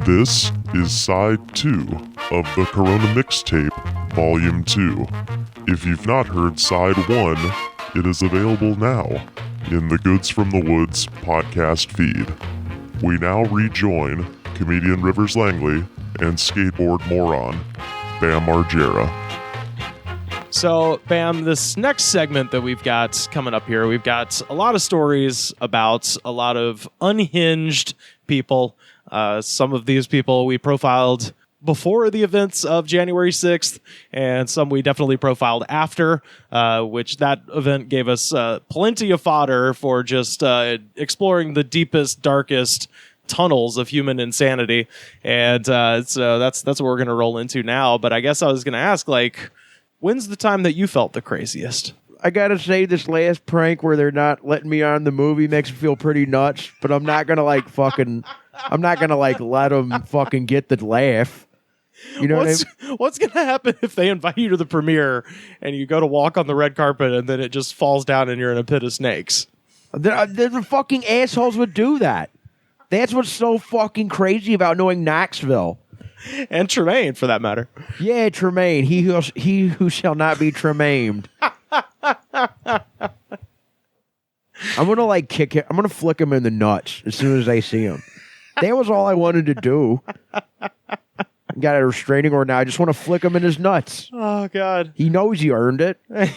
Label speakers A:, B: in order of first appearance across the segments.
A: This is Side 2 of the Corona Mixtape, Volume 2. If you've not heard Side 1, it is available now in the Goods from the Woods podcast feed. We now rejoin comedian Rivers Langley and skateboard moron Bam Margera.
B: So, Bam, this next segment that we've got coming up here, we've got a lot of stories about a lot of unhinged people. Some of these people we profiled before the events of January 6th, and some we definitely profiled after, which that event gave us plenty of fodder for just exploring the deepest, darkest tunnels of human insanity. And so that's what we're going to roll into now. But I guess I was going to ask, when's the time that you felt the craziest?
C: I gotta say, this last prank where they're not letting me on the movie makes me feel pretty nuts, but I'm not gonna let them fucking get the laugh. You know
B: what's gonna happen if they invite you to the premiere and you go to walk on the red carpet and then it just falls down and you're in a pit of snakes?
C: The fucking assholes would do that. That's what's so fucking crazy about knowing Knoxville.
B: And Tremaine, for that matter.
C: Yeah, Tremaine. He who shall not be Tremained. I'm gonna kick him. I'm gonna flick him in the nuts as soon as I see him. That was all I wanted to do. Got a restraining order now. I just want to flick him in his nuts.
B: Oh God.
C: He knows he earned it. Being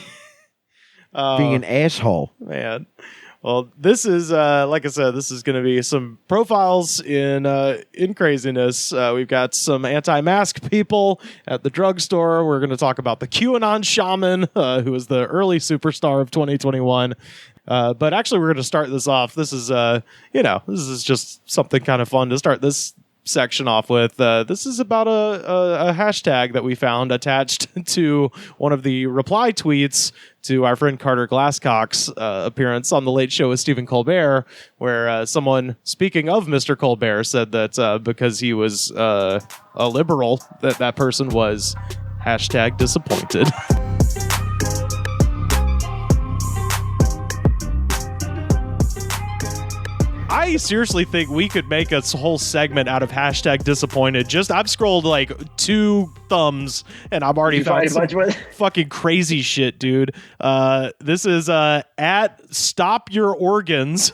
C: an asshole,
B: man. Well, this is, like I said, this is going to be some profiles in craziness. We've got some anti-mask people at the drugstore. We're going to talk about the QAnon shaman, who was the early superstar of 2021. But actually, we're going to start this off. This is, this is just something kind of fun to start this section off with. This is about a hashtag that we found attached to one of the reply tweets to our friend Carter Glasscock's appearance on The Late Show with Stephen Colbert, where someone, speaking of Mr. Colbert, said that because he was a liberal, that person was hashtag disappointed. I seriously think we could make a whole segment out of hashtag disappointed. I've scrolled 2 thumbs and I've already found some fucking crazy shit, dude. This is at Stop Your Organs.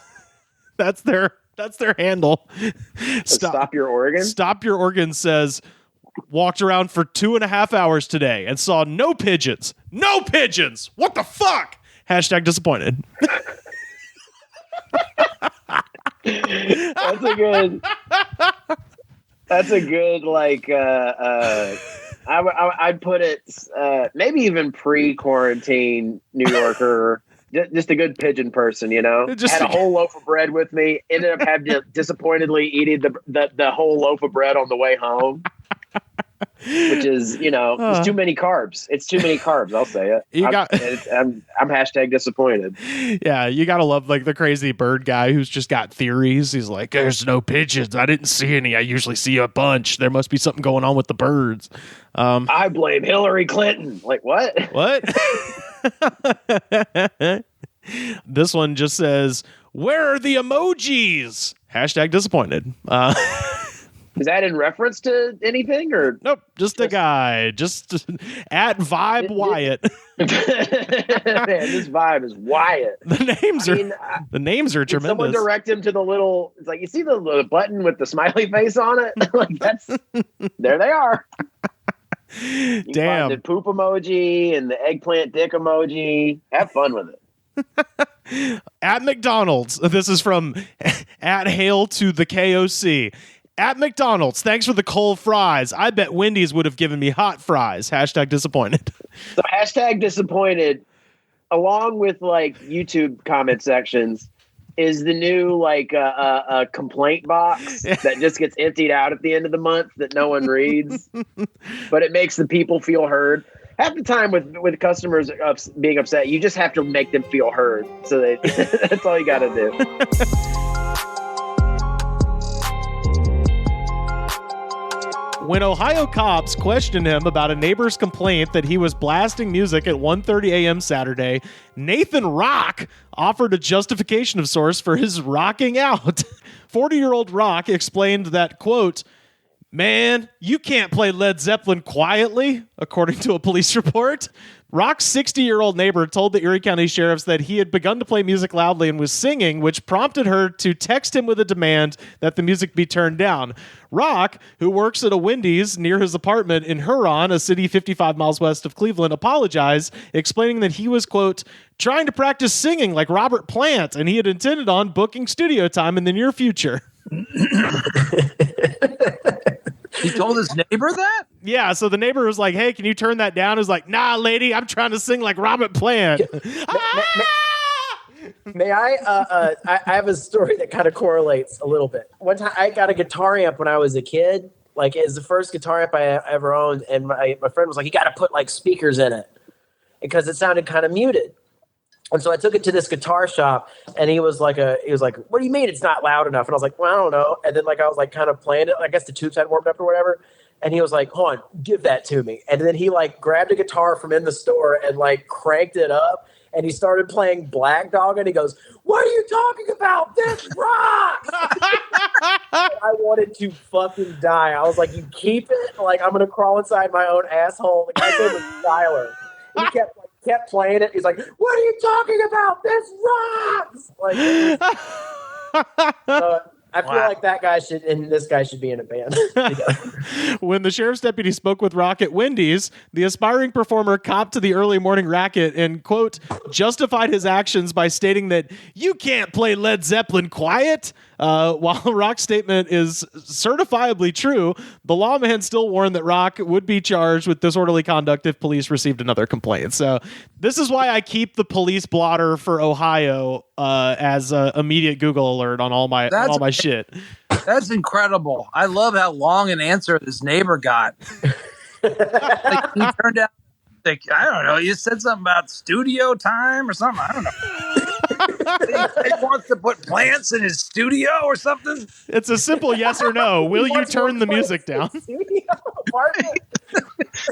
B: That's their handle.
D: Stop Your Organs?
B: Stop Your Organs says, walked around for 2.5 hours today and saw no pigeons. No pigeons! What the fuck? Hashtag disappointed.
D: That's a good I'd put it maybe even pre-quarantine New Yorker, just a good pigeon person, had a whole loaf of bread with me, ended up having to disappointedly eating the whole loaf of bread on the way home. Which is, it's too many carbs. It's too many carbs. I'll say it. I'm hashtag disappointed.
B: Yeah, you gotta love the crazy bird guy who's just got theories. He's like, "There's no pigeons. I didn't see any. I usually see a bunch. There must be something going on with the birds."
D: I blame Hillary Clinton. What?
B: What? This one just says, "Where are the emojis?" Hashtag disappointed.
D: Is that in reference to anything or
B: nope? Just a guy. Just at Vibe Wyatt.
D: Man, this Vibe is Wyatt.
B: The names are tremendous.
D: Someone direct him to the little. It's you see the button with the smiley face on it. That's there. They are. You
B: Damn.
D: find the poop emoji and the eggplant dick emoji. Have fun with it.
B: At McDonald's. This is from at Hail to the KOC. At McDonald's, thanks for the cold fries. I bet Wendy's would have given me hot fries. Hashtag disappointed.
D: So hashtag disappointed, along with YouTube comment sections, is the new a complaint box that just gets emptied out at the end of the month that no one reads, but it makes the people feel heard. Half the time with customers being upset, you just have to make them feel heard. So that's all you got to do.
B: When Ohio cops questioned him about a neighbor's complaint that he was blasting music at 1:30 a.m. Saturday, Nathan Rock offered a justification of sorts for his rocking out. 40-year-old Rock explained that, quote, "Man, you can't play Led Zeppelin quietly," according to a police report. Rock's 60-year-old neighbor told the Erie County Sheriffs that he had begun to play music loudly and was singing, which prompted her to text him with a demand that the music be turned down. Rock, who works at a Wendy's near his apartment in Huron, a city 55 miles west of Cleveland, apologized, explaining that he was, quote, "trying to practice singing like Robert Plant, and he had intended on booking studio time in the near future."
E: He told his neighbor that?
B: Yeah, so the neighbor was like, "Hey, can you turn that down?" He was like, "Nah, lady, I'm trying to sing like Robert Plant."
F: May I have a story that kind of correlates a little bit. One time I got a guitar amp when I was a kid. Like, it was the first guitar amp I ever owned. And my friend was like, "You got to put like speakers in it," because it sounded kind of muted. And so I took it to this guitar shop, and he was like, "What do you mean it's not loud enough?" And I was like, "Well, I don't know." And then I was like kind of playing it. I guess the tubes hadn't warmed up or whatever. And he was like, "Hold on, give that to me." And then he grabbed a guitar from in the store and cranked it up. And he started playing Black Dog, and he goes, "What are you talking about? This rocks!" I wanted to fucking die. I was like, "You keep it? I'm gonna crawl inside my own asshole." The guy's name was Tyler. He kept playing it. He's like, "What are you talking about? This rocks!" I feel like that guy should, and this guy should be in a band.
B: When the sheriff's deputy spoke with Rock at Wendy's, the aspiring performer copped to the early morning racket and, quote, justified his actions by stating that "you can't play Led Zeppelin quiet." While Rock's statement is certifiably true, the lawman still warned that Rock would be charged with disorderly conduct if police received another complaint. So this is why I keep the police blotter for Ohio as an immediate Google alert on all my shit.
E: That's incredible. I love how long an answer this neighbor got. He turned out, I don't know, you said something about studio time or something. I don't know. He wants to put plants in his studio or something.
B: It's a simple yes or no. Will you turn the music down?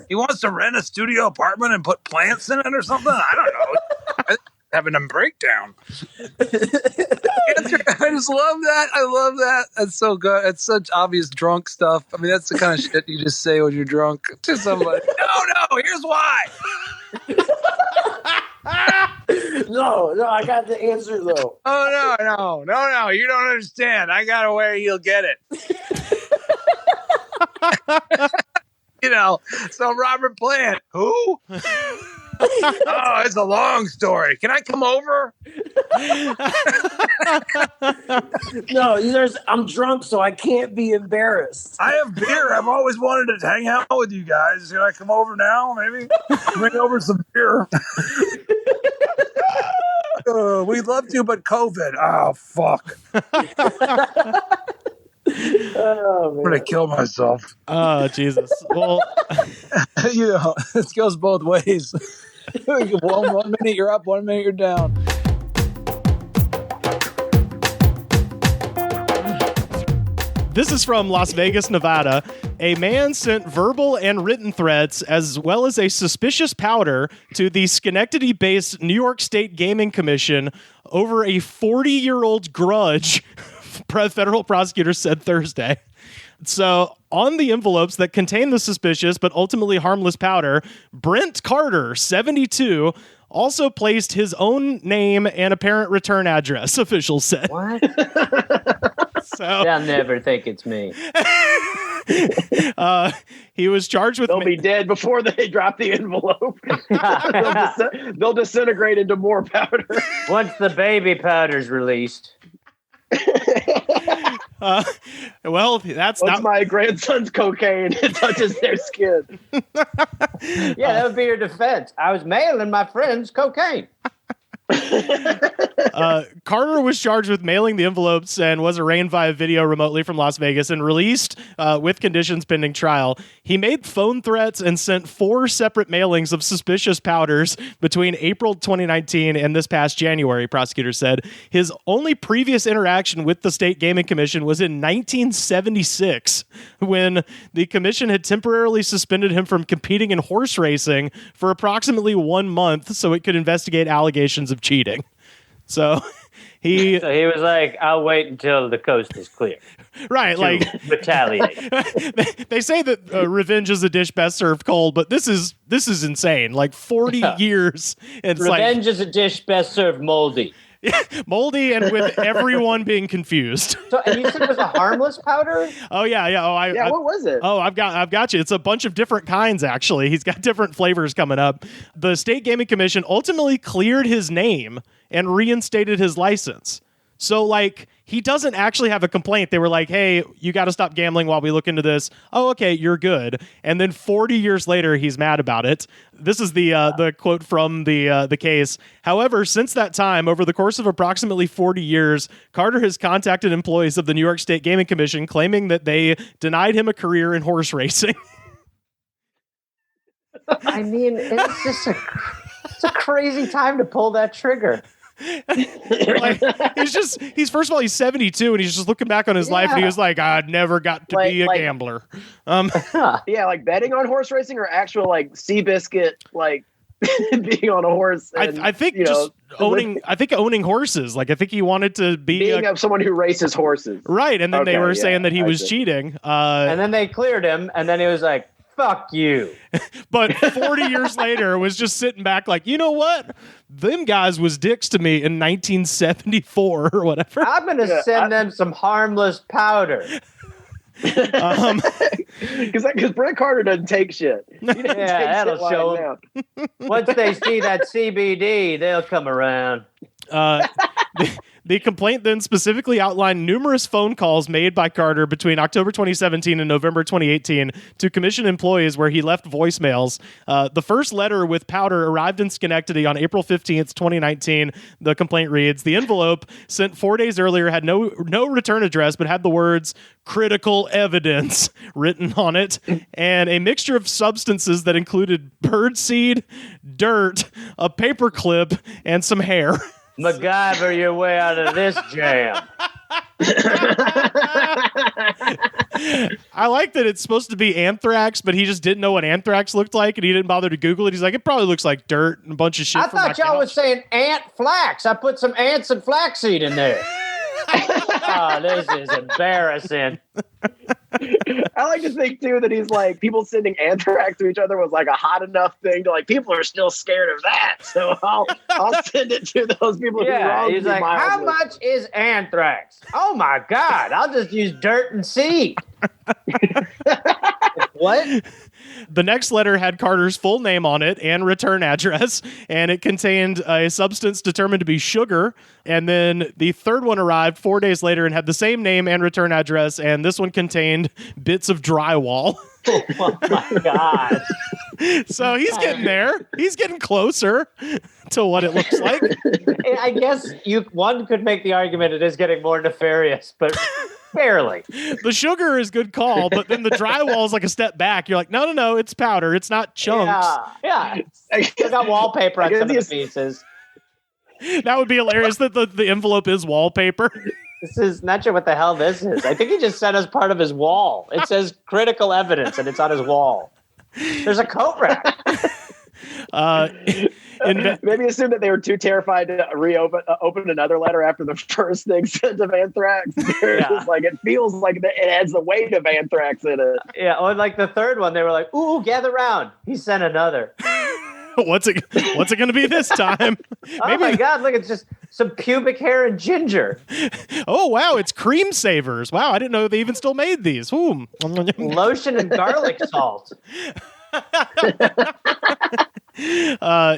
E: He wants to rent a studio apartment and put plants in it or something. I don't know. Having a breakdown. I just love that. I love that. That's so good. It's such obvious drunk stuff. I mean, that's the kind of shit you just say when you're drunk to somebody. No, here's why.
F: No, I got the answer though.
E: Oh no, you don't understand. I got a way you'll get it. So Robert Plant, who? Oh, it's a long story. Can I come over?
F: No, I'm drunk, so I can't be embarrassed.
E: I have beer. I've always wanted to hang out with you guys. Can I come over now, maybe? Bring over some beer. We'd love to, but COVID. Oh, fuck.
F: Oh,
E: I'm going to kill myself.
B: Oh, Jesus. Well,
E: this goes both ways. one minute you're up, 1 minute you're down.
B: this is from Las Vegas, Nevada. A man sent verbal and written threats as well as a suspicious powder to the Schenectady-based New York State Gaming Commission over a 40-year-old grudge, federal prosecutors said Thursday. So on the envelopes that contain the suspicious but ultimately harmless powder, Brent Carter, 72, also placed his own name and apparent return address, officials said.
G: What?
B: So
G: They'll never think it's me.
B: He was charged with...
D: They'll be dead before they drop the envelope. They'll disintegrate into more powder.
G: Once the baby powder's released.
B: Well, that's
D: Once
B: not
D: my grandson's cocaine, it touches their skin.
G: Yeah, that would be your defense. I was mailing my friends cocaine.
B: Carter was charged with mailing the envelopes and was arraigned via video remotely from Las Vegas and released with conditions pending trial. He made phone threats and sent 4 separate mailings of suspicious powders between April 2019 and this past January, prosecutors said. His only previous interaction with the State Gaming Commission was in 1976, when the commission had temporarily suspended him from competing in horse racing for approximately 1 month so it could investigate allegations of cheating. So he
G: was like, I'll wait until the coast is clear.
B: Right, like
G: retaliate.
B: they say that revenge is a dish best served cold, but this is insane. Like 40 years. It's
G: revenge is a dish best served moldy.
B: Moldy and with everyone being confused.
G: So, and you said it was a harmless powder?
B: Oh yeah. Oh,
D: what was it?
B: Oh, I've got you. It's a bunch of different kinds. Actually, he's got different flavors coming up. The State Gaming Commission ultimately cleared his name and reinstated his license. So, like, he doesn't actually have a complaint. They were like, hey, you got to stop gambling while we look into this. Oh, okay, you're good. And then 40 years later, he's mad about it. This is the quote from the case. However, since that time, over the course of approximately 40 years, Carter has contacted employees of the New York State Gaming Commission claiming that they denied him a career in horse racing.
G: I mean, it's a crazy time to pull that trigger.
B: Like, he's first of all, he's 72 and he's just looking back on his life and he was like, I never got to be a gambler.
D: Yeah, like betting on horse racing or actual like Seabiscuit, like being on a horse. And,
B: I think owning horses. Like, I think he wanted to be
D: someone who races horses.
B: Right. And then they were saying that he was cheating.
G: And then they cleared him and then he was like, fuck you.
B: But 40 years later was just sitting back like, you know what? Them guys was dicks to me in 1974 or whatever.
G: I'm going to send them some harmless powder.
D: Because Brett Carter doesn't take shit.
G: That'll show them. Once they see that CBD, they'll come around.
B: The complaint then specifically outlined numerous phone calls made by Carter between October 2017 and November 2018 to commission employees where he left voicemails. The first letter with powder arrived in Schenectady on April 15th, 2019. The complaint reads, the envelope sent 4 days earlier had no return address, but had the words critical evidence written on it and a mixture of substances that included birdseed, dirt, a paperclip, and some hair.
G: MacGyver your way out of this jam.
B: I like that it's supposed to be anthrax, but he just didn't know what anthrax looked like, and he didn't bother to Google it. He's like, it probably looks like dirt and a bunch of shit.
G: I thought y'all was saying ant flax. I put some ants and flaxseed in there. Oh, this is embarrassing.
D: I like to think too that he's like, people sending anthrax to each other was like a hot enough thing to like, people are still scared of that, so I'll send it to those people who wronged
G: he's like, how much is anthrax? Oh my god, I'll just use dirt and seed. What?
B: The next letter had Carter's full name on it and return address, and it contained a substance determined to be sugar. And then the third one arrived 4 days later and had the same name and return address, and this one contained bits of drywall.
G: Oh my god.
B: So he's getting there. He's getting closer to what it looks like.
G: I guess one could make the argument it is getting more nefarious, but barely.
B: The sugar is good call, but then the drywall is like a step back. You're like, no, it's powder. It's not chunks.
G: Yeah. I got wallpaper on some of the pieces.
B: That would be hilarious that the envelope is wallpaper.
G: This is not sure what the hell this is. I think he just sent us part of his wall. It says critical evidence, and it's on his wall. There's a coat rack.
D: Maybe assume that they were too terrified to open another letter after the first thing sent of anthrax. It's like, it feels like it has the weight of anthrax in it.
G: Yeah, or like the third one, they were like, "Ooh, gather round." He sent another.
B: What's it going to be this time?
G: Oh my god! Look, it's just some pubic hair and ginger.
B: Oh wow, it's cream savers. Wow, I didn't know they even still made these. Ooh.
G: Lotion and garlic salt.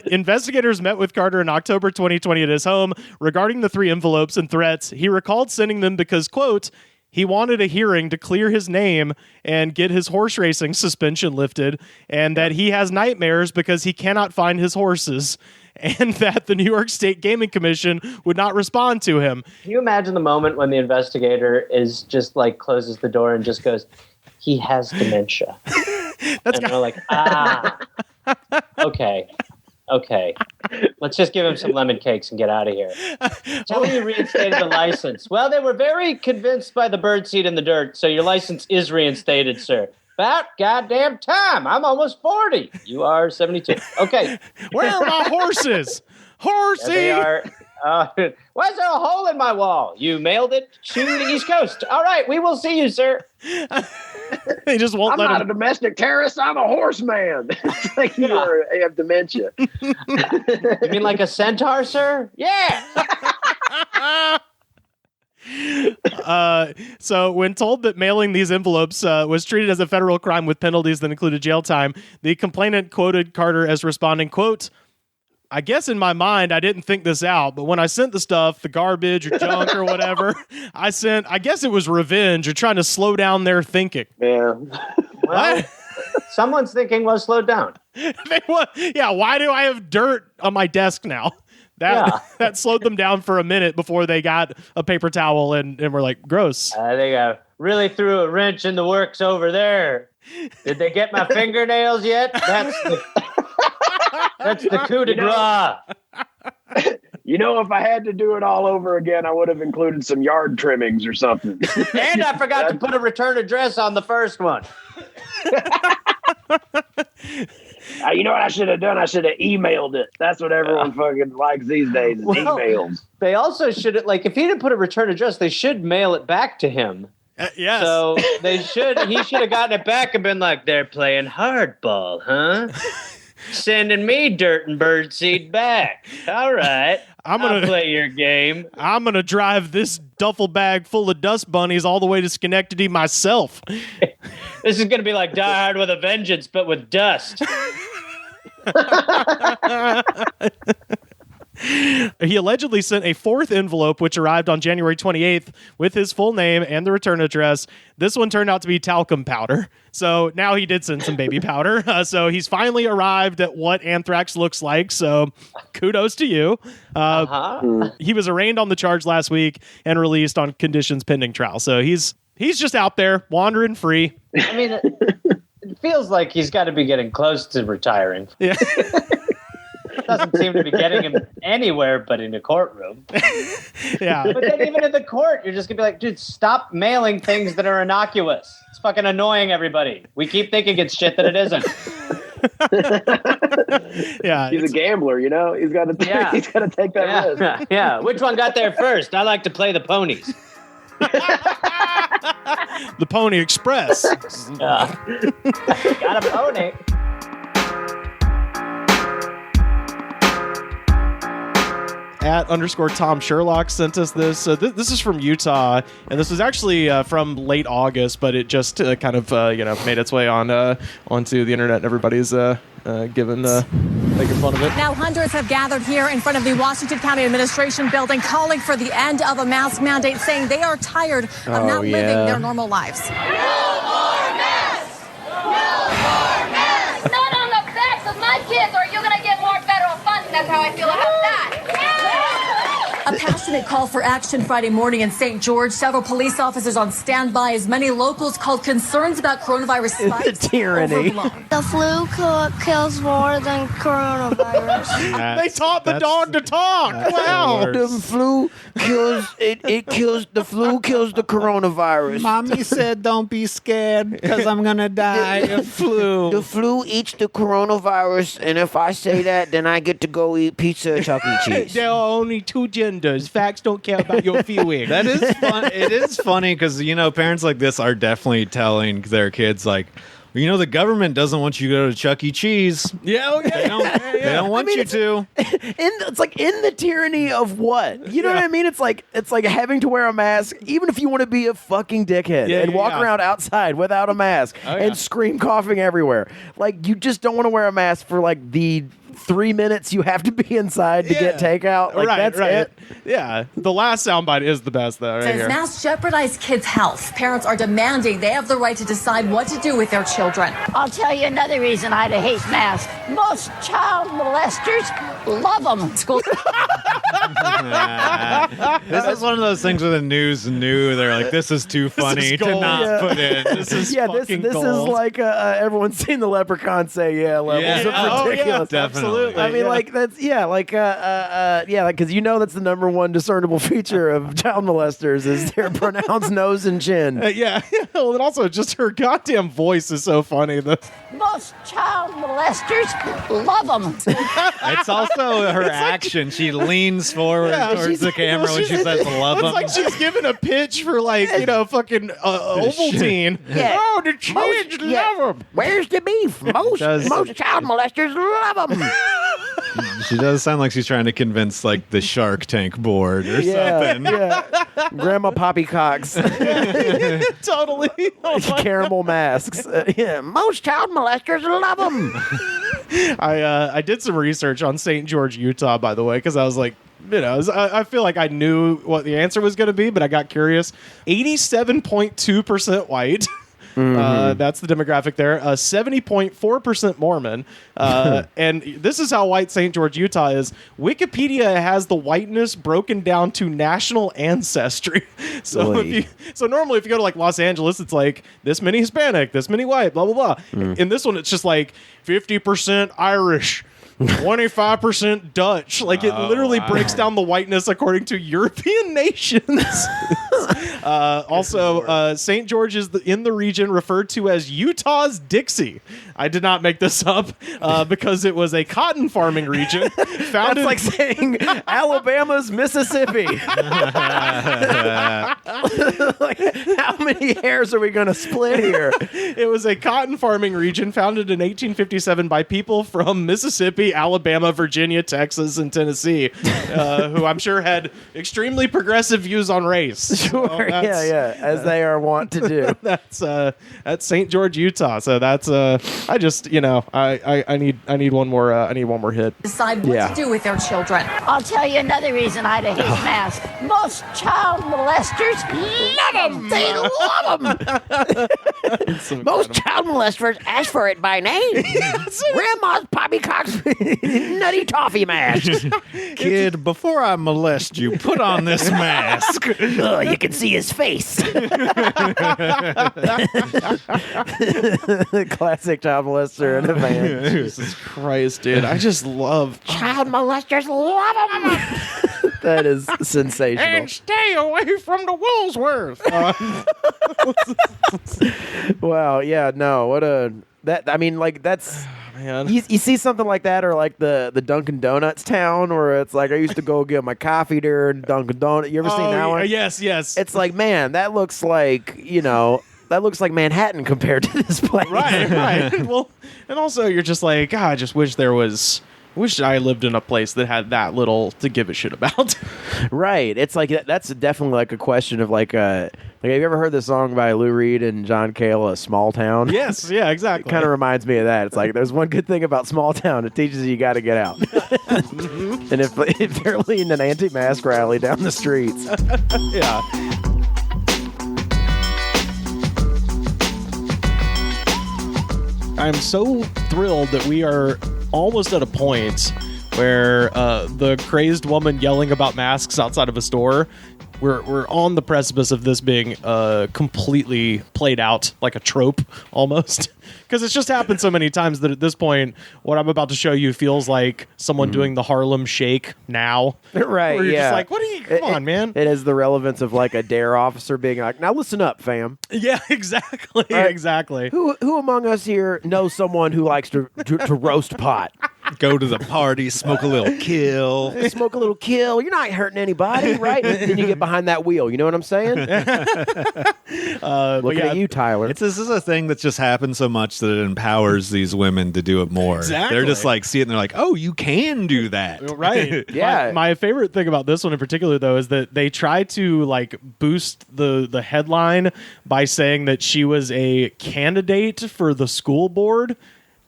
B: Investigators met with Carter in October 2020 at his home regarding the 3 envelopes and threats. He recalled sending them because, quote, he wanted a hearing to clear his name and get his horse racing suspension lifted, and that he has nightmares because he cannot find his horses. and that the New York State Gaming Commission would not respond to him.
G: Can you imagine the moment when the investigator is just like closes the door and just goes, he has dementia. And they're like, okay. Let's just give him some lemon cakes and get out of here. Tell me you reinstated the license. Well, they were very convinced by the birdseed in the dirt, so your license is reinstated, sir. About goddamn time. I'm almost 40. You are 72. Okay.
B: Where are my horses? Horsey!
G: There they are. Why is there a hole in my wall? You mailed it to the East Coast. All right, we will see you, sir.
B: They just won't
D: I'm
B: let
D: not
B: him.
D: a domestic terrorist. I'm a horseman. It's like you have dementia.
G: You mean like a centaur, sir? Yeah.
B: So when told that mailing these envelopes was treated as a federal crime with penalties that included jail time, the complainant quoted Carter as responding, quote, I guess in my mind, I didn't think this out, but when I sent the stuff, the garbage or junk or whatever, I guess it was revenge or trying to slow down their thinking.
D: Yeah.
G: Well, someone's thinking was slowed down.
B: Why do I have dirt on my desk now? That slowed them down for a minute before they got a paper towel and were like, gross.
G: They really threw a wrench in the works over there. Did they get my fingernails yet? That's the coup de grace.
D: You know, if I had to do it all over again, I would have included some yard trimmings or something.
G: And I forgot to put a return address on the first one.
D: You know what I should have done? I should have emailed it. That's what everyone fucking likes these days, is emails.
G: They also should, if he didn't put a return address, they should mail it back to him.
B: Yes.
G: So he should have gotten it back and been like, they're playing hardball, huh? Sending me dirt and birdseed back. All right. I'll play your game.
B: I'm going to drive this duffel bag full of dust bunnies all the way to Schenectady myself.
G: This is going to be like Die Hard with a Vengeance, but with dust.
B: He allegedly sent a fourth envelope, which arrived on January 28th with his full name and the return address. This one turned out to be talcum powder. So now he did send some baby powder. So he's finally arrived at what anthrax looks like. So kudos to you. He was arraigned on the charge last week and released on conditions pending trial. So he's just out there wandering free.
G: I mean, it feels like he's got to be getting close to retiring.
B: Yeah.
G: Doesn't seem to be getting him anywhere but in a courtroom.
B: Yeah.
G: But then even in the court, you're just going to be like, dude, stop mailing things that are innocuous. It's fucking annoying everybody. We keep thinking it's shit that it isn't.
B: Yeah.
D: He's a gambler, you know? He's got to take that risk.
G: Yeah. Which one got there first? I like to play the ponies.
B: The Pony Express.
G: Got a pony.
B: @_Tom Sherlock sent us this. So this is from Utah, and this was actually from late August, but it just kind of made its way on onto the internet. And everybody's making fun of it.
H: Now hundreds have gathered here in front of the Washington County Administration building, calling for the end of a mask mandate, saying they are tired of not living their normal lives.
I: No more masks! No more masks! Not on the backs of my kids, or you're gonna get more federal funding. That's how I feel about that.
H: A passionate call for action Friday morning in St. George. Several police officers on standby as many locals called concerns about coronavirus spikes
C: The tyranny.
H: overblown.
J: The flu kills more than coronavirus.
B: They taught the dog to talk. Wow.
C: The flu kills the flu kills the coronavirus.
K: Mommy said don't be scared because I'm going to die of flu.
C: The flu eats the coronavirus, and if I say that, then I get to go eat pizza at Chuck E. Cheese.
B: There are only two genders. Facts don't care about your feelings.
K: That is fun. It is funny because, parents like this are definitely telling their kids, like, the government doesn't want you to go to Chuck E. Cheese.
B: Yeah, okay.
K: They don't want you to.
C: It's like in the tyranny of what? You know what I mean? It's like having to wear a mask, even if you want to be a fucking dickhead and walk around outside without a mask and scream coughing everywhere. Like, you just don't want to wear a mask for like the 3 minutes you have to be inside to get takeout. Like, that's it.
B: Yeah. The last soundbite is the best, though. Right
H: Says
B: here.
H: masks jeopardize kids' health. Parents are demanding they have the right to decide what to do with their children.
J: I'll tell you another reason I hate masks. Most child molesters
H: love them. School.
K: This is one of those things where the news knew they're like, this is too funny to not put in. This is fucking
C: this
K: gold.
C: is like everyone's seen the Leprechaun say levels of ridiculous.
K: Definitely.
C: I mean, like that's because you know that's the number one discernible feature of child molesters is their pronounced nose and chin.
B: Well, and also just her goddamn voice is so funny.
H: Most child molesters love them.
K: It's also her action. She leans forward towards the camera when she says love them.
B: It's like she's giving a pitch for fucking Ovaltine.
C: Yeah.
B: Oh, the kids love them.
C: Where's the beef? Most child molesters love them.
K: She does sound like she's trying to convince like the Shark Tank board or something.
C: Yeah. Grandma Poppycocks.
B: Totally.
C: Caramel masks. Most child molesters love them.
B: I did some research on St. George, Utah, by the way, because I was like, I feel like I knew what the answer was going to be, but I got curious. 87.2% white. That's the demographic there. 70.4% Mormon. And this is how white St. George, Utah is. Wikipedia has the whiteness broken down to national ancestry. So normally if you go to like Los Angeles, it's like this many Hispanic, this many white, blah, blah, blah. In this one, it's just like 50% Irish. 25% Dutch. Like it literally breaks down the whiteness according to European nations. Also, St. George is in the region referred to as Utah's Dixie. I did not make this up because it was a cotton farming region.
C: That's like saying Alabama's Mississippi. Like, how many hairs are we going to split here?
B: It was a cotton farming region founded in 1857 by people from Mississippi, Alabama, Virginia, Texas, and Tennessee, who I'm sure had extremely progressive views on race.
C: Sure, as they are wont to do.
B: That's St. George, Utah. So that's I just I need one more hit.
H: Decide what to do with their children.
I: I'll tell you another reason I hate mask. Most child molesters love them. They love them.
C: Most child molesters ask for it by name. Grandma's Poppycock's nutty toffee mask.
K: Kid, before I molest you, put on this mask.
C: You can see his face. Classic child molester in a van.
B: Jesus Christ, dude. I just love
C: child molesters love them. That is sensational.
B: And stay away from the Woolsworth.
C: Wow, yeah, no, what a I mean, like that's
B: man.
C: You see something like that, or like the Dunkin' Donuts town, where it's like I used to go get my coffee there in Dunkin' Donuts. You ever seen that one?
B: Yes.
C: It's like, man, that looks like that looks like Manhattan compared to this place.
B: Right. Well, and also you're just like, God, I just wish I lived in a place that had that little to give a shit about.
C: Right. It's like that's definitely like a question of like have you ever heard the song by Lou Reed and John Cale, A Small Town?
B: Yes, yeah, exactly.
C: It kind of reminds me of that. It's like there's one good thing about small town. It teaches you got to get out. And if they're leading an anti-mask rally down the streets.
B: Yeah. I'm so thrilled that we are almost at a point where the crazed woman yelling about masks outside of a store, we're on the precipice of this being completely played out like a trope almost. Because it's just happened so many times that at this point, what I'm about to show you feels like someone doing the Harlem Shake now.
C: Right,
B: where you're just like, what are you, come on, man.
C: It has the relevance of like a DARE officer being like, now listen up, fam.
B: Yeah, exactly, exactly.
C: Who among us here knows someone who likes to roast pot?
K: Go to the party, smoke a little kill.
C: Smoke a little kill. You're not hurting anybody, right? Then you get behind that wheel. You know what I'm saying? Looking at you, Tyler.
K: This is a thing that just happens so much that it empowers these women to do it more.
B: Exactly.
K: They're just like, see it and they're like, oh, you can do that.
B: Right.
C: Yeah.
B: My favorite thing about this one in particular, though, is that they try to like boost the headline by saying that she was a candidate for the school board.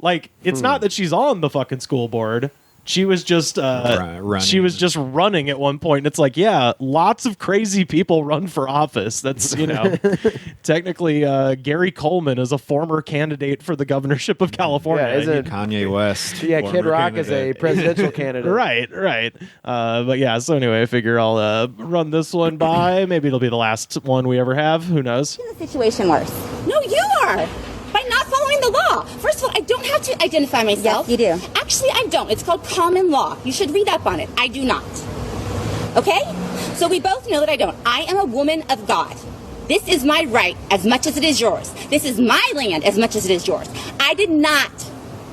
B: Like, it's not that she's on the fucking school board. she was just running at one point. And it's like, yeah, lots of crazy people run for office. That's, technically Gary Coleman is a former candidate for the governorship of California.
C: Yeah, isn't
K: Kanye West.
C: Yeah, Kid Rock is a presidential candidate.
B: Right. But yeah, so anyway, I figure I'll run this one by. Maybe it'll be the last one we ever have. Who knows?
L: The situation worse. No, you are. By not following the law. First of all, I don't have to identify myself.
M: Yes, you do.
L: Actually, I don't. It's called common law. You should read up on it. I do not. Okay? So we both know that I don't. I am a woman of God. This is my right as much as it is yours. This is my land as much as it is yours. I did not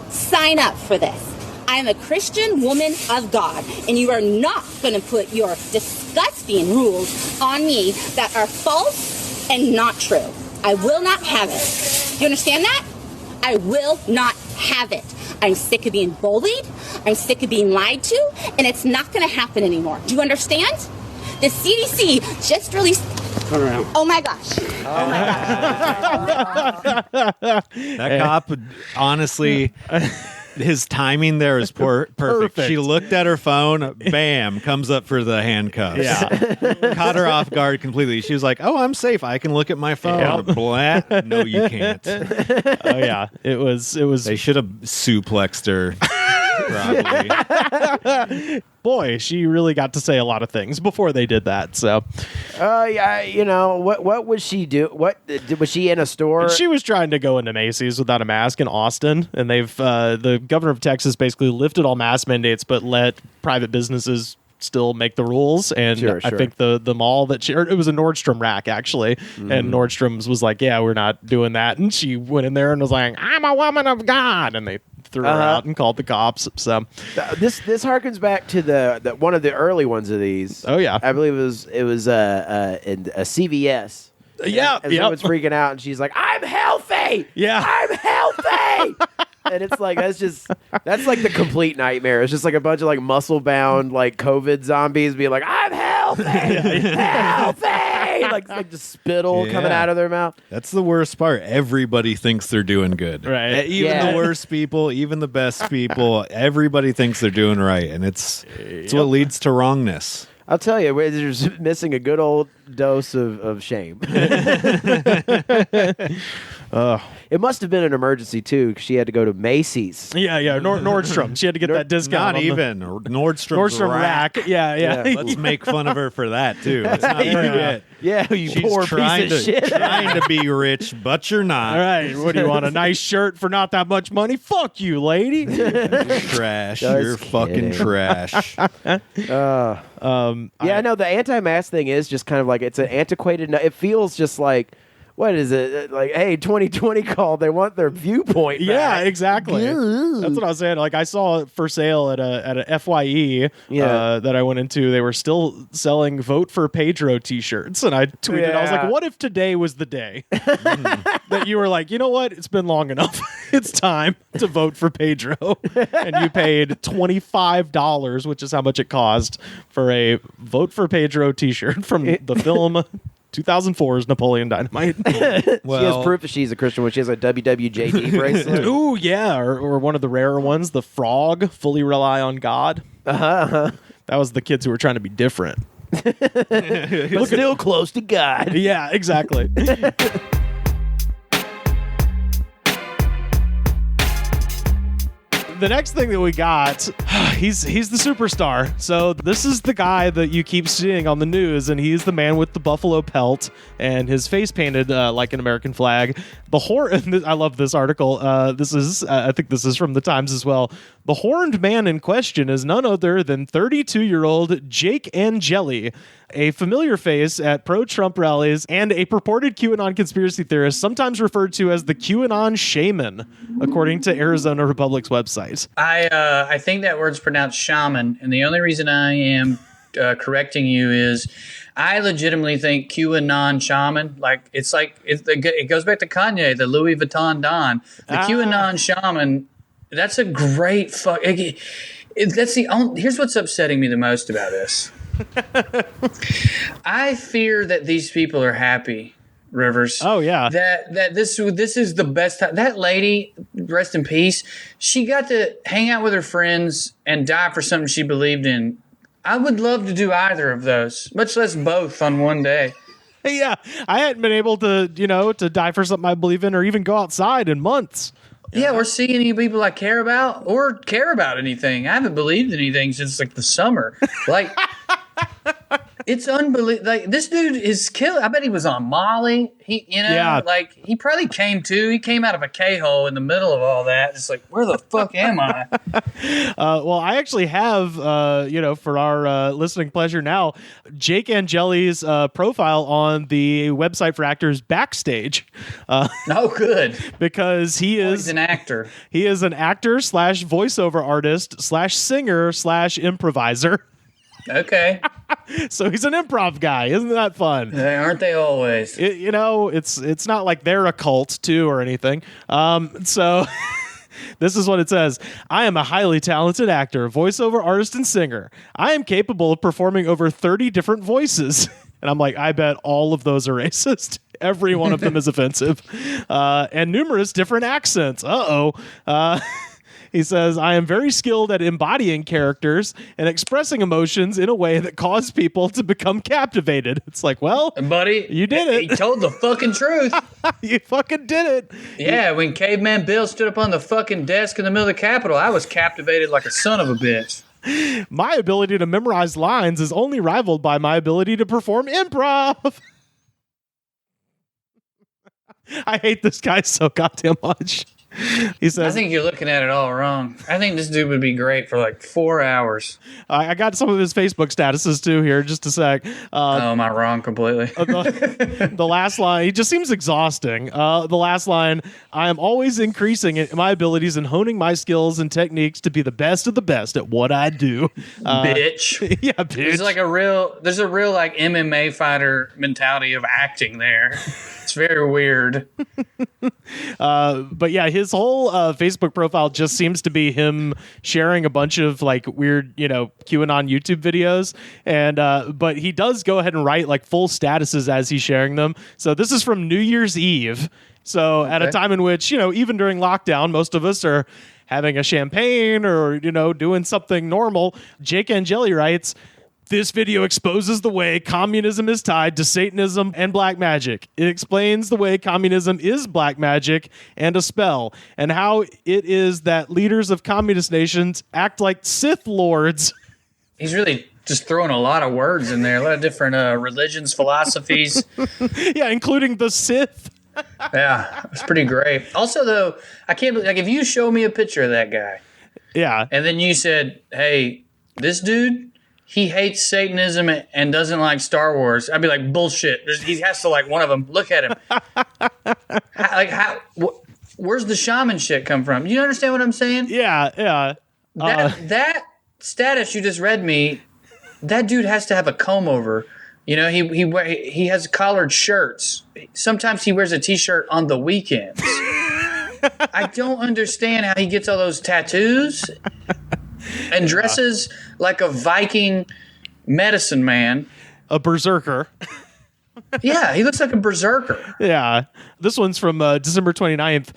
L: sign up for this. I am a Christian woman of God, and you are not going to put your disgusting rules on me that are false and not true. I will not have it. You understand that? I will not have it. I'm sick of being bullied. I'm sick of being lied to, and it's not going to happen anymore. Do you understand? The CDC just released...
M: Turn around.
L: Oh my gosh.
K: That cop, honestly, his timing there is perfect. She looked at her phone, bam, comes up for the handcuffs.
B: Yeah.
K: Caught her off guard completely. She was like, oh, I'm safe. I can look at my phone.
B: Yep.
K: Blah. No, you can't.
B: Oh yeah, it was.
K: They should have suplexed her. Probably.
B: Boy, she really got to say a lot of things before they did that. So,
C: yeah, what was she do? Was she in a store?
B: She was trying to go into Macy's without a mask in Austin, and they've the governor of Texas basically lifted all mask mandates, but let private businesses still make the rules. And
C: Sure.
B: I think the mall that it was a Nordstrom rack actually, and Nordstrom's was like, yeah, we're not doing that, and she went in there and was like, I'm a woman of God, and they threw her out and called the cops. So
C: this harkens back to the one of the early ones of these.
B: Oh yeah,
C: I believe it was a CVS.
B: Yeah,
C: and someone's freaking out, and she's like, "I'm healthy.
B: Yeah,
C: I'm healthy." And it's like that's like the complete nightmare. It's just like a bunch of like muscle bound like COVID zombies being like, "I'm healthy, healthy," like just spittle coming out of their mouth.
K: That's the worst part. Everybody thinks they're doing good.
B: Right.
K: Even the worst people, even the best people, everybody thinks they're doing right, and it's what leads to wrongness.
C: I'll tell you, we're just missing a good old dose of shame. It must have been an emergency too, because she had to go to Macy's.
B: Yeah. Nordstrom. She had to get that discount.
K: Not even Nordstrom
B: rack. Yeah.
K: Let's make fun of her for that too. Let's not forget.
C: Yeah, you
K: She's
C: poor
K: trying
C: piece of shit.
K: trying to be rich, but you're not.
B: All right. What do you want? A nice shirt for not that much money? Fuck you, lady.
K: You're trash. You're fucking trash.
C: Yeah, no, the anti-mask thing is just kind of like it's an antiquated. It feels just like. What is it? Like, hey, 2020 called. They want their viewpoint back.
B: Yeah, exactly. That's what I was saying. Like, I saw it for sale at a FYE that I went into. They were still selling Vote for Pedro T-shirts. And I tweeted, I was like, what if today was the day that you were like, you know what? It's been long enough. It's time to vote for Pedro. And you paid $25, which is how much it cost, for a Vote for Pedro T-shirt from the film 2004's Napoleon Dynamite.
C: She has proof that she's a Christian when she has a WWJD bracelet.
B: Ooh, yeah, or one of the rarer ones, the Frog, Fully Rely on God. That was the kids who were trying to be different.
C: But still close to God.
B: Yeah, exactly. The next thing that we got, he's the superstar. So this is the guy that you keep seeing on the news, and he's the man with the buffalo pelt and his face painted like an American flag. I love this article. I think this is from the Times as well. The horned man in question is none other than 32-year-old Jake Angeli, a familiar face at pro-Trump rallies and a purported QAnon conspiracy theorist, sometimes referred to as the QAnon shaman, according to Arizona Republic's website.
N: I think that word's pronounced shaman, and the only reason I am correcting you is I legitimately think QAnon shaman, it goes back to Kanye, the Louis Vuitton Don. The QAnon shaman, that's a great here's what's upsetting me the most about this. I fear that these people are happy Rivers.
B: Oh yeah.
N: That this is the best time. That lady, rest in peace, she got to hang out with her friends and die for something she believed in. I would love to do either of those, much less both on one day.
B: Yeah, I hadn't been able to, to die for something I believe in or even go outside in months.
N: Yeah, or see any people I care about or care about anything. I haven't believed in anything since like the summer. Like, it's unbelievable. Like, this dude is killed. I bet he was on Molly. He probably came to. He came out of a K-hole in the middle of all that. It's like, where the fuck am I?
B: Well, I actually have, for our listening pleasure now, Jake Angeli's profile on the website for actors Backstage.
N: Oh, good.
B: Because he's
N: an actor.
B: He is an actor / voiceover artist / singer / improviser.
N: Okay.
B: So he's an improv guy. Isn't that fun?
N: Aren't they always?
B: It's not like they're a cult too or anything. So this is what it says. I am a highly talented actor, voiceover artist, and singer. I am capable of performing over 30 different voices. And I'm like, I bet all of those are racist. Every one of them is offensive. And numerous different accents. He says, I am very skilled at embodying characters and expressing emotions in a way that cause people to become captivated. It's like, well,
N: buddy,
B: you did it.
N: He told the fucking truth.
B: You fucking did it.
N: Yeah, when Caveman Bill stood up on the fucking desk in the middle of the Capitol, I was captivated like a son of a bitch.
B: My ability to memorize lines is only rivaled by my ability to perform improv. I hate this guy so goddamn much. He says,
N: I think you're looking at it all wrong. I think this dude would be great for like 4 hours.
B: I got some of his Facebook statuses too here, just a sec.
N: Am I wrong completely?
B: The last line, he just seems exhausting. The last line, I am always increasing my abilities and honing my skills and techniques to be the best of the best at what I do.
N: Bitch.
B: Yeah, bitch.
N: There's a real like MMA fighter mentality of acting there. It's very weird.
B: But yeah, his whole Facebook profile just seems to be him sharing a bunch of like weird, QAnon YouTube videos. And but he does go ahead and write like full statuses as he's sharing them. So this is from New Year's Eve. So at a time in which, even during lockdown, most of us are having a champagne or, doing something normal. Jake Angeli writes, this video exposes the way communism is tied to Satanism and black magic. It explains the way communism is black magic and a spell, and how it is that leaders of communist nations act like Sith lords.
N: He's really just throwing a lot of words in there, a lot of different religions, philosophies.
B: Yeah, including the Sith.
N: Yeah, it's pretty great. Also, though, I can't believe, like, if you show me a picture of that guy,
B: yeah,
N: and then you said, hey, this dude, he hates Satanism and doesn't like Star Wars, I'd be like, bullshit. He has to like one of them. Look at him. Where's the shaman shit come from? You understand what I'm saying?
B: Yeah.
N: That status you just read me, that dude has to have a comb over. He has collared shirts. Sometimes he wears a t-shirt on the weekends. I don't understand how he gets all those tattoos and dresses like a Viking medicine man.
B: A berserker.
N: Yeah, he looks like a berserker.
B: Yeah. This one's from December 29th.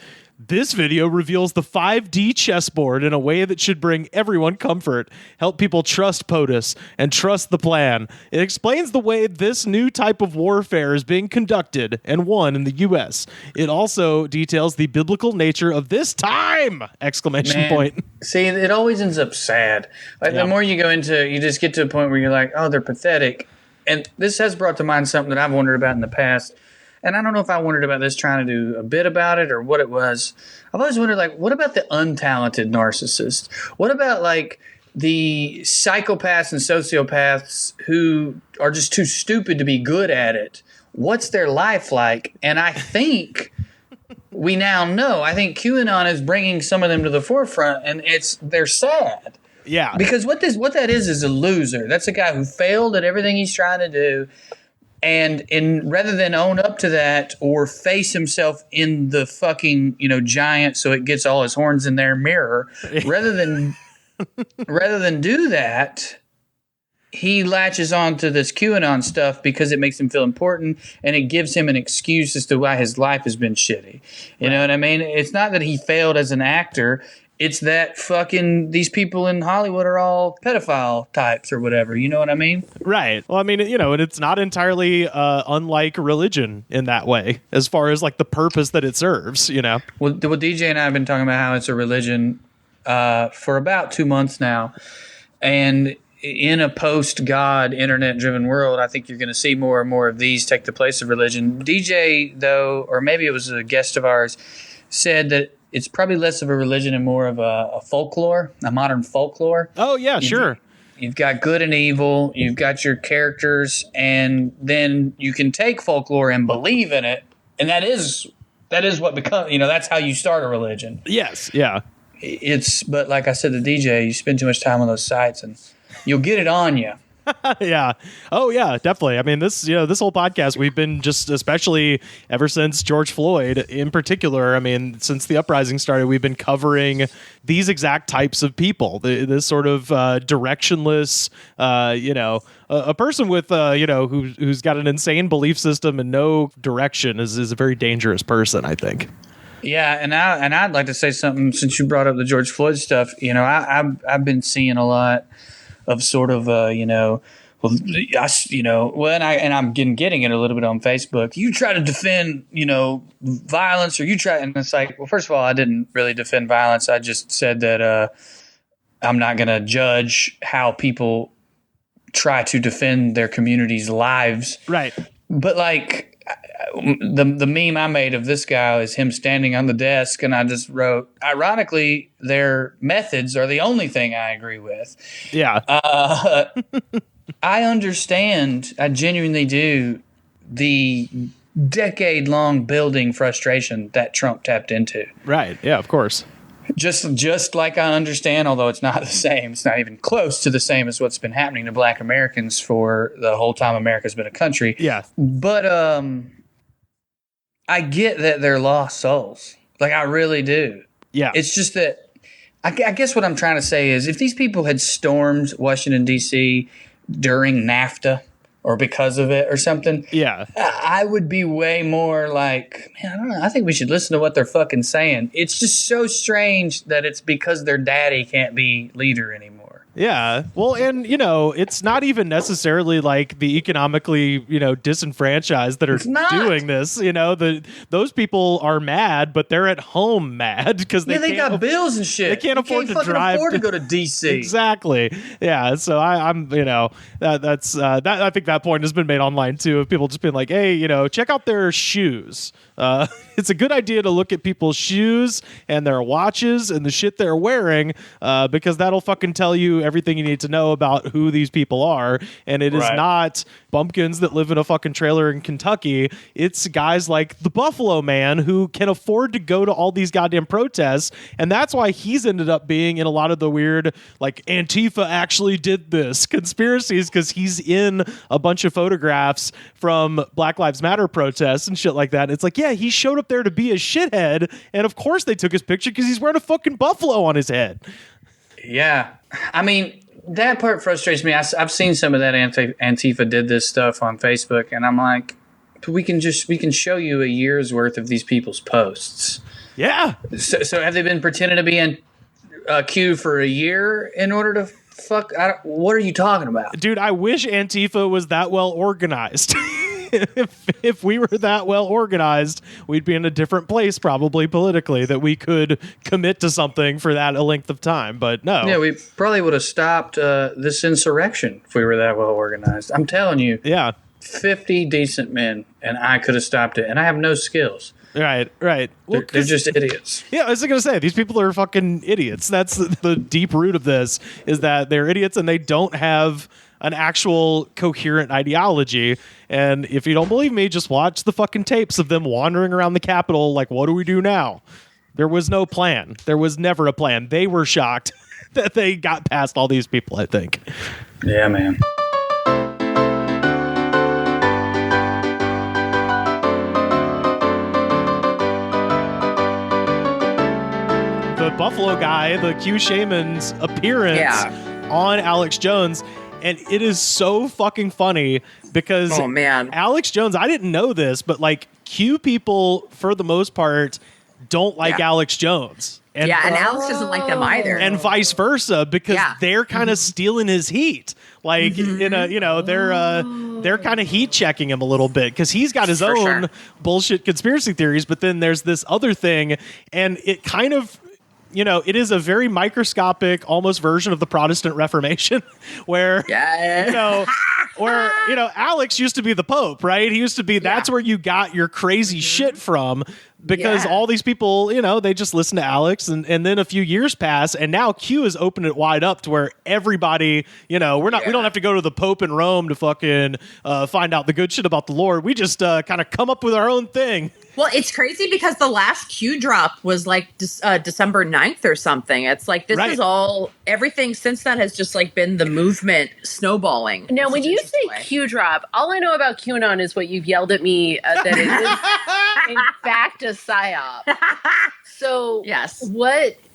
B: This video reveals the 5D chessboard in a way that should bring everyone comfort, help people trust POTUS, and trust the plan. It explains the way this new type of warfare is being conducted and won in the U.S. It also details the biblical nature of this time! Exclamation point.
N: See, it always ends up sad. Like, the more you go into, you just get to a point where you're like, oh, they're pathetic. And this has brought to mind something that I've wondered about in the past. And I don't know if I wondered about this trying to do a bit about it or what it was. I've always wondered, like, what about the untalented narcissist? What about, like, the psychopaths and sociopaths who are just too stupid to be good at it? What's their life like? And I think we now know. I think QAnon is bringing some of them to the forefront, and they're sad.
B: Yeah.
N: Because what that is a loser. That's a guy who failed at everything he's trying to do. And rather than own up to that or face himself in the fucking, giant so it gets all his horns in their mirror, rather than do that, he latches on to this QAnon stuff because it makes him feel important and it gives him an excuse as to why his life has been shitty. You know what I mean? It's not that he failed as an actor. It's that fucking these people in Hollywood are all pedophile types or whatever. You know what I mean?
B: Right. Well, I mean, and it's not entirely unlike religion in that way, as far as like the purpose that it serves, Well,
N: DJ and I have been talking about how it's a religion for about 2 months now. And in a post-God, internet-driven world, I think you're going to see more and more of these take the place of religion. DJ, though, or maybe it was a guest of ours, said that it's probably less of a religion and more of a folklore, a modern folklore.
B: Oh, yeah, sure.
N: You've got good and evil. You've got your characters. And then you can take folklore and believe in it. And that is what becomes, that's how you start a religion.
B: Yes, yeah.
N: But like I said to DJ, you spend too much time on those sites and you'll get it on you.
B: Yeah. Oh, yeah, definitely. I mean, this whole podcast, we've been just, especially ever since George Floyd in particular, I mean, since the uprising started, we've been covering these exact types of people, this sort of directionless, a person with, who's got an insane belief system and no direction is a very dangerous person, I think.
N: Yeah, and I'd like to say something since you brought up the George Floyd stuff. I've been seeing a lot of sort of and I'm getting it a little bit on Facebook. You try to defend violence, or you try, and it's like, well, first of all, I didn't really defend violence. I just said that I'm not going to judge how people try to defend their community's lives.
B: Right.
N: But like the meme I made of this guy is him standing on the desk, and I just wrote, ironically, their methods are the only thing I agree with.
B: Yeah.
N: I understand, I genuinely do, the decade-long building frustration that Trump tapped into.
B: Right. Yeah, of course.
N: Just like I understand, although it's not the same, it's not even close to the same as what's been happening to Black Americans for the whole time America's been a country.
B: Yeah.
N: But I get that they're lost souls. Like, I really do.
B: Yeah.
N: It's just that I guess what I'm trying to say is if these people had stormed Washington, D.C. during NAFTA or because of it or something,
B: yeah,
N: I would be way more like, man, I don't know. I think we should listen to what they're fucking saying. It's just so strange that it's because their daddy can't be leader anymore.
B: Yeah. Well, and, it's not even necessarily like the economically, disenfranchised that are doing this. Those people are mad, but they're at home mad because they
N: got bills and shit.
B: They can't afford to
N: go to DC.
B: Exactly. Yeah. So I'm, that's I think that point has been made online too, of people just being like, hey, check out their shoes. It's a good idea to look at people's shoes and their watches and the shit they're wearing, because that'll fucking tell you everything you need to know about who these people are. And it is not bumpkins that live in a fucking trailer in Kentucky. It's guys like the Buffalo Man who can afford to go to all these goddamn protests. And that's why he's ended up being in a lot of the weird, like, Antifa actually did this conspiracies, because he's in a bunch of photographs from Black Lives Matter protests and shit like that. And it's like, yeah, he showed up there to be a shithead, and of course they took his picture because he's wearing a fucking buffalo on his head.
N: Yeah. I mean, that part frustrates me. I've seen some of that Antifa did this stuff on Facebook, and I'm like, we can show you a year's worth of these people's posts.
B: Yeah.
N: So have they been pretending to be in queue for a year in order to fuck? What are you talking about?
B: Dude, I wish Antifa was that well organized. If we were that well organized, we'd be in a different place probably politically, that we could commit to something for that a length of time. But no.
N: Yeah, we probably would have stopped this insurrection if we were that well organized. I'm telling you.
B: Yeah.
N: 50 decent men, and I could have stopped it. And I have no skills.
B: Right. Well,
N: they're just idiots.
B: Yeah, I was going to say, these people are fucking idiots. That's the deep root of this, is that they're idiots and they don't have an actual coherent ideology. And if you don't believe me, just watch the fucking tapes of them wandering around the Capitol like, what do we do now? There was no plan. There was never a plan. They were shocked that they got past all these people, I think.
N: Yeah, man.
B: The Buffalo guy, the Q Shaman's appearance on Alex Jones, And it is so fucking funny because Alex Jones, I didn't know this, but like Q people for the most part don't like Alex Jones.
M: And Alex doesn't like them either.
B: And vice versa, because they're kind of stealing his heat. Like, they're kind of heat checking him a little bit because he's got his own bullshit conspiracy theories. But then there's this other thing, and it kind of, it is a very microscopic, almost version of the Protestant Reformation, where, Alex used to be the Pope, right? He used to be, that's where you got your crazy shit from. Because all these people, they just listen to Alex, and then a few years pass, and now Q has opened it wide up to where everybody, we don't have to go to the Pope in Rome to fucking find out the good shit about the Lord. We just kind of come up with our own thing.
M: Well, it's crazy because the last Q drop was like December 9th or something. It's like this is all, everything since then has just like been the movement snowballing.
O: Now, when you say Q drop, all I know about QAnon is what you've yelled at me that it is in fact a psyop. So,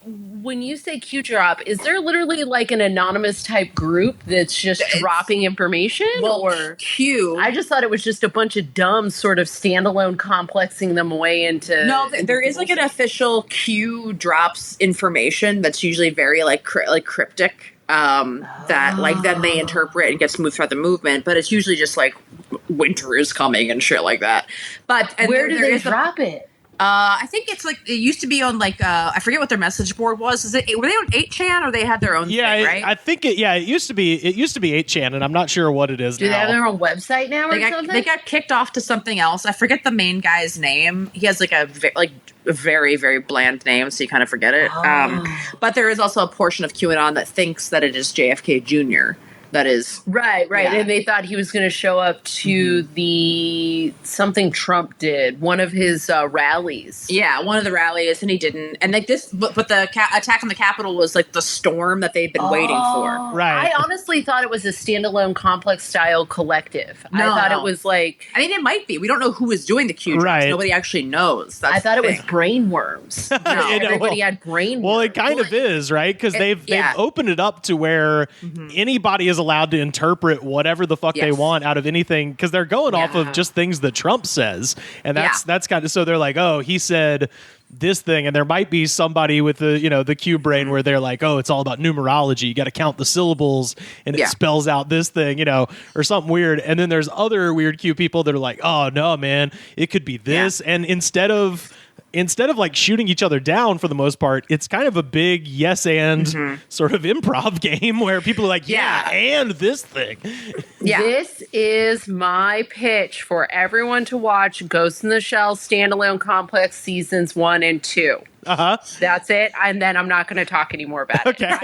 O: when you say Q drop, is there literally like an anonymous type group that's just dropping information? Or
M: Q?
O: I just thought it was just a bunch of dumb sort of standalone complexing them away into.
M: No, there is like an official Q drops information that's usually very like cryptic. That like then they interpret and gets moved throughout the movement, but it's usually just like winter is coming and shit like that. But
O: where do they drop it?
M: I think it's like it used to be on like I forget what their message board was. Were they on 8chan or they had their own thing, right?
B: I think it used to be 8chan, and I'm not sure what it is now.
O: Do they have their own website now or something?
M: They got kicked off to something else. I forget the main guy's name. He has like a very, very bland name, so you kind of forget it. But there is also a portion of QAnon that thinks that it is JFK Jr. That is
O: right, and they thought he was going to show up to the something Trump did, one of his rallies.
M: Yeah, one of the rallies, and he didn't. And like this, but the attack on the Capitol was like the storm that they've been waiting for.
B: Right.
O: I honestly thought it was a standalone complex style collective. I thought it was like.
M: I mean, it might be. We don't know who is doing the Q drops.
B: Right.
M: Nobody actually knows.
O: I thought it was brainworms. No, everybody had brainworms.
B: Well, it kind of is, right? Because they've opened it up to where anybody is allowed to interpret whatever the fuck they want out of anything, because they're going off of just things that Trump says, and that's kind of, so they're like, oh, he said this thing, and there might be somebody with the Q brain where they're like, oh, it's all about numerology, you got to count the syllables and it spells out this thing, or something weird. And then there's other weird Q people that are like, oh no, man, it could be this. And instead of like shooting each other down for the most part, it's kind of a big yes and sort of improv game where people are like, and this thing.
O: Yeah. This is my pitch for everyone to watch Ghost in the Shell Standalone Complex Seasons 1 and 2. That's it. And then I'm not going to talk anymore about it.
B: Okay.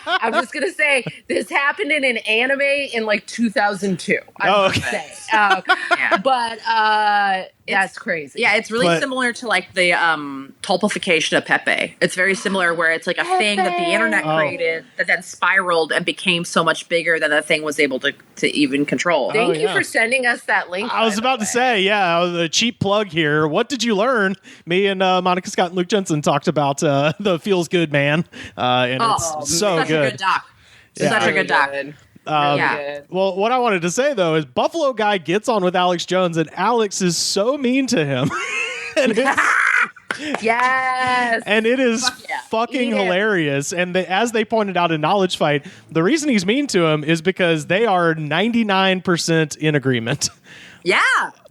O: I'm just going to say this happened in an anime in like 2002. But that's crazy.
M: Yeah, it's really similar to like the tulpification of Pepe. It's very similar where it's like a thing that the internet created that then spiraled and became so much bigger than the thing was able to even control.
O: Thank you for sending us that link.
B: I was about to say, a cheap plug here. What did you learn? Me and Monica Scott and Luke Jensen talked about the Feels Good Man, and it's so
M: such
B: good.
M: A good doc. Such a good doc.
B: Well, what I wanted to say though is Buffalo Guy gets on with Alex Jones, and Alex is so mean to him. And
O: yes,
B: and it is fucking hilarious. And as they pointed out in Knowledge Fight, the reason he's mean to him is because they are 99% in agreement.
M: Yeah.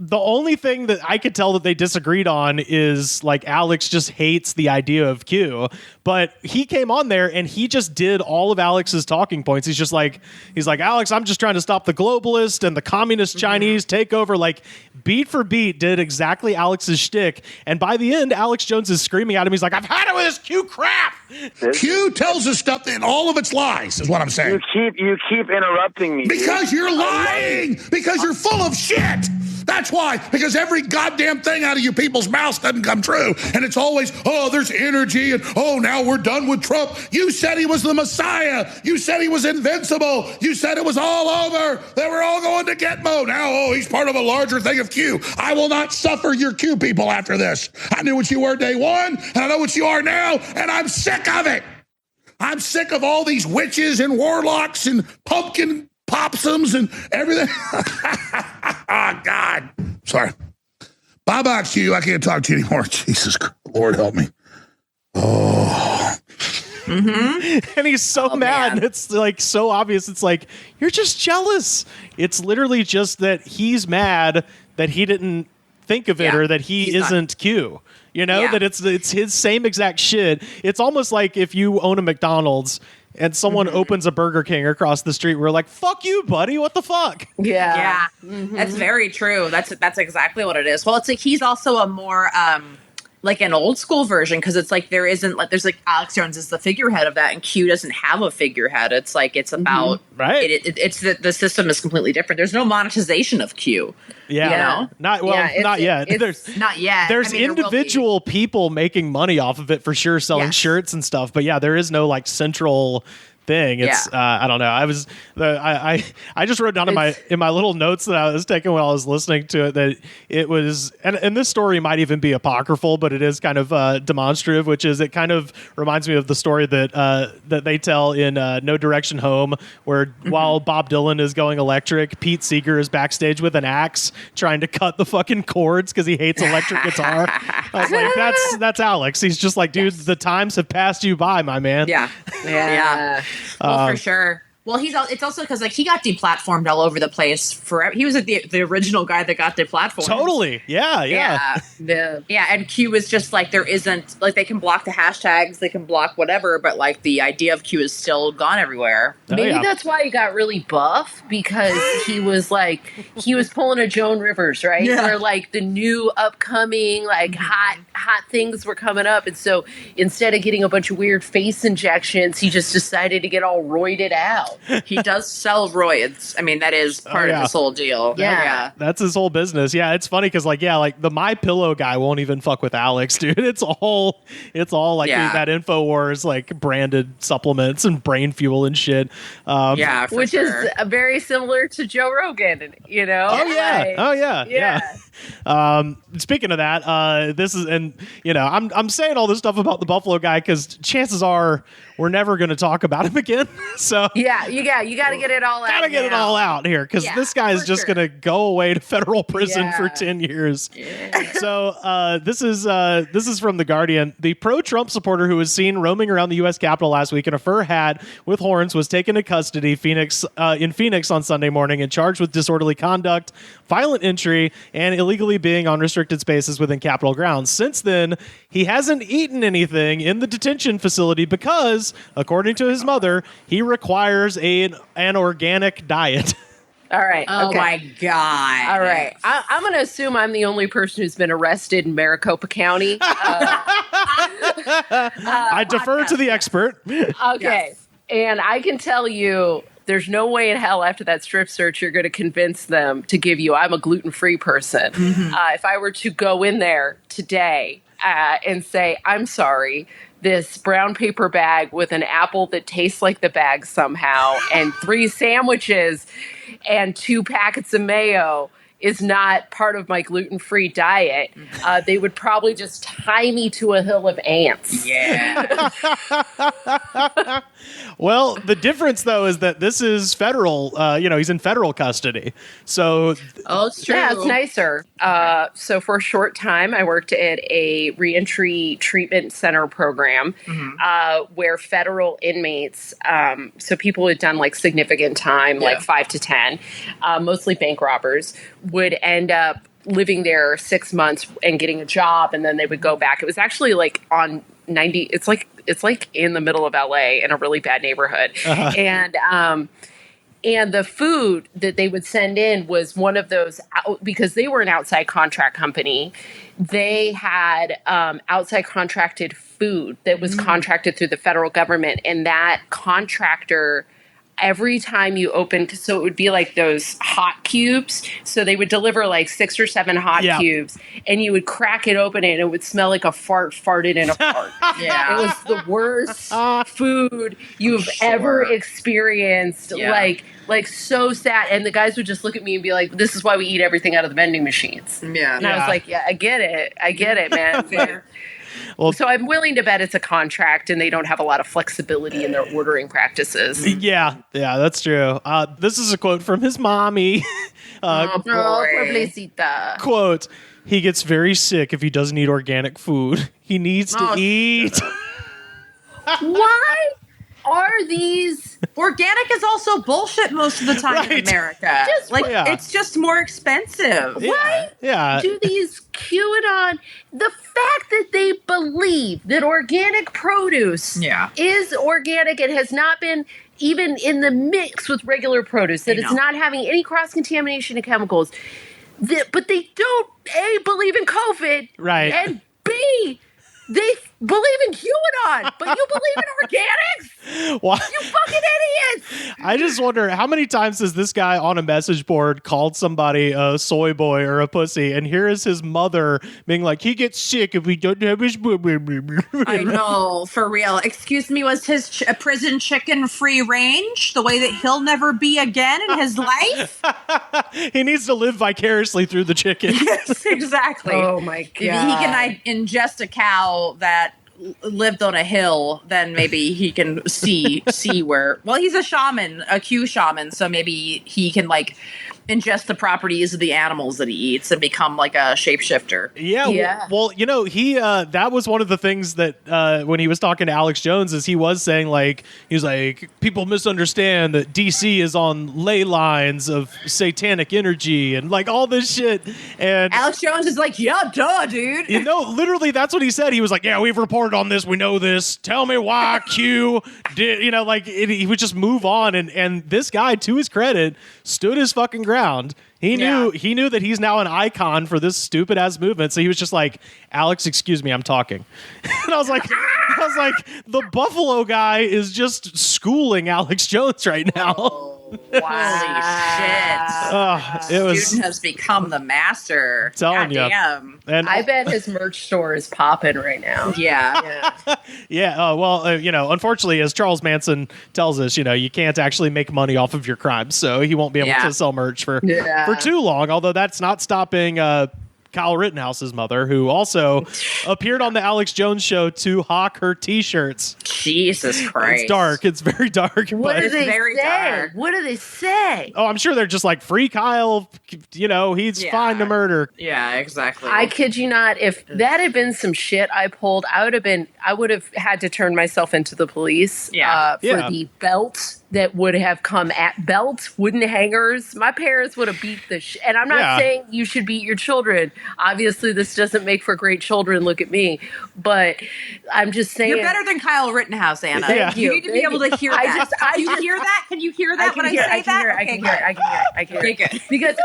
B: The only thing that I could tell that they disagreed on is like Alex just hates the idea of Q, but he came on there and he just did all of Alex's talking points. He's like, Alex, I'm just trying to stop the globalist and the communist Chinese takeover. Like beat for beat did exactly Alex's shtick. And by the end, Alex Jones is screaming at him. He's like, I've had it with this Q crap.
P: Q tells us stuff in all of its lies, is what I'm saying.
Q: You keep interrupting me.
P: Because you're lying. Because you're full of shit. That's why. Because every goddamn thing out of you people's mouths doesn't come true. And it's always, oh, there's energy, and oh, now we're done with Trump. You said he was the Messiah. You said he was invincible. You said it was all over. They were all going to Gitmo. Now, oh, he's part of a larger thing of Q. I will not suffer your Q people after this. I knew what you were day one, and I know what you are now, and I'm sick of it. I'm sick of all these witches and warlocks and pumpkin popsums and everything. Oh, God. Sorry. Bye-bye, Q. I can't talk to you anymore. Jesus Christ. Lord help me. Oh.
B: And he's so mad. Man. It's like so obvious. It's like, you're just jealous. It's literally just that he's mad that he didn't think of it or that he isn't Q. You know, that it's his same exact shit. It's almost like if you own a McDonald's and someone opens a Burger King across the street, we're like, fuck you, buddy. What the fuck?
M: Yeah. That's very true. That's exactly what it is. Well, it's like he's also a more like an old school version, because it's like there's like Alex Jones is the figurehead of that, and Q doesn't have a figurehead. It's like it's about it's the system is completely different. There's no monetization of Q.
B: Yeah,
M: you know?
B: not yet.
M: There's not yet.
B: There's individual people making money off of it for sure, selling shirts and stuff. But yeah, there is no like central thing. It's I don't know. I just wrote down in my little notes that I was taking while I was listening to it that it was, and this story might even be apocryphal, but it is kind of demonstrative, which is it kind of reminds me of the story that they tell in No Direction Home, where while Bob Dylan is going electric, Pete Seeger is backstage with an axe trying to cut the fucking chords because he hates electric guitar. I was like, that's Alex. He's just like, dude, the times have passed you by, my man.
M: Yeah. Well, for sure. Well, it's also because like he got deplatformed all over the place forever. He was the original guy that got deplatformed.
B: Totally. Yeah.
M: And Q is just like, there isn't like, they can block the hashtags, they can block whatever, but like the idea of Q is still gone everywhere.
O: Maybe that's why he got really buff, because he was pulling a Joan Rivers, right?
M: Yeah.
O: Where like the new upcoming like hot things were coming up, and so instead of getting a bunch of weird face injections, he just decided to get all roided out.
M: He does sell roids. I mean, that is part of his whole deal.
O: Yeah.
B: That's his whole business. Yeah, it's funny because like the My Pillow guy won't even fuck with Alex, dude. It's all like that InfoWars like branded supplements and brain fuel and shit.
O: Which is very similar to Joe Rogan, you know?
B: Oh yeah. Speaking of that, this is, and you know, I'm saying all this stuff about the Buffalo guy because chances are we're never going to talk about him again. So
O: you got to get it all out.
B: Got to get it all out here because this guy is just going to go away to federal prison for 10 years. Yeah. So this is from The Guardian. The pro-Trump supporter who was seen roaming around the U.S. Capitol last week in a fur hat with horns was taken to custody in Phoenix on Sunday morning and charged with disorderly conduct, violent entry, and illegally being on restricted spaces within Capitol grounds. Since then, he hasn't eaten anything in the detention facility because, according to his mother, he requires an organic diet.
O: All right.
M: Oh, my God.
O: All right. I'm going to assume I'm the only person who's been arrested in Maricopa County.
B: I defer to the expert.
O: Okay. Yes. And I can tell you, there's no way in hell after that strip search you're going to convince them to give you, I'm a gluten-free person. Mm-hmm. If I were to go in there today and say, I'm sorry, this brown paper bag with an apple that tastes like the bag somehow and 3 sandwiches and 2 packets of mayo is not part of my gluten-free diet, they would probably just tie me to a hill of ants.
M: Yeah.
B: Well, the difference, though, is that this is federal. He's in federal custody. So,
M: it's true.
O: Yeah, it's nicer. So for a short time, I worked at a reentry treatment center program where federal inmates, so people who had done like significant time, like 5 to 10, mostly bank robbers, would end up living there 6 months and getting a job, and then they would go back. It was actually like on 90. It's like in the middle of LA in a really bad neighborhood, and the food that they would send in was one of those, because they were an outside contract company. They had outside contracted food that was contracted through the federal government, and that contractor, every time you opened, so it would be like those hot cubes. So they would deliver like 6 or 7 hot cubes, and you would crack it open and it would smell like a fart farted in a fart.
M: Yeah.
O: It was the worst food you've ever experienced.
M: Yeah.
O: Like so sad. And the guys would just look at me and be like, this is why we eat everything out of the vending machines.
M: Yeah.
O: And I was like, yeah, I get it, man.
B: Well,
O: so I'm willing to bet it's a contract and they don't have a lot of flexibility in their ordering practices.
B: Yeah, that's true. This is a quote from his mommy.
O: Pobrecita.
B: Quote, he gets very sick if he doesn't eat organic food. He needs to eat.
M: Why are these organic is also bullshit most of the time in America? It's just more expensive.
O: Why do these QAnon, the fact that they believe that organic produce is organic and has not been even in the mix with regular produce, that it's not having any cross-contamination of chemicals, but they don't, A, believe in COVID,
B: right,
O: and B, they believe in QAnon, but you believe in organics?
B: Why?
O: You fucking idiots!
B: I just wonder, how many times has this guy on a message board called somebody a soy boy or a pussy, and here is his mother being like, he gets sick if we don't have his...
M: I know, for real. Excuse me, was his prison chicken free range the way that he'll never be again in his life?
B: He needs to live vicariously through the chicken.
M: Yes, exactly.
O: Oh my God.
M: If he can ingest a cow that lived on a hill, then maybe he can see where. Well, he's a shaman, a Q shaman, so maybe he can ingest the properties of the animals that he eats and become like a shapeshifter.
B: Yeah. Well, he that was one of the things that when he was talking to Alex Jones, is he was saying he's like, people misunderstand that DC is on ley lines of satanic energy and all this shit. And
M: Alex Jones is like, yeah, duh, dude.
B: Literally, that's what he said. He was like, yeah, we've reported on this. We know this. Tell me why Q did, he would just move on. And this guy, to his credit, stood his fucking ground. He knew that he's now an icon for this stupid ass movement. So he was just like, Alex, excuse me, I'm talking. And I was like, the Buffalo guy is just schooling Alex Jones right now.
M: Holy shit.
B: It was,
M: student has become the master.
B: Telling you.
M: Damn.
B: And
O: I bet his merch store is popping right now.
M: Yeah.
B: Unfortunately, as Charles Manson tells us, you can't actually make money off of your crimes. So he won't be able to sell merch for too long, although that's not stopping Kyle Rittenhouse's mother, who also appeared on the Alex Jones show to hawk her T-shirts.
M: Jesus Christ.
B: It's dark. It's very dark.
O: What do they
M: very
O: say?
M: dark.
O: What do they say?
B: Oh, I'm sure they're just like, free Kyle, he's fine to murder.
M: Yeah, exactly.
O: I kid you not. If that had been some shit I pulled, I would have had to turn myself into the police for the belt that would have come at belts, wooden hangers. My parents would have beat the shit. And I'm not saying you should beat your children. Obviously, this doesn't make for great children. Look at me. But I'm just saying.
M: You're better than Kyle Rittenhouse, Anna.
O: Thank you.
M: You need to be able to hear that. Can you hear that? Can you hear that when I say that?
O: I can hear it.
M: Okay, good.
O: Because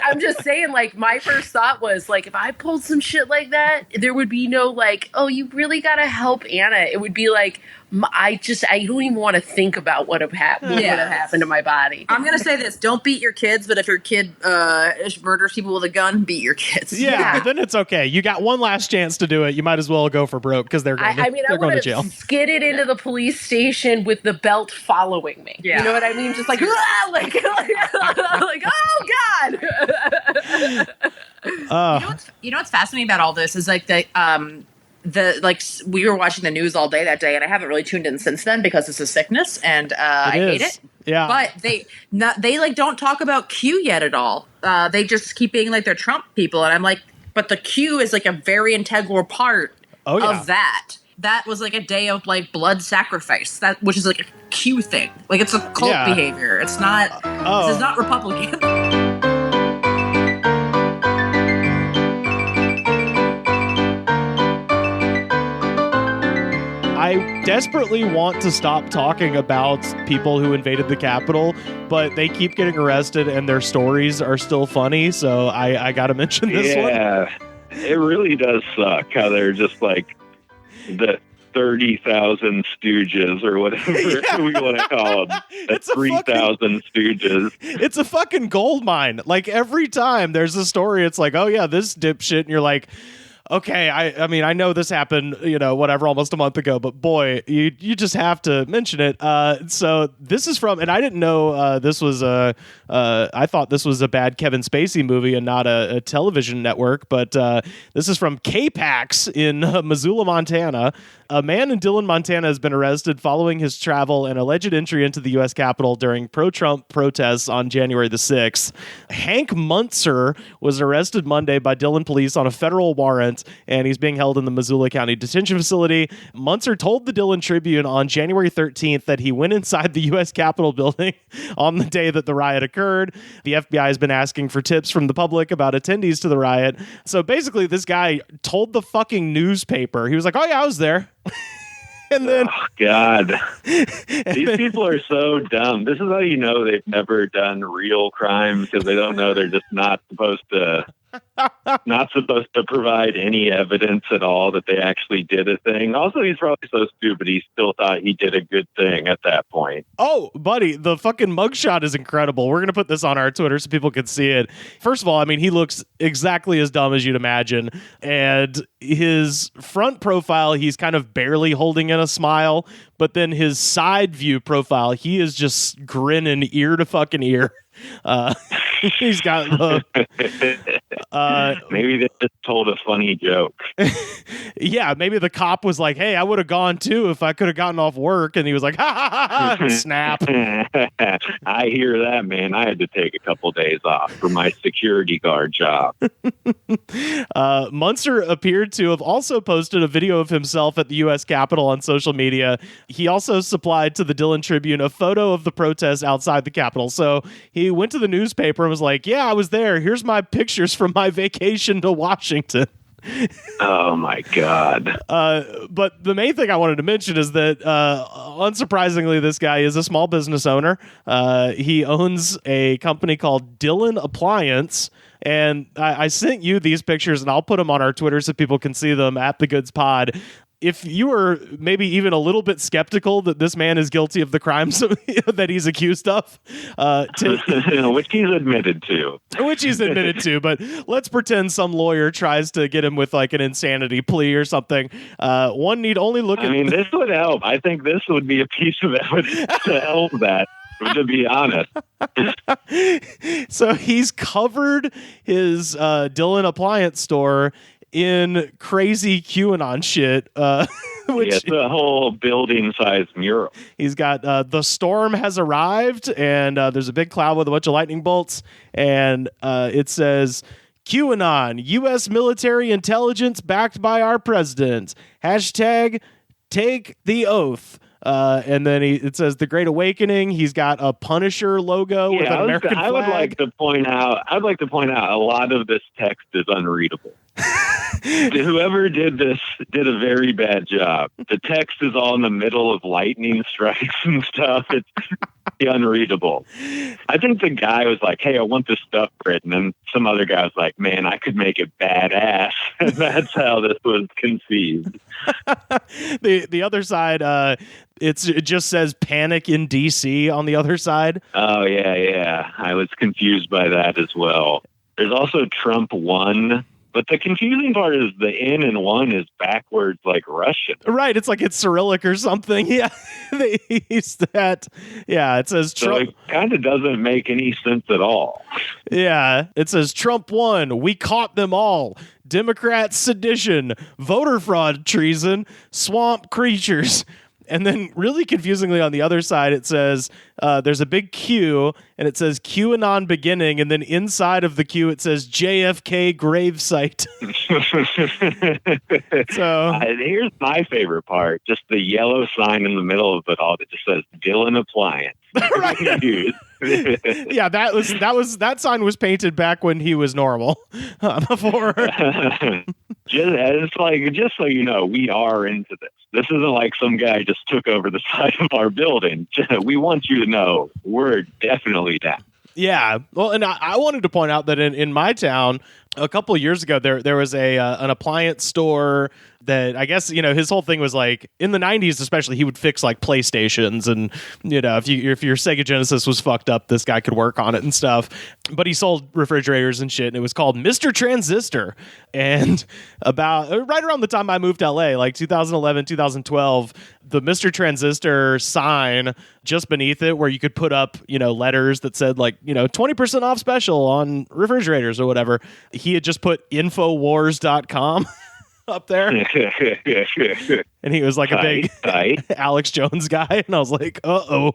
O: I'm just saying, my first thought was, if I pulled some shit like that, there would be no, oh, you really got to help Anna. It would be like, I don't even want to think about what would have happened to my body.
M: I'm going to say this. Don't beat your kids, but if your kid murders people with a gun, beat your kids.
B: Yeah, then it's okay. You got one last chance to do it. You might as well go for broke because they're going to jail.
O: Skidded into the police station with the belt following me.
M: Yeah.
O: You know what I mean? Just like oh God.
M: You know what's fascinating about all this is we were watching the news all day that day, and I haven't really tuned in since then because it's a sickness, and I hate it.
B: Yeah,
M: but they don't talk about Q yet at all. They just keep being like they're Trump people, and I'm like, but the Q is a very integral part of that. That was a day of blood sacrifice, which is a Q thing. It's a cult behavior. It's not. This is not Republican.
B: I desperately want to stop talking about people who invaded the Capitol, but they keep getting arrested and their stories are still funny, so I got to mention this one.
Q: Yeah, it really does suck how they're just the 30,000 stooges or whatever we want to call them. It's 3,000 stooges.
B: It's a fucking gold mine. Every time there's a story, it's like, oh yeah, this dipshit, and you're like, okay, I mean, I know this happened, whatever, almost a month ago, but boy, you just have to mention it. So this is from, and I didn't know this was I thought this was a bad Kevin Spacey movie and not a television network, but this is from K-Pax in Missoula, Montana. A man in Dillon, Montana has been arrested following his travel and alleged entry into the U.S. Capitol during pro-Trump protests on January the 6th. Hank Muntzer was arrested Monday by Dillon police on a federal warrant, and he's being held in the Missoula County Detention Facility. Muntzer told the Dillon Tribune on January 13th that he went inside the U.S. Capitol building on the day that the riot occurred. The FBI has been asking for tips from the public about attendees to the riot. So basically, this guy told the fucking newspaper, he was like, oh yeah, I was there. And then,
Q: oh God, these people are so dumb. This is how you know they've never done real crimes, because they don't know they're just not supposed to provide any evidence at all that they actually did a thing. Also, he's probably so stupid he still thought he did a good thing at that point.
B: Oh, buddy, the fucking mugshot is incredible. We're going to put this on our Twitter so people can see it. First of all, I mean, he looks exactly as dumb as you'd imagine. And his front profile, he's kind of barely holding in a smile. But then his side view profile, he is just grinning ear to fucking ear. He's got
Q: maybe they just told a funny joke.
B: Yeah, maybe the cop was like, hey, I would have gone too if I could have gotten off work, and he was like, ha ha ha ha, snap.
Q: I hear that, man. I had to take a couple days off for my security guard job.
B: Muntzer appeared to have also posted a video of himself at the U.S. Capitol on social media. He also supplied to the Dillon Tribune a photo of the protest outside the Capitol. So he went to the newspaper and was like, yeah, I was there. Here's my pictures from my vacation to Washington.
Q: Oh my God.
B: But the main thing I wanted to mention is that unsurprisingly, this guy is a small business owner. He owns a company called Dillon Appliance. And I sent you these pictures, and I'll put them on our Twitter so people can see them at The Goods Pod. If you were maybe even a little bit skeptical that this man is guilty of the crimes that he's accused of,
Q: which he's admitted to,
B: but let's pretend some lawyer tries to get him with like an insanity plea or something. One need only look at...
Q: I mean, this would help. I think this would be a piece of evidence to help that, to be honest.
B: So he's covered his Dillon Appliance store in crazy QAnon shit.
Q: It's a whole building-sized mural.
B: He's got the storm has arrived, and there's a big cloud with a bunch of lightning bolts, and it says, QAnon, U.S. military intelligence backed by our president. # take the oath. And then it says the Great Awakening. He's got a Punisher logo with an American flag.
Q: I would like to point out a lot of this text is unreadable. Whoever did this did a very bad job. The text is all in the middle of lightning strikes and stuff. It's unreadable. I think the guy was like, hey, I want this stuff written. And some other guy was like, man, I could make it badass. And that's how this was conceived.
B: The other side, it just says panic in DC on the other side.
Q: Oh, yeah. I was confused by that as well. There's also Trump 1. But the confusing part is the N and 1 is backwards like Russian.
B: Right. It's like it's Cyrillic or something. Yeah. They use that. Yeah. It says Trump.
Q: So it kind of doesn't make any sense at all.
B: Yeah. It says Trump 1. We caught them all. Democrats sedition. Voter fraud treason. Swamp creatures. And then really confusingly on the other side, it says there's a big Q and it says QAnon beginning. And then inside of the Q, it says JFK gravesite. So
Q: here's my favorite part. Just the yellow sign in the middle of it all that just says Dillon Appliance.
B: Right. Yeah, that sign was painted back when he was normal. Before.
Q: Just so you know, we are into this. This isn't like some guy just took over the side of our building. We want you to know we're definitely down.
B: Yeah. Well, and I wanted to point out that in my town, a couple of years ago, there was an appliance store that I guess, his whole thing was like in the 90s, especially, he would fix like PlayStations and, if your Sega Genesis was fucked up, this guy could work on it and stuff. But he sold refrigerators and shit, and it was called Mr. Transistor. And about right around the time I moved to LA, like 2011, 2012, the Mr. Transistor sign just beneath it where you could put up, letters that said like, 20% off special on refrigerators or whatever. He had just put Infowars.com up there. And he was like a big Alex Jones guy. And I was like, uh-oh.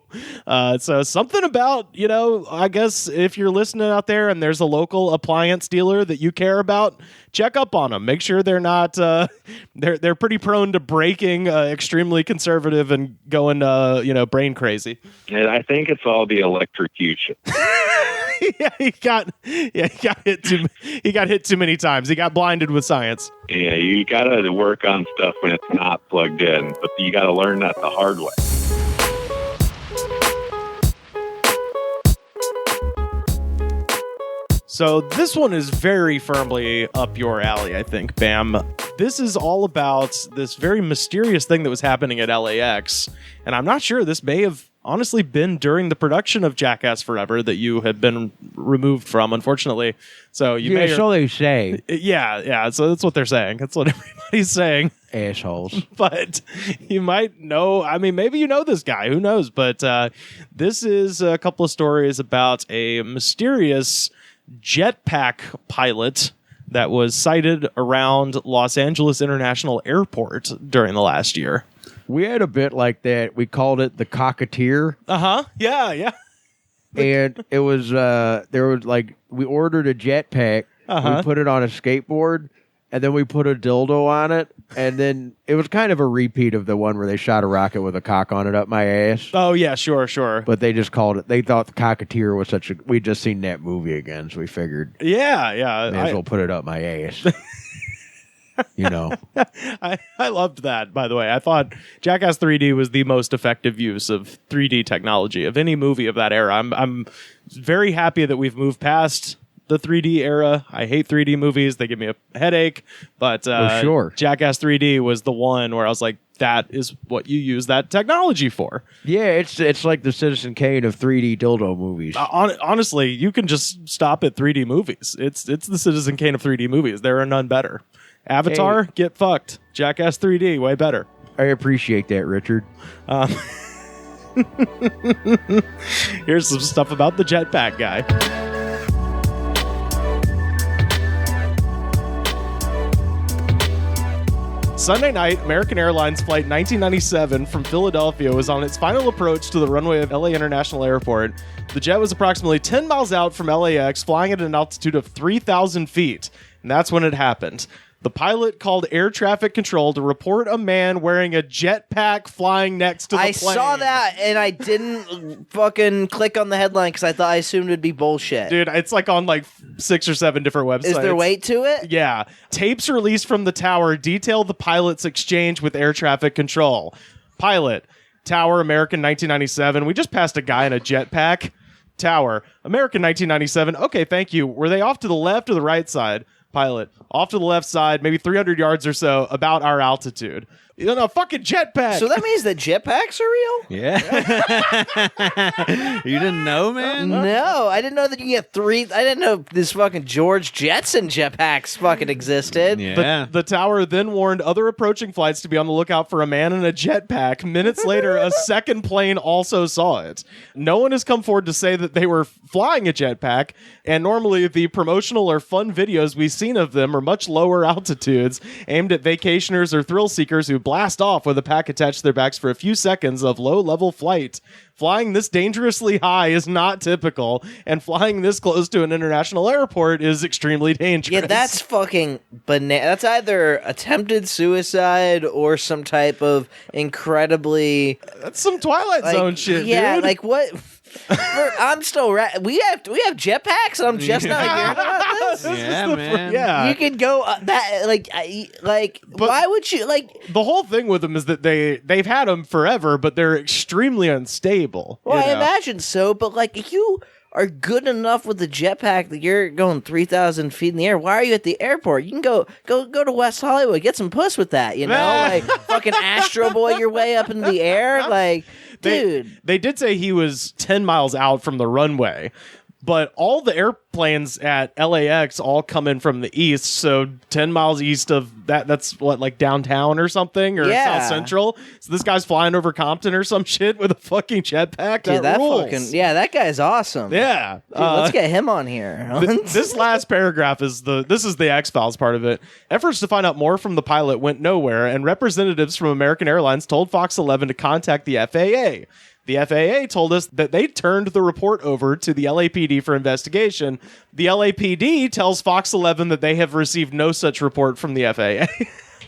B: So something about, I guess if you're listening out there and there's a local appliance dealer that you care about, check up on them. Make sure they're not, they're pretty prone to breaking, extremely conservative and going, brain crazy.
Q: And I think it's all the electrocution.
B: He got hit too many times. He got blinded with science.
Q: Yeah, you gotta work on stuff when it's not plugged in, but you gotta learn that the hard way.
B: So this one is very firmly up your alley, I think, Bam. This is all about this very mysterious thing that was happening at LAX, and I'm not sure, this may have honestly been during the production of Jackass Forever that you had been removed from, unfortunately. So you may,
C: so they say.
B: Yeah. So that's what they're saying. That's what everybody's saying.
C: Assholes.
B: But you might know. I mean, maybe you know this guy. Who knows? But this is a couple of stories about a mysterious jetpack pilot that was sighted around Los Angeles International Airport during the last year.
C: We had a bit like that. We called it the Cocketeer.
B: Uh-huh. Yeah.
C: And it was, there was like, we ordered a jetpack. We put it on a skateboard, and then we put a dildo on it. And then it was kind of a repeat of the one where they shot a rocket with a cock on it up my ass.
B: Oh, yeah, sure.
C: But they just called it, they thought the Cocketeer was such a, we'd just seen that movie again, so we figured.
B: Yeah.
C: May as well put it up my ass.
B: I loved that, by the way. I thought Jackass 3D was the most effective use of 3D technology of any movie of that era. I'm very happy that we've moved past the 3D era. I hate 3D movies. They give me a headache. But
C: sure.
B: Jackass 3D was the one where I was like, that is what you use that technology for.
C: Yeah, it's like the Citizen Kane of 3D dildo movies.
B: Honestly, you can just stop at 3D movies. It's the Citizen Kane of 3D movies. There are none better. Avatar, get fucked. Jackass 3D, way better.
C: I appreciate that, Richard.
B: Here's some stuff about the jetpack guy. Sunday night, American Airlines Flight 1997 from Philadelphia was on its final approach to the runway of LA International Airport. The jet was approximately 10 miles out from LAX, flying at an altitude of 3,000 feet. And that's when it happened. The pilot called air traffic control to report a man wearing a jetpack flying next to the plane.
R: I saw that, and I didn't fucking click on the headline because I assumed it'd be bullshit.
B: Dude, it's like on like 6 or 7 different websites.
R: Is there weight to it?
B: Yeah. Tapes released from the tower detail the pilot's exchange with air traffic control. Pilot, tower, American 1997. We just passed a guy in a jetpack. Tower, American 1997. Okay, thank you. Were they off to the left or the right side? Pilot, off to the left side, maybe 300 yards or so, about our altitude. Fucking jetpack.
R: So that means that jetpacks are real?
K: Yeah. You didn't know, man?
R: No, I didn't know that you get 3. I didn't know this fucking George Jetson jetpacks fucking existed.
K: Yeah.
B: The tower then warned other approaching flights to be on the lookout for a man in a jetpack. Minutes later, a second plane also saw it. No one has come forward to say that they were flying a jetpack, and normally the promotional or fun videos we've seen of them are much lower altitudes, aimed at vacationers or thrill seekers who blast off with a pack attached to their backs for a few seconds of low-level flight. Flying this dangerously high is not typical, and flying this close to an international airport is extremely dangerous.
R: Yeah, that's fucking banana. That's either attempted suicide or some type of incredibly...
B: That's some Twilight Zone shit,
R: yeah,
B: dude.
R: like what... I'm still we have jetpacks, and I'm just not hearing about this.
K: Yeah, man.
B: Yeah,
R: you could go why would you
B: the whole thing with them is that they've had them forever, but they're extremely unstable.
R: Well, I imagine so, but are good enough with the jetpack that you're going 3,000 feet in the air. Why are you at the airport? You can go to West Hollywood, get some puss with that, you know? Like, fucking Astro Boy your way up in the air. Like, dude.
B: They did say he was 10 miles out from the runway. But all the airplanes at LAX all come in from the east, so 10 miles east of that's what, like downtown or something, or South Central. So this guy's flying over Compton or some shit with a fucking jetpack.
R: Dude, that rules. That guy's awesome.
B: Yeah.
R: Dude, let's get him on here.
B: This last paragraph is the X-Files part of it. Efforts to find out more from the pilot went nowhere, and representatives from American Airlines told Fox 11 to contact the FAA. The FAA told us that they turned the report over to the LAPD for investigation. The LAPD tells Fox 11 that they have received no such report from the FAA.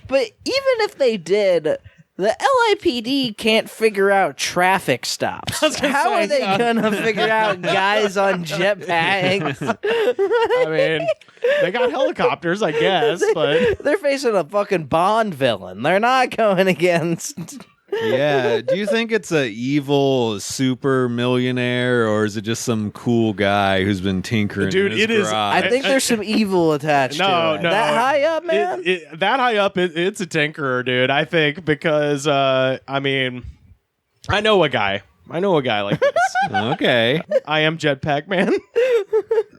R: But even if they did, the LAPD can't figure out traffic stops. How are they gonna figure out guys on jetpacks?
B: I mean, they got helicopters, I guess, but
R: they're facing a fucking Bond villain. They're not going against...
K: Yeah. Do you think it's a evil super millionaire, or is it just some cool guy who's been tinkering in his garage?
R: I think there's some evil attached to it.
B: No.
R: That high up, man?
B: That high up, it's a tinkerer, dude, I think, because, I mean, I know a guy like this.
K: Okay.
B: I am Jetpack Man.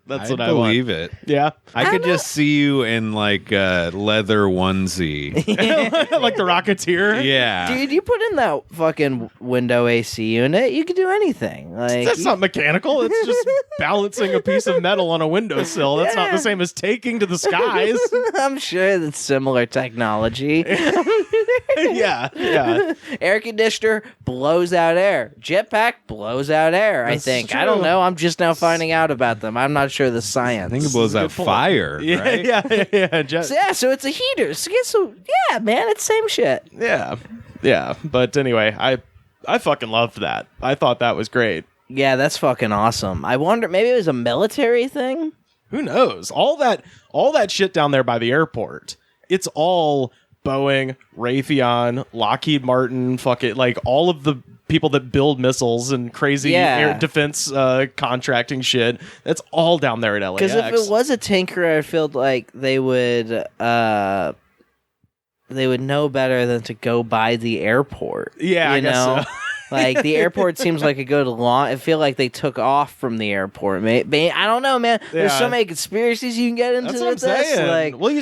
B: That's what I
K: believe it.
B: Yeah.
K: I could just see you in like a leather onesie.
B: Like the Rocketeer?
K: Yeah.
R: Dude, you put in that fucking window AC unit, you could do anything. Like,
B: that's not mechanical. It's just balancing a piece of metal on a windowsill. That's not the same as taking to the skies.
R: I'm sure that's similar technology.
B: Yeah.
R: Air conditioner blows out air. Jetpack blows out air, I think. True. I don't know. I'm just now finding out about them. I'm not sure the science.
K: I think it blows out fire, right?
B: Yeah.
R: So it's a heater. So yeah, man, it's same shit.
B: Yeah. But anyway, I fucking loved that. I thought that was great.
R: Yeah, that's fucking awesome. I wonder, maybe it was a military thing?
B: Who knows? All that shit down there by the airport, it's all Boeing, Raytheon, Lockheed Martin, like all of the people that build missiles and crazy air defense contracting shit. That's all down there at LAX.
R: Because if it was a tinkerer, I feel like they would know better than to go by the airport.
B: Yeah, I guess so.
R: Like, the airport seems like a good launch. I feel like they took off from the airport. I don't know, man. There's so many conspiracies you can get into.
B: That's what I'm saying.
R: Like,
B: well,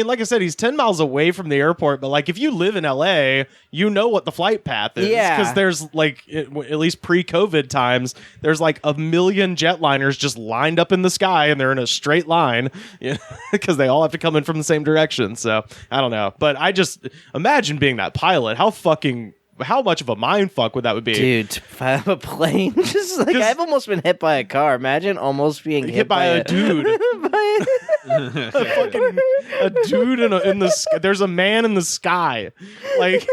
B: like I said, he's 10 miles away from the airport, but like if you live in LA, you know what the flight path is.
R: Yeah.
B: Because there's like, at least pre-COVID times, there's like a million jetliners just lined up in the sky and they're in a straight line because they all have to come in from the same direction. So I don't know. But I just imagine being that pilot. How much of a mind fuck would that would be?
R: Dude, if I have a plane, just like I've almost been hit by a car. Imagine almost being hit
B: by a dude. A dude in the sky. There's a man in the sky. Like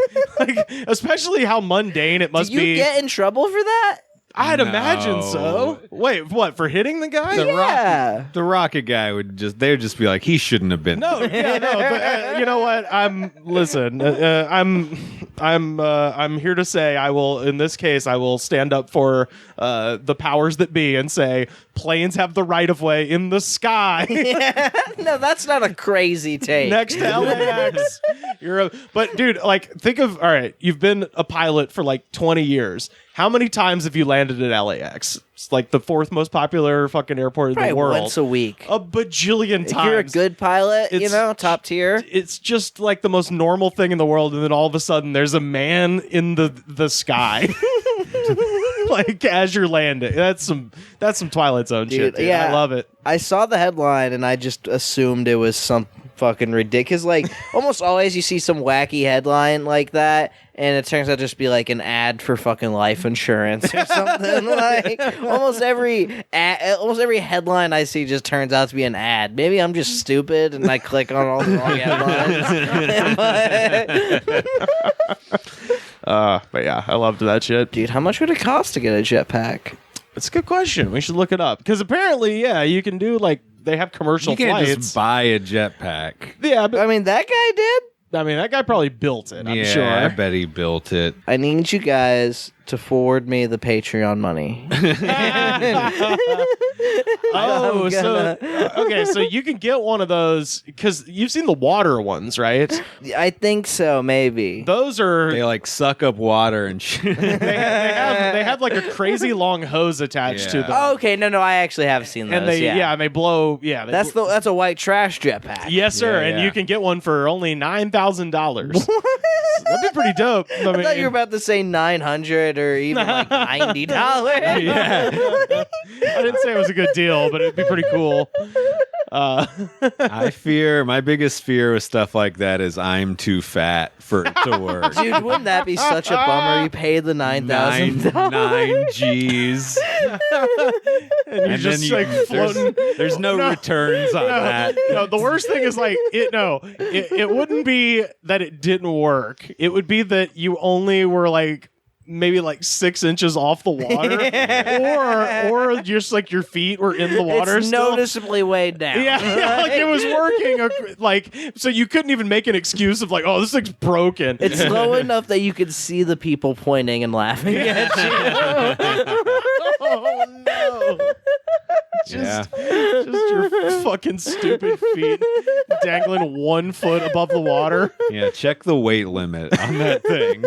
B: especially how mundane it must be.
R: Do you get in trouble for that?
B: I'd imagine so. Wait, what, for hitting the guy?
K: The rocket guy would just be like, he shouldn't have been.
B: But you know what? I'm here to say in this case, I will stand up for the powers that be and say planes have the right of way in the sky.
R: No, that's not a crazy take.
B: Next to LAX. But dude, like think of, all right, you've been a pilot for like 20 years. How many times have you landed at LAX? It's like the fourth most popular fucking airport in the world.
R: Once a week.
B: A bajillion times.
R: If you're a good pilot, top tier.
B: It's just like the most normal thing in the world, and then all of a sudden there's a man in the sky. Like as you're landing. That's some Twilight Zone shit, dude.
R: Yeah,
B: I love it.
R: I saw the headline and I just assumed it was some fucking ridiculous. Like almost always you see some wacky headline like that, and it turns out to just be like an ad for fucking life insurance or something. Like almost every headline I see just turns out to be an ad. Maybe I'm just stupid and I click on all the wrong headlines.
B: But yeah, I loved that shit.
R: Dude, how much would it cost to get a jetpack?
B: It's a good question. We should look it up. Because apparently, you can do like, they have commercial
K: flights. You can't
B: flights.
K: just buy a jetpack.
B: Yeah, but
R: I mean, that guy did.
B: I mean, that guy probably built it, I'm sure.
K: I bet he built it.
R: I need you guys to forward me the Patreon money.
B: So you can get one of those because you've seen the water ones, right?
R: I think so, maybe.
B: Those are
K: They like suck up water and shit.
B: they have like a crazy long hose attached to them.
R: Oh, okay, no, I actually have seen those.
B: And they blow. Yeah,
R: that's a white trash jetpack.
B: Yes, sir.
K: Yeah,
B: and
K: yeah.
B: you can get one for only $9,000. That'd be pretty dope.
R: I thought you were about to say $900 or even like $90.
B: Yeah. I didn't say it was a good deal, but it'd be pretty cool.
K: My biggest fear with stuff like that is I'm too fat for it to work.
R: Dude, wouldn't that be such a bummer? You pay the $9,000.
K: Nine G's.
B: And you're just
K: then
B: like floating.
K: There's no returns on that.
B: No, the worst thing is like it wouldn't be that it didn't work. It would be that you only were like maybe like 6 inches off the water, or just like your feet were in the water.
R: It's
B: still.
R: noticeably weighed down.
B: Yeah, like it was working. Like so, you couldn't even make an excuse of like, oh, this thing's broken.
R: It's low enough that you could see the people pointing and laughing at you.
B: Oh no. Just your fucking stupid feet dangling 1 foot above the water.
K: Yeah, check the weight limit on that thing.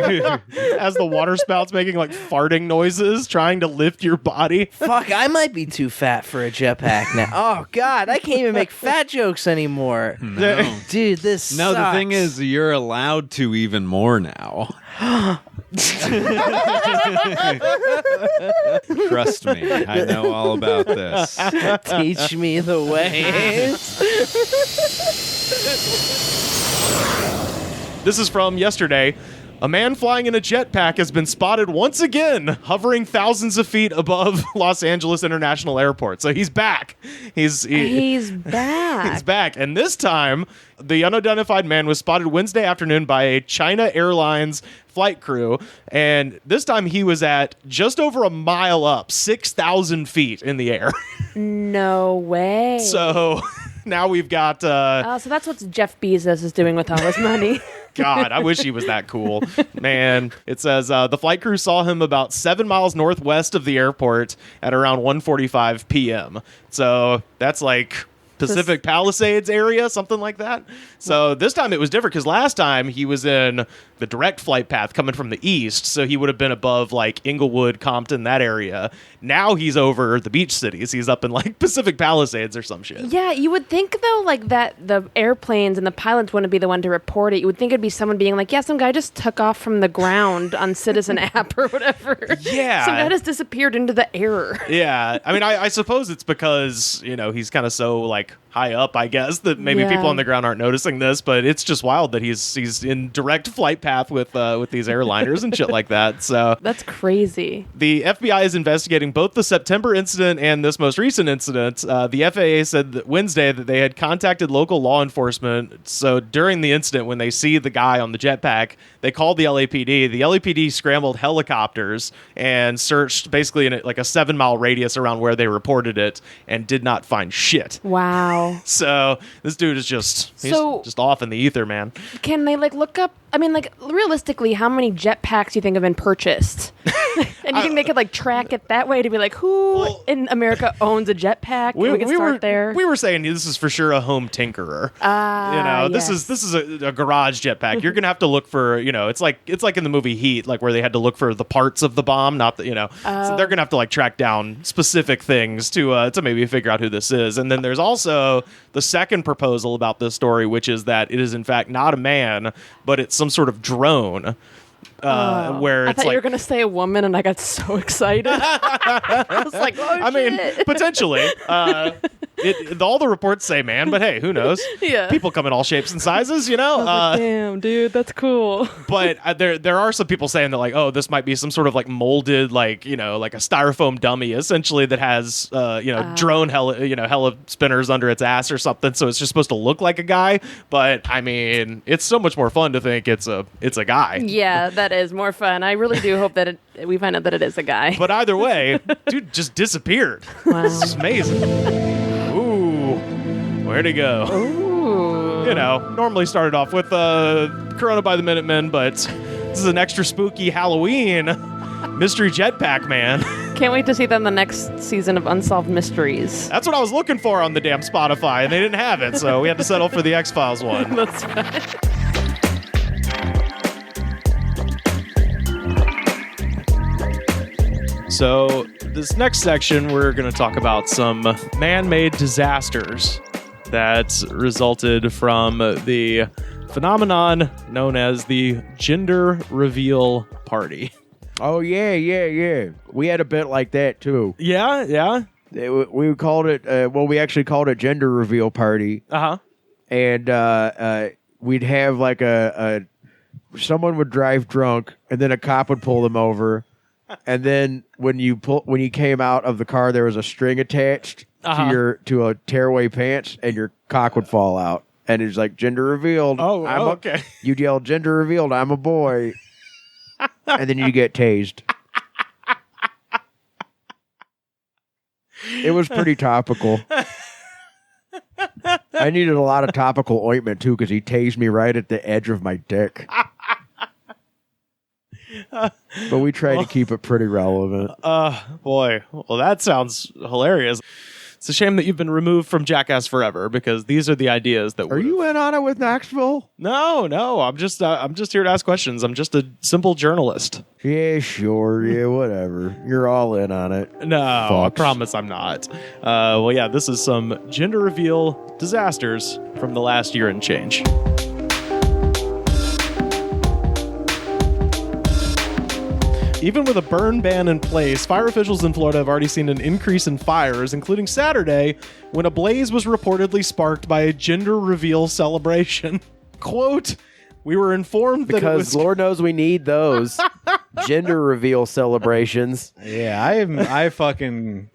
B: As the water spout's making like farting noises, trying to lift your body.
R: Fuck, I might be too fat for a jetpack now. Oh, God, I can't even make fat jokes anymore.
K: No.
R: Dude, this
K: No, the
R: sucks.
K: thing is, you're allowed to even more now. Trust me, I know all about this.
R: Teach me the ways.
B: This is from yesterday. A man flying in a jetpack has been spotted once again, hovering thousands of feet above Los Angeles International Airport. So he's back. He's
S: back.
B: He's back. And this time, the unidentified man was spotted Wednesday afternoon by a China Airlines flight crew. And this time he was at just over a mile up, 6,000 feet in the air.
S: No way.
B: So now we've got...
S: so that's what Jeff Bezos is doing with all his money.
B: God, I wish he was that cool. Man, it says the flight crew saw him about 7 miles northwest of the airport at around 1:45 p.m. So that's like Pacific Palisades area, something like that. So this time it was different because last time he was in the direct flight path coming from the east, so he would have been above like Inglewood, Compton, that area. Now he's over the beach cities. He's up in like Pacific Palisades or some shit.
S: Yeah, you would think though, like that the airplanes and the pilots wouldn't be the one to report it. You would think it'd be someone being like, "Yeah, some guy just took off from the ground on Citizen app or whatever."
B: Yeah,
S: some guy just disappeared into the air.
B: Yeah, I mean, I suppose it's because he's kind of so like high up, I guess, that maybe people on the ground aren't noticing this. But it's just wild that he's in direct flight path with these airliners and shit like that. So
S: that's crazy.
B: The FBI is investigating both the September incident and this most recent incident. The FAA said that Wednesday that they had contacted local law enforcement. So during the incident, when they see the guy on the jetpack, they called the LAPD. The LAPD scrambled helicopters and searched basically in like a 7-mile radius around where they reported it and did not find shit.
S: Wow.
B: So this dude is just off in the ether, man.
S: Can they like look up? I mean, like realistically, how many jetpacks do you think have been purchased? And you think they could like track it that way to be like, who in America owns a jetpack? We can start there.
B: We were saying this is for sure a home tinkerer. This is a garage jetpack. You're gonna have to look for it's like in the movie Heat, like where they had to look for the parts of the bomb, not the So they're gonna have to like track down specific things to maybe figure out who this is. And then there's also the second proposal about this story, which is that it is in fact not a man, but it's some sort of drone. Where it's
S: I thought you were gonna say a woman, and I got so excited. I was like, "Oh
B: I mean, potentially. All the reports say man, but hey, who knows?
S: Yeah,
B: people come in all shapes and sizes, I was
S: like, damn, dude, that's cool.
B: But there are some people saying that like, oh, this might be some sort of like molded, like like a styrofoam dummy, essentially that has drone hella spinners under its ass or something. So it's just supposed to look like a guy. But I mean, it's so much more fun to think it's a guy.
S: Yeah, that is more fun. I really do hope that we find out that it is a guy.
B: But either way, dude just disappeared.
S: Wow.
B: This is amazing. Ooh, where'd he go?
S: Ooh.
B: Normally started off with Corona by the Minutemen, but this is an extra spooky Halloween Mystery Jetpack Man.
S: Can't wait to see them the next season of Unsolved Mysteries.
B: That's what I was looking for on the damn Spotify, and they didn't have it, so we had to settle for the X-Files one.
S: That's right.
B: So this next section, we're going to talk about some man-made disasters that resulted from the phenomenon known as the gender reveal party.
C: Oh, yeah. We had a bit like that, too.
B: Yeah.
C: We called it, we actually called it gender reveal party.
B: Uh-huh.
C: And we'd have like someone would drive drunk, and then a cop would pull them over. And then when you came out of the car, there was a string attached to a tearaway pants, and your cock would fall out. And it's like gender revealed.
B: Okay.
C: You'd yell gender revealed. I'm a boy, and then you get tased. It was pretty topical. I needed a lot of topical ointment too because he tased me right at the edge of my dick. But we tried to keep it pretty relevant.
B: Boy. Well, that sounds hilarious. It's a shame that you've been removed from Jackass forever because these are the ideas that.
C: Are you in on it with Knoxville?
B: No. I'm just here to ask questions. I'm just a simple journalist.
C: Yeah, sure. Yeah, whatever. You're all in on it.
B: No,
C: Fucks.
B: I promise I'm not. Well, yeah, this is some gender reveal disasters from the last year and change. Even with a burn ban in place, fire officials in Florida have already seen an increase in fires, including Saturday, when a blaze was reportedly sparked by a gender reveal celebration. Quote, we were informed that it was...
C: Because Lord knows we need those gender reveal celebrations.
K: Yeah, I fucking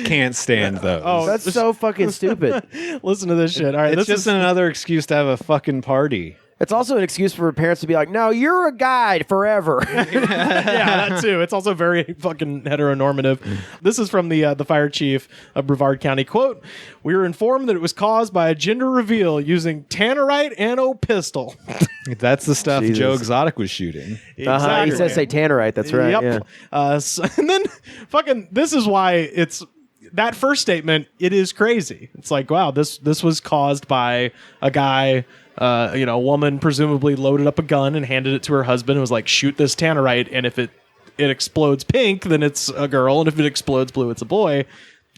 K: can't stand those.
C: Oh, that's so fucking stupid.
B: Listen to this shit. All right,
K: it's just another excuse to have a fucking party.
C: It's also an excuse for parents to be like, no, you're a guy forever.
B: Yeah, that too. It's also very fucking heteronormative. This is from the fire chief of Brevard County. Quote, we were informed that it was caused by a gender reveal using tannerite and a pistol.
K: That's the stuff Joe Exotic was shooting.
C: Exactly. He says say tannerite. That's right.
B: Yep.
C: Yeah.
B: And then fucking, this is why it's... That first statement, it is crazy. It's like, wow, this was caused by a guy... a woman presumably loaded up a gun and handed it to her husband and was like, shoot this tannerite, and if it explodes pink, then it's a girl, and if it explodes blue, it's a boy.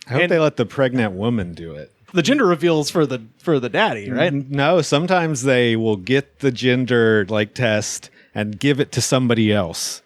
K: I hope they let the pregnant woman do it.
B: The gender reveals for the daddy, right?
K: No, sometimes they will get the gender test and give it to somebody else.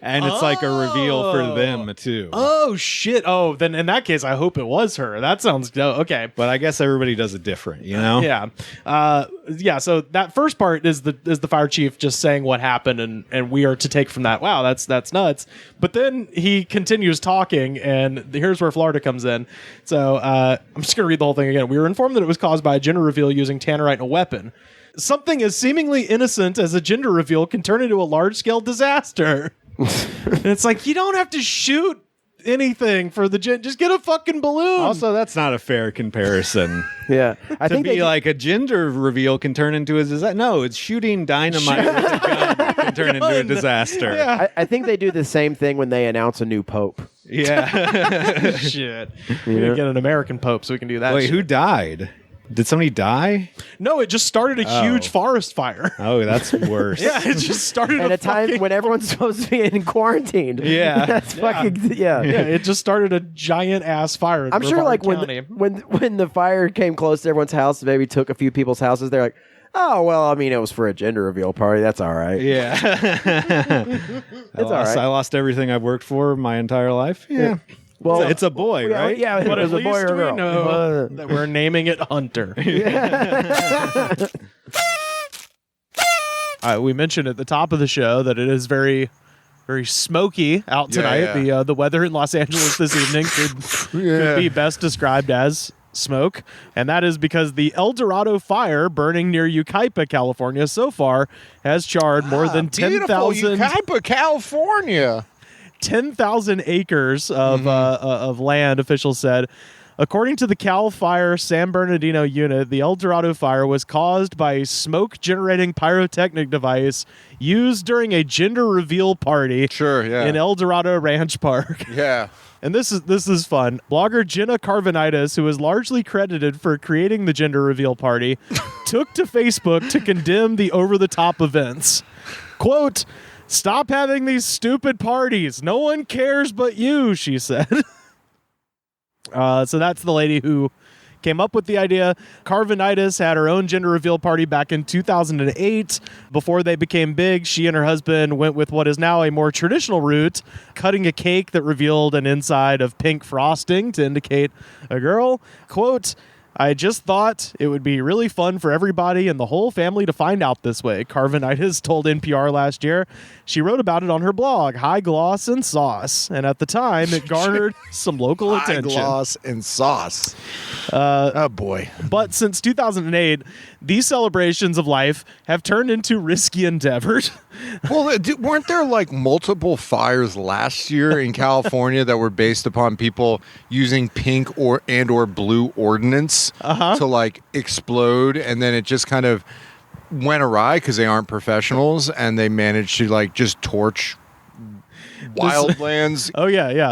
K: And it's like a reveal for them, too.
B: Oh, shit. Oh, then in that case, I hope it was her. That sounds... okay.
K: But I guess everybody does it different, you know?
B: Yeah. So that first part is the fire chief just saying what happened, and we are to take from that, wow, that's nuts. But then he continues talking, and here's where Florida comes in. So I'm just going to read the whole thing again. We were informed that it was caused by a gender reveal using tannerite and a weapon. Something as seemingly innocent as a gender reveal can turn into a large-scale disaster. And it's like, you don't have to shoot anything for the just get a fucking balloon.
K: Also, that's not a fair comparison.
C: Yeah, I think
K: a gender reveal can turn into a disaster. No, it's shooting dynamite with a gun can turn into a disaster.
B: Yeah.
C: I think they do the same thing when they announce a new pope.
B: Yeah. Shit. We need to get an American pope so we can do that.
K: Wait,
B: shit.
K: who died? Did somebody die?
B: No, it just started a huge forest fire.
K: Oh, that's worse.
B: Yeah, it just started
C: at a time when everyone's supposed to be in quarantine.
K: Yeah.
C: That's fucking
B: Yeah, it just started a giant ass fire.
C: I'm sure when the fire came close to everyone's house, maybe took a few people's houses, they're like, oh, well, I mean, it was for a gender reveal party. That's all right.
K: Yeah.
C: All right.
K: I lost everything I've worked for my entire life. Yeah.
C: Well,
K: it's a boy, right?
C: Yeah,
B: but
C: it was
B: at
C: a boy
B: least
C: or a girl.
B: we know that we're naming it Hunter. We mentioned at the top of the show that it is very, very smoky out tonight.
A: Yeah.
B: The weather in Los Angeles this evening could be best described as smoke, and that is because the El Dorado fire burning near Yucaipa, California, so far has charred more than 10,000.
A: Yucaipa, California.
B: 10,000 acres of land, officials said. According to the Cal Fire San Bernardino unit, the El Dorado fire was caused by a smoke-generating pyrotechnic device used during a gender reveal party in El Dorado Ranch Park.
T: Yeah.
B: And this is fun. Blogger Jenna Carvinitis, who is largely credited for creating the gender reveal party, took to Facebook to condemn the over-the-top events. Quote, "Stop having these stupid parties. No one cares but you," she said. So that's the lady who came up with the idea. Carvinitis had her own gender reveal party back in 2008. Before they became big, she and her husband went with what is now a more traditional route, cutting a cake that revealed an inside of pink frosting to indicate a girl. Quote, "I just thought it would be really fun for everybody and the whole family to find out this way," Carvinitis told NPR last year. She wrote about it on her blog, High Gloss and Sauce, and at the time it garnered some local attention.
T: High Gloss and Sauce. Oh, boy.
B: But since 2008, these celebrations of life have turned into risky endeavors.
T: Well, weren't there like multiple fires last year in California that were based upon people using pink or blue ordnance to like explode, and then it just kind of went awry because they aren't professionals and they managed to like just torch wildlands.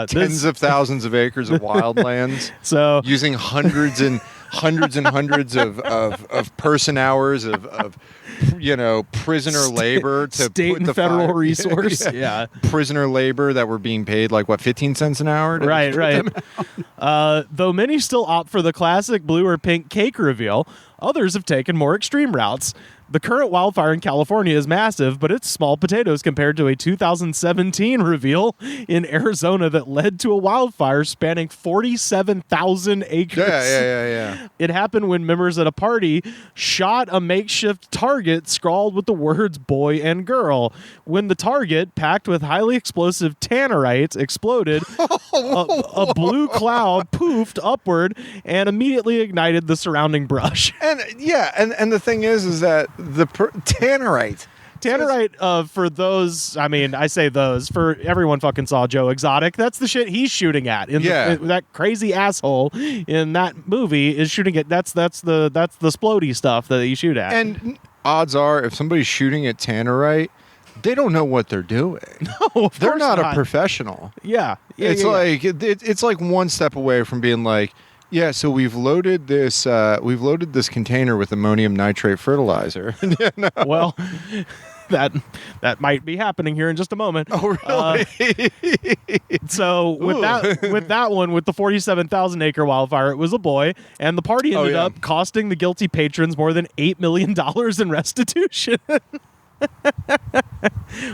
T: Tens of thousands of acres of wildlands.
B: So
T: using hundreds and hundreds of person hours of prisoner labor to
B: state
T: put
B: and
T: the
B: federal
T: fire.
B: resource.
T: Prisoner labor that were being paid like what, 15 cents an hour?
B: Right. Though many still opt for the classic blue or pink cake reveal, others have taken more extreme routes. The current wildfire in California is massive, but it's small potatoes compared to a 2017 reveal in Arizona that led to a wildfire spanning 47,000 acres.
T: Yeah.
B: It happened when members at a party shot a makeshift target scrawled with the words boy and girl. When the target, packed with highly explosive tannerite, exploded, a blue cloud poofed upward and immediately ignited the surrounding brush.
T: And the thing is that the tannerite.
B: For those, I mean, I say those, for everyone fucking saw Joe Exotic. That's the shit he's shooting at. That crazy asshole in that movie is shooting at, that's the splody stuff that you shoot at.
T: And odds are, if somebody's shooting at tannerite, they don't know what they're doing.
B: No,
T: they're not a professional. It's like one step away from being like, yeah, so we've loaded this container with ammonium nitrate fertilizer.
B: Well, that might be happening here in just a moment.
T: Oh, really?
B: So with that one, with the 47,000 acre wildfire, it was a boy, and the party ended up costing the guilty patrons more than $8 million in restitution.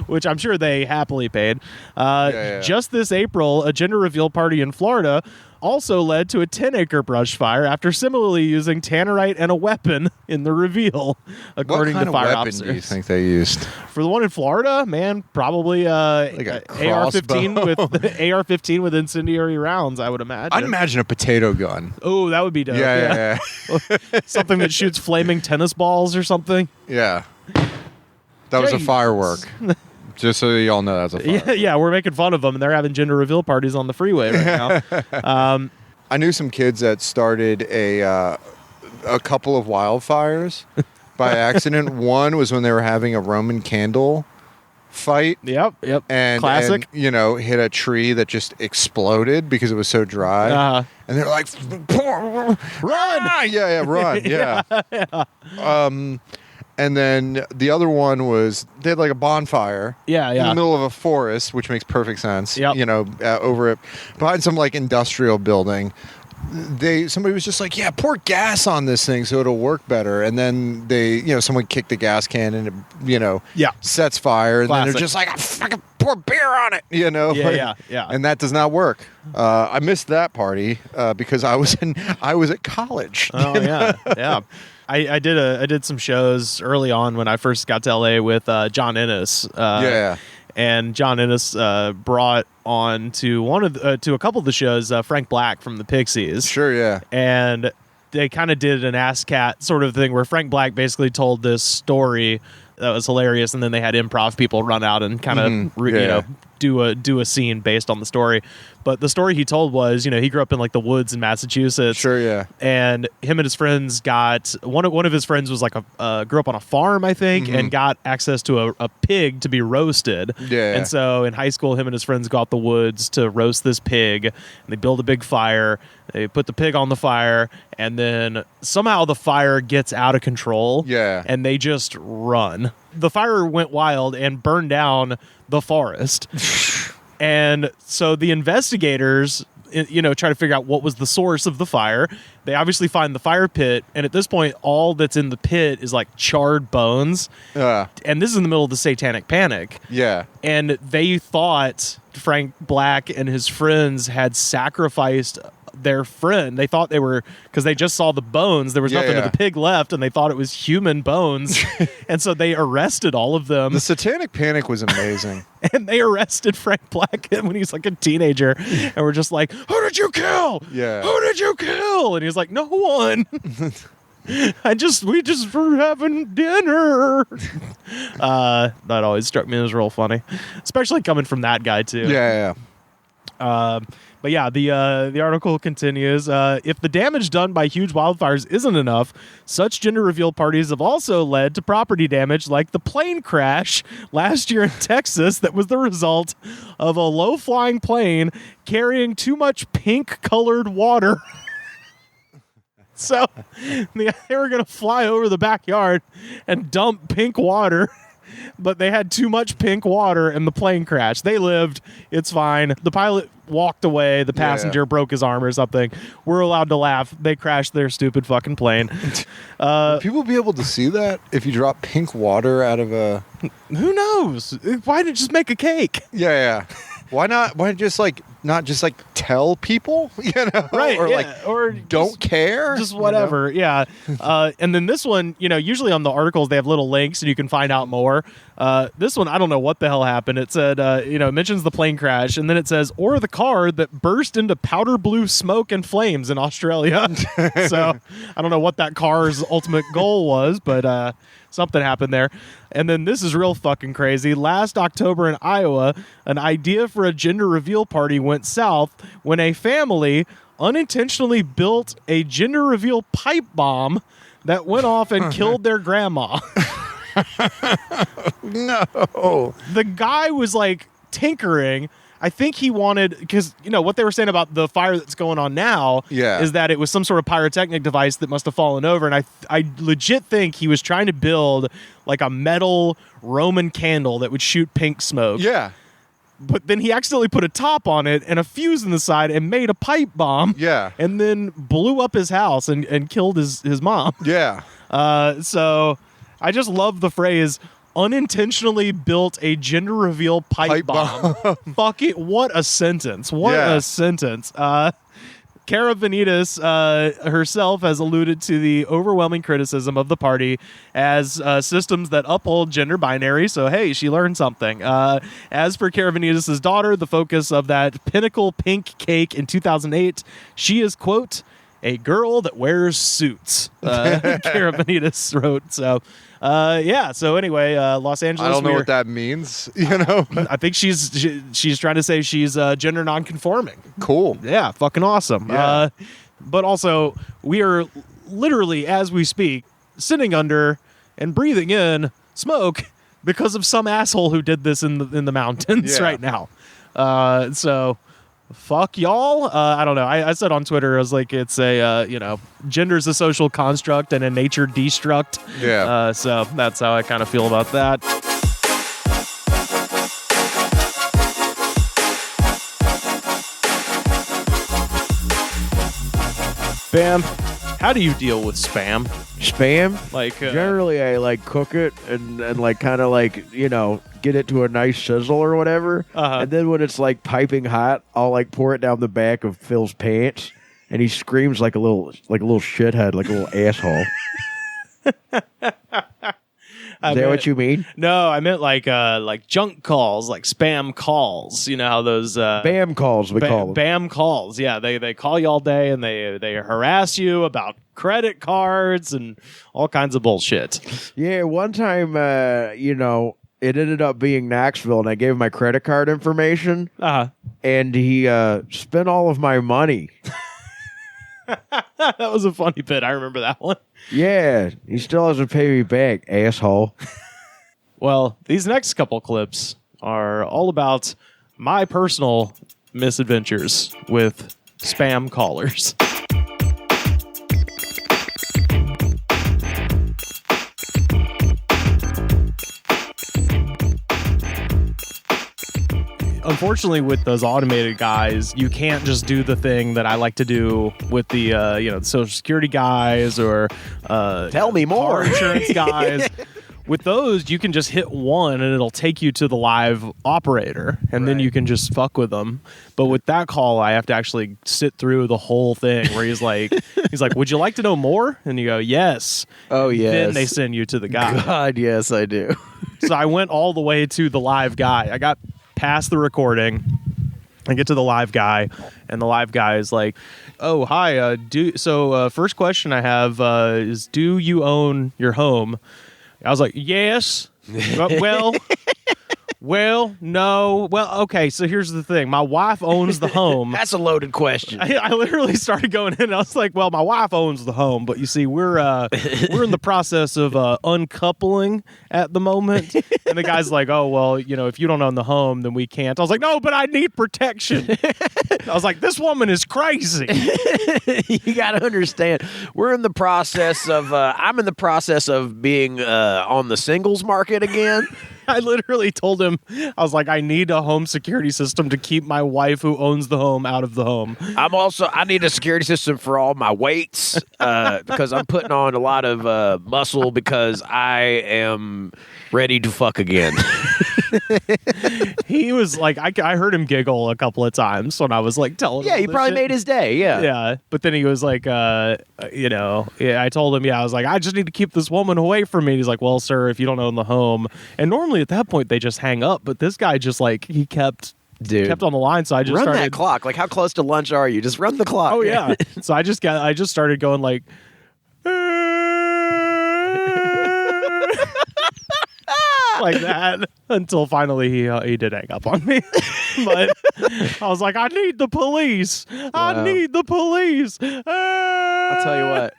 B: Which I'm sure they happily paid. Just this April, a gender reveal party in Florida also led to a 10-acre brush fire after similarly using tannerite and a weapon in the reveal, according to fire officers.
T: What kind of weapon do you think they used?
B: For the one in Florida, man, probably
T: like a
B: AR-15 with incendiary rounds, I would imagine.
T: I'd imagine a potato gun.
B: Oh, that would be dope. Yeah. Something that shoots flaming tennis balls or something.
T: Yeah. That was a firework. Just so y'all know, that's a firework.
B: Yeah, we're making fun of them, and they're having gender reveal parties on the freeway right now.
T: I knew some kids that started a couple of wildfires by accident. One was when they were having a Roman candle fight.
B: Yep.
T: And
B: classic.
T: And, hit a tree that just exploded because it was so dry. And they're like,
B: run!
T: Run! Yeah. And then the other one was they had like a bonfire in the middle of a forest, which makes perfect sense. Over it behind some like industrial building. Somebody was just like, pour gas on this thing so it'll work better. And then someone kicked the gas can and it, sets fire. And then they're just like, fucking pour beer on it,
B: Yeah.
T: And that does not work. I missed that party because I was at college.
B: Oh yeah. I did some shows early on when I first got to LA with John Ennis. And John Ennis brought on to a couple of the shows Frank Black from the Pixies.
T: Sure, yeah.
B: And they kind of did an Ass Cat sort of thing where Frank Black basically told this story that was hilarious, and then they had improv people run out and kind of do a scene based on the story. But the story he told was, he grew up in like the woods in Massachusetts.
T: Sure, yeah.
B: And him and his friends got one of his friends was like grew up on a farm, I think, and got access to a pig to be roasted.
T: Yeah.
B: And so in high school, him and his friends go out the woods to roast this pig. And they build a big fire. They put the pig on the fire, and then somehow the fire gets out of control.
T: Yeah.
B: And they just run. The fire went wild and burned down the forest. And so the investigators, try to figure out what was the source of the fire. They obviously find the fire pit, and at this point, all that's in the pit is like charred bones. And this is in the middle of the Satanic Panic.
T: Yeah.
B: And they thought Frank Black and his friends had sacrificed their friend. They thought they were, because they just saw the bones. There was nothing of the pig left, and they thought it was human bones. And so they arrested all of them.
T: The Satanic Panic was amazing.
B: And they arrested Frank Black when he was like a teenager, and we're just like, "Who did you kill?
T: Yeah.
B: Who did you kill?" And he was like, "No one. we just were having dinner." That always struck me as real funny, especially coming from that guy too.
T: Yeah.
B: But yeah, the article continues. If the damage done by huge wildfires isn't enough, such gender reveal parties have also led to property damage like the plane crash last year in Texas that was the result of a low-flying plane carrying too much pink-colored water. So they were going to fly over the backyard and dump pink water. But they had too much pink water and the plane crashed. They lived. It's fine. The pilot walked away. The passenger broke his arm or something. We're allowed to laugh. They crashed their stupid fucking plane.
T: Would people be able to see that if you drop pink water out of a...
B: Who knows? Why didn't just make a cake?
T: Yeah. Why not? Why just not just tell people,
B: right?
T: Or
B: or
T: don't care,
B: just whatever. Yeah. And then this one, usually on the articles they have little links and you can find out more. This one, I don't know what the hell happened. It said, it mentions the plane crash, and then it says, or the car that burst into powder blue smoke and flames in Australia. So I don't know what that car's ultimate goal was, but something happened there. And then this is real fucking crazy. Last October in Iowa, an idea for a gender reveal party went south when a family unintentionally built a gender reveal pipe bomb that went off and killed their grandma.
T: No.
B: The guy was tinkering. I think he wanted, because what they were saying about the fire that's going on now is that it was some sort of pyrotechnic device that must have fallen over, and I legit think he was trying to build a metal Roman candle that would shoot pink smoke.
T: Yeah.
B: But then he accidentally put a top on it and a fuse in the side and made a pipe bomb.
T: Yeah.
B: And then blew up his house and killed his mom.
T: Yeah.
B: So I just love the phrase, unintentionally built a gender reveal pipe bomb. Fuck it. What a sentence. What a sentence. Cara Vanitas herself has alluded to the overwhelming criticism of the party as systems that uphold gender binary. So, hey, she learned something. As for Cara Vanitas' daughter, the focus of that pinnacle pink cake in 2008, she is, quote, a girl that wears suits. Cara Vanitas wrote. So, so anyway, Los Angeles.
T: I don't know what that means,
B: I think she's trying to say she's gender nonconforming.
T: Cool.
B: Yeah, fucking awesome.
T: Yeah.
B: But also, we are literally, as we speak, sitting under and breathing in smoke because of some asshole who did this in the mountains right now. So fuck y'all. I don't know. I said on Twitter, I was like, it's a, gender's a social construct and a nature destruct.
T: Yeah.
B: So that's how I kind of feel about that. Spam. How do you deal with spam?
C: Spam?
B: Generally
C: I cook it and kind of get it to a nice sizzle or whatever. And then when it's piping hot, I'll pour it down the back of Phil's pants, and he screams like a little shithead, like a little asshole. Is that what you mean?
B: No, I meant like junk calls, like spam calls. You know how those
C: BAM calls we call them.
B: BAM calls. Yeah, they call you all day and they harass you about credit cards and all kinds of bullshit.
C: Yeah, one time, it ended up being Knoxville, and I gave him my credit card information, and he spent all of my money.
B: That was a funny bit. I remember that one.
C: Yeah, he still hasn't paid me back, asshole.
B: Well, these next couple clips are all about my personal misadventures with spam callers. Unfortunately, with those automated guys, you can't just do the thing that I like to do with the the Social Security guys or
C: tell me more
B: car insurance guys. With those, you can just hit one and it'll take you to the live operator, and then you can just fuck with them. But with that call, I have to actually sit through the whole thing where he's like, "Would you like to know more?" And you go, "Yes."
C: Oh, yes.
B: Then they send you to the guy.
C: God, yes, I do.
B: So I went all the way to the live guy. I got past the recording. I get to the live guy, and the live guy is like, "Oh, hi. First question I have is, do you own your home?" I was like, "Yes." Well, no. Well, okay, so here's the thing. My wife owns the home.
C: That's a loaded question.
B: I literally started going in, and I was like, well, my wife owns the home, but you see, we're in the process of uncoupling at the moment. And the guy's like, oh, well, if you don't own the home, then we can't. I was like, no, but I need protection. I was like, this woman is crazy.
C: You got to understand, we're in the process of, I'm in the process of being on the singles market again.
B: I literally told him, I was like, I need a home security system to keep my wife who owns the home out of the home.
C: I need a security system for all my weights because I'm putting on a lot of muscle because I am ready to fuck again.
B: He was like, I heard him giggle a couple of times when I was like telling him.
C: Yeah, he probably made his day. Yeah.
B: Yeah. But then he was like, I told him, I was like, I just need to keep this woman away from me. He's like, well, sir, if you don't own the home. And normally at that point they just hang up. But this guy just he kept on the line. So I just
C: started that clock. Like, how close to lunch are you? Just run the clock.
B: Oh, yeah. So I just started going like, like that until finally he did hang up on me. But I was like, I need the police. Wow. I need the police.
C: I'll tell you what.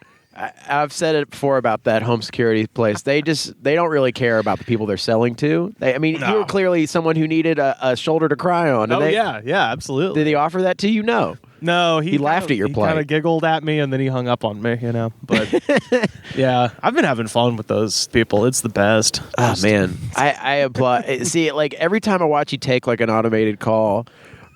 C: I've said it before about that home security place. They don't really care about the people they're selling to. You were clearly someone who needed a shoulder to cry on.
B: Yeah, absolutely.
C: Did he offer that to you?
B: No,
C: he laughed at your play.
B: He kind of giggled at me, and then he hung up on me, But yeah, I've been having fun with those people. It's the best.
C: Oh, man. I applaud. See, like, every time I watch you take, like, an automated call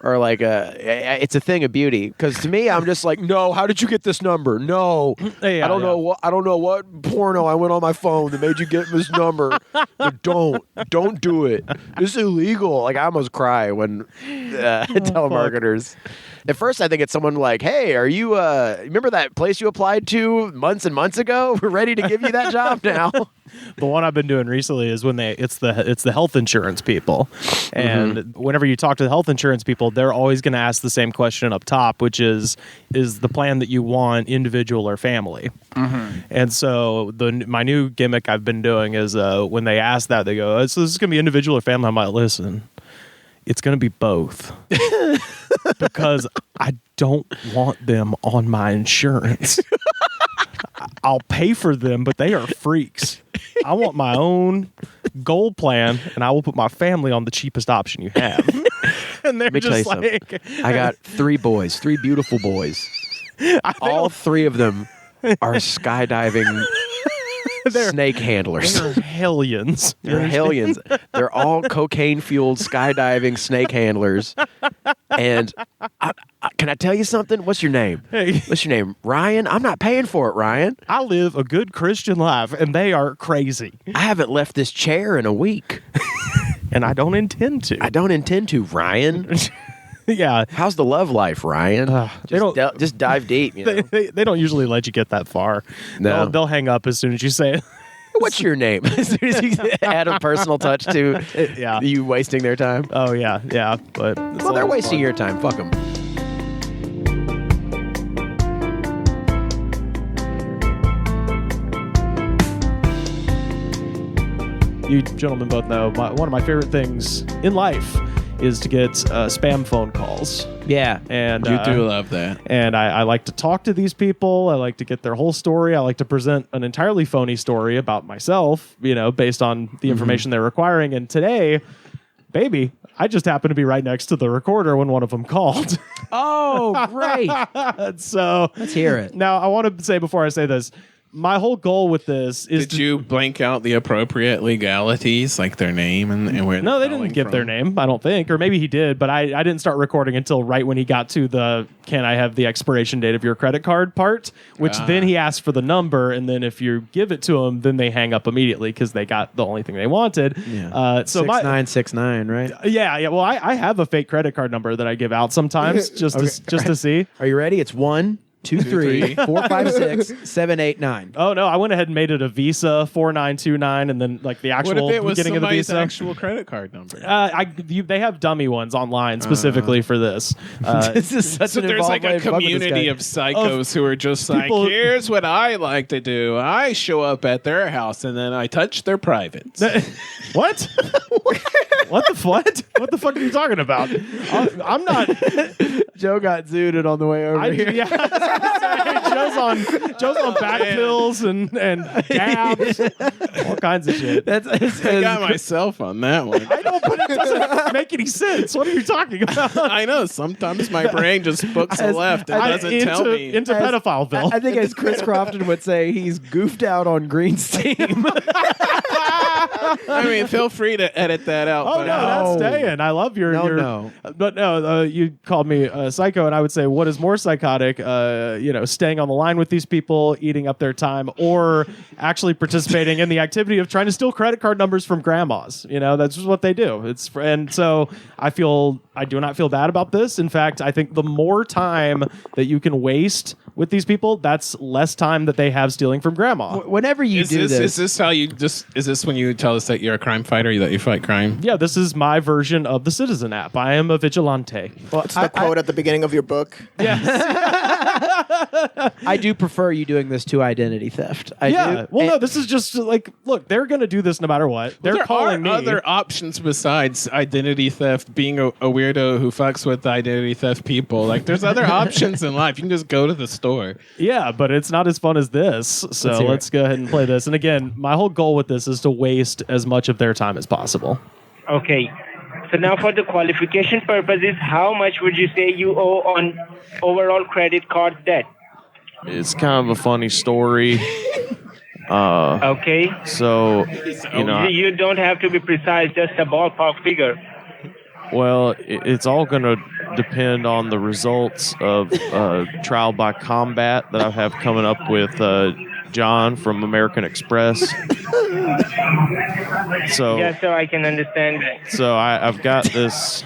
C: or, like, it's a thing of beauty. Because to me, I'm just like, no, how did you get this number? No. I don't know what porno I went on my phone that made you get this number. But don't do it. This is illegal. Like, I almost cry when telemarketers. At first, I think it's someone like, hey, are you, remember that place you applied to months and months ago? We're ready to give you that job now.
B: The one I've been doing recently is when it's the health insurance people. And whenever you talk to the health insurance people, they're always going to ask the same question up top, which is the plan that you want individual or family? And so my new gimmick I've been doing is when they ask that, they go, so this is going to be individual or family? I'm like, listen, it's going to be both. Because I don't want them on my insurance. I'll pay for them, but they are freaks. I want my own gold plan, and I will put my family on the cheapest option you have. And they're just like,
C: I got 3 boys, 3 beautiful boys. All 3 of them are skydiving snake handlers.
B: They're hellions.
C: They're hellions. They're all cocaine-fueled skydiving snake handlers. And can I tell you something? What's your name?
B: Hey.
C: What's your name? Ryan? I'm not paying for it, Ryan.
B: I live a good Christian life, and they are crazy.
C: I haven't left this chair in a week.
B: And I don't intend to.
C: I don't intend to, Ryan.
B: Yeah.
C: How's the love life, Ryan? Just dive deep.
B: They don't usually let you get that far.
C: No.
B: They'll hang up as soon as you say it.
C: What's your name? As soon as you add a personal touch to you wasting their time.
B: Oh, yeah. But
C: they're wasting your time. Fuck them.
B: you gentlemen both know, one of my favorite things in life is to get spam phone calls.
C: Yeah.
B: And
U: you do love that.
B: And I like to talk to these people. I like to get their whole story. I like to present an entirely phony story about myself, based on the information they're requiring. And today, baby, I just happened to be right next to the recorder when one of them called.
C: Oh, great.
B: So
C: let's hear it.
B: Now, I want to say before I say this, my whole goal with this is
U: Did you blank out the appropriate legalities, like their name and where?
B: No, they didn't give their name, I don't think. Or maybe he did, but I didn't start recording until right when he got to the can I have the expiration date of your credit card part, which then he asked for the number, and then if you give it to him, then they hang up immediately because they got the only thing they wanted.
C: Yeah.
B: So
C: 6969, right?
B: Yeah. Well, I have a fake credit card number that I give out sometimes just to see.
C: Are you ready? It's 1, 2, 3, 4, 5, 6, 7, 8, 9.
B: Oh no! I went ahead and made it a Visa 4929, and then like the actual
U: What if it was
B: beginning of the
U: somebody's
B: Visa
U: actual credit card number?
B: They have dummy ones online specifically for this.
C: This is such
U: So
C: an
U: there's like a
C: involved way to fuck with this
U: community
C: guy.
U: of psychos who are just like,
B: people-
U: here's what I like to do. I show up at their house and then I touch their privates.
B: What? What the what? What the fuck are you talking about? I'm not.
C: Joe got zooted on the way over here.
B: Joe's on back pills and dabs, all kinds of shit.
U: I got myself on that one.
B: I know, but it doesn't make any sense. What are you talking about?
U: I know. Sometimes my brain just books a left and doesn't tell me.
B: Into Pedophileville.
C: I think as Chris Crofton would say, he's goofed out on Green's team.
U: I mean, feel free to edit that out.
B: Oh
U: but
B: no, that's staying. I love your. But no, you called me psycho, and I would say, what is more psychotic? Staying on the line with these people, eating up their time, or actually participating in the activity of trying to steal credit card numbers from grandmas. That's just what they do. And so I do not feel bad about this. In fact, I think the more time that you can waste with these people, that's less time that they have stealing from grandma.
C: Whenever you do this,
U: is this how you just? Is this when you tell us that you're a crime fighter, that you fight crime?
B: Yeah, this is my version of the Citizen app. I am a vigilante.
V: Well, it's the quote at the beginning of your book.
C: I do prefer you doing this to identity theft. I do.
B: Well, no, this is just like, look, they're going to do this no matter what. They're calling me.
U: There are other options besides identity theft, being a weirdo who fucks with identity theft people. Like, there's other options in life. You can just go to the store.
B: Yeah, but it's not as fun as this. So let's go ahead and play this. And again, my whole goal with this is to waste as much of their time as possible.
W: Okay. So now for the qualification purposes, how much would you say you owe on overall credit card debt?
B: It's kind of a funny story.
W: Okay.
B: So,
W: you don't have to be precise, just a ballpark figure.
B: Well, it's all going to depend on the results of trial by combat that I have coming up with John from American Express. So
W: yeah, so I can understand.
B: So I've got this.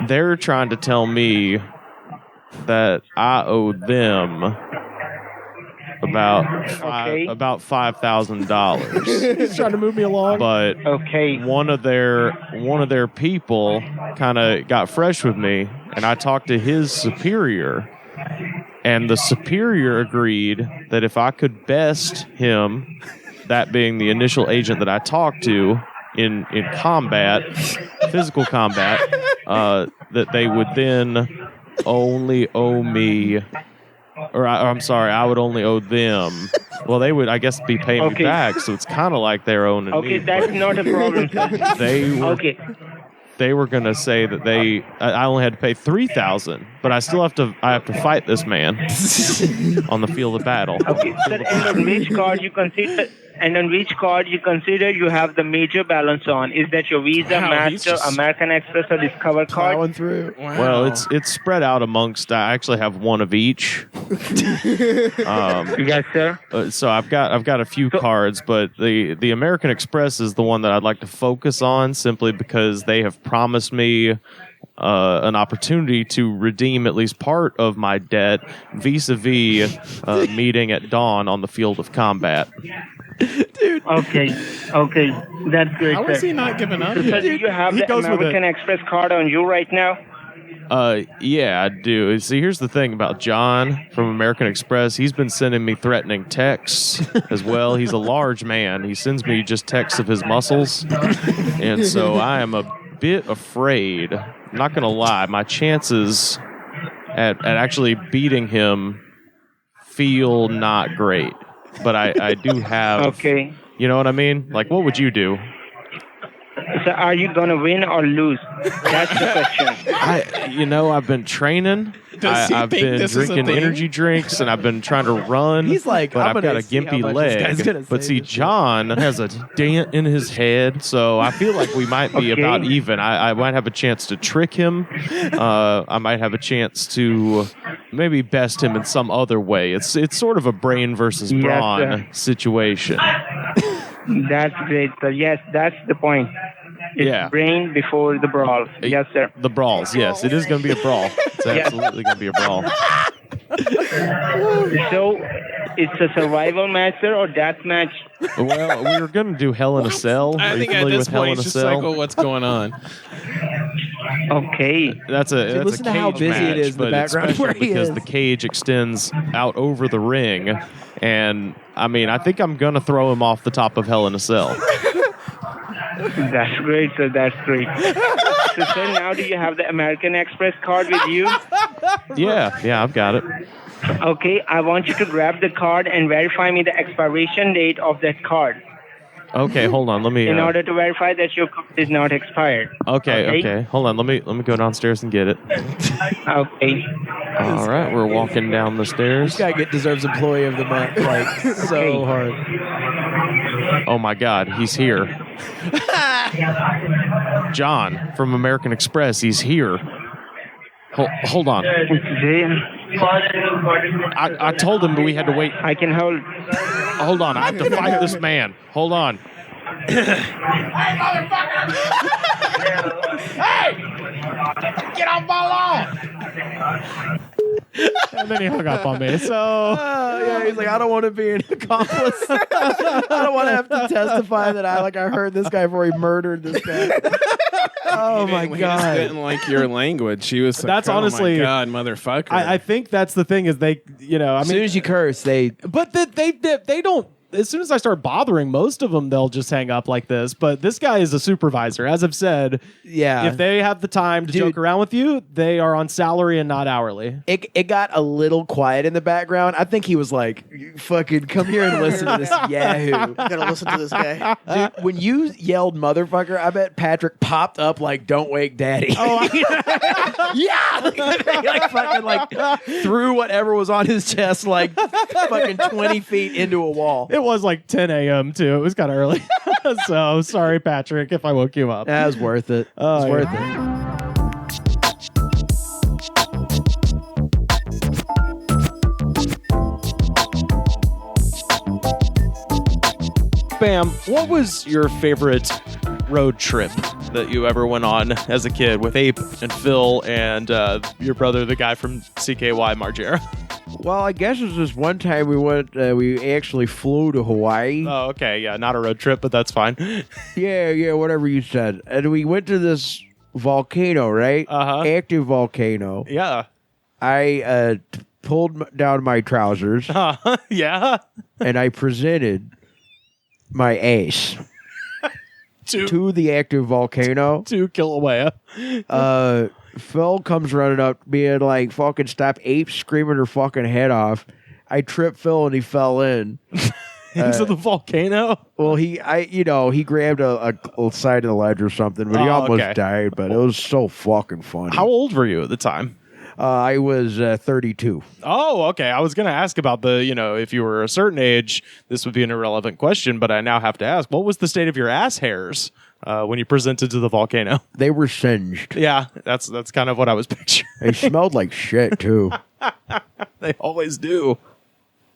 B: They're trying to tell me that I owe them about $5,000.
W: He's trying to move me along.
B: But one of their people kind of got fresh with me, and I talked to his superior, and the superior agreed that if I could best him, that being the initial agent that I talked to in combat, physical combat, that they would then only owe me. I would only owe them. Well, they would, I guess, be paying me back, so it's kind of like they're owning me.
W: Okay, that's not a problem, sir.
B: They were going to say that I only had to pay $3,000, but I still have to fight this man on the field of battle.
W: Okay, sir, and on which card you consider you have the major balance on? Is that your Visa, Master, American Express, or Discover card?
C: Plowing through.
U: Wow.
B: Well, it's spread out amongst. I actually have one of each.
W: Yes, sir.
B: So I've got a few cards, but the American Express is the one that I'd like to focus on, simply because they have promised me an opportunity to redeem at least part of my debt vis-a-vis meeting at dawn on the field of combat.
W: Dude. Okay, that's great.
U: How is he not giving up?
W: So, sir, do you have the American Express card on you right now?
B: Yeah, I do. See, here's the thing about John from American Express. He's been sending me threatening texts as well. He's a large man. He sends me just texts of his muscles. And so I am a bit afraid. I'm not going to lie. My chances at actually beating him feel not great. But I do have...
W: Okay.
B: You know what I mean? Like, what would you do?
W: So are you going to win or lose? That's the question.
B: I've been training. I've been drinking energy drinks, and I've been trying to run.
C: He's like,
B: but I've got a gimpy leg. But see, John has a dent in his head, so I feel like we might be about even. I might have a chance to trick him. I might have a chance to maybe best him in some other way. It's sort of a brain versus brawn situation.
W: That's great, sir. Yes, that's the point. It's brain before the brawl. Yes, sir.
B: The brawls, yes. It is going to be a brawl. It's absolutely going to be a brawl.
W: So, it's a survival match, sir, or death match?
B: Well, we were going to do Hell in a Cell.
U: I think at this point, it's just like, what's going on?
W: Okay.
B: That's a
C: listen to
B: cage
C: how busy
B: match,
C: it is in the background where he
B: because
C: is.
B: the cage extends out over the ring. And, I think I'm going to throw him off the top of Hell in a Cell.
W: That's great, sir. That's great. So, sir, now do you have the American Express card with you?
B: Yeah, I've got it.
W: Okay, I want you to grab the card and verify me the expiration date of that card.
B: Okay, hold on. Let me.
W: In order to verify that your card is not expired.
B: Okay. Hold on. Let me go downstairs and get it.
W: Okay.
B: All right, we're walking down the stairs.
C: This guy deserves Employee of the Month, like so hard.
B: Oh my God, he's here. John from American Express, he's here. Hold on. I told him that we had to wait.
W: I can hold.
B: Hold on, I have to fight this man. Hold on.
I: Hey, motherfucker! Hey! Get off my lawn!
B: And then he hung up on me. So
C: he's like, I don't want to be an accomplice. I don't want to have to testify that I heard this guy before he murdered this guy. Oh my
U: He just
C: God!
U: didn't like your language. She was like,
B: That's
U: oh
B: honestly,
U: my God, motherfucker.
B: I think that's the thing is they,
C: As soon as you curse, they
B: don't. As soon as I start bothering most of them, they'll just hang up like this. But this guy is a supervisor. As I've said, if they have the time to joke around with you, they are on salary and not hourly.
C: It got a little quiet in the background. I think he was like, "You fucking come here and listen to this yahoo."
V: Gotta listen to this guy.
C: Dude, when you yelled motherfucker, I bet Patrick popped up like "Don't wake daddy."
B: Oh,
C: yeah! He fucking threw whatever was on his chest fucking 20 feet into a wall.
B: It was like 10 a.m. too. It was kind of early. So sorry, Patrick, if I woke you up.
C: That was worth it.
B: Oh,
C: it was worth it.
B: Bam, what was your favorite road trip that you ever went on as a kid with Ape and Phil and your brother, the guy from CKY Margera?
C: Well, I guess it was this one time we went. We actually flew to Hawaii.
B: Oh, okay, yeah, not a road trip, but that's fine.
C: Yeah, whatever you said. And we went to this volcano, right? Active volcano.
B: Yeah.
C: I pulled down my trousers.
B: Yeah.
C: And I presented my ace to the active volcano.
B: To Kilauea.
C: Phil comes running up, being like, "Fucking stop!" Ape screaming her fucking head off. I tripped Phil and he fell in
B: into the volcano.
C: Well, he grabbed a side of the ledge or something, but he almost died. But it was so fucking funny.
B: How old were you at the time?
C: I was 32.
B: Oh, okay. I was going to ask about if you were a certain age, this would be an irrelevant question, but I now have to ask, what was the state of your ass hairs when you presented to the volcano?
C: They were singed.
B: Yeah, that's kind of what I was picturing.
C: They smelled like shit, too.
B: They always do.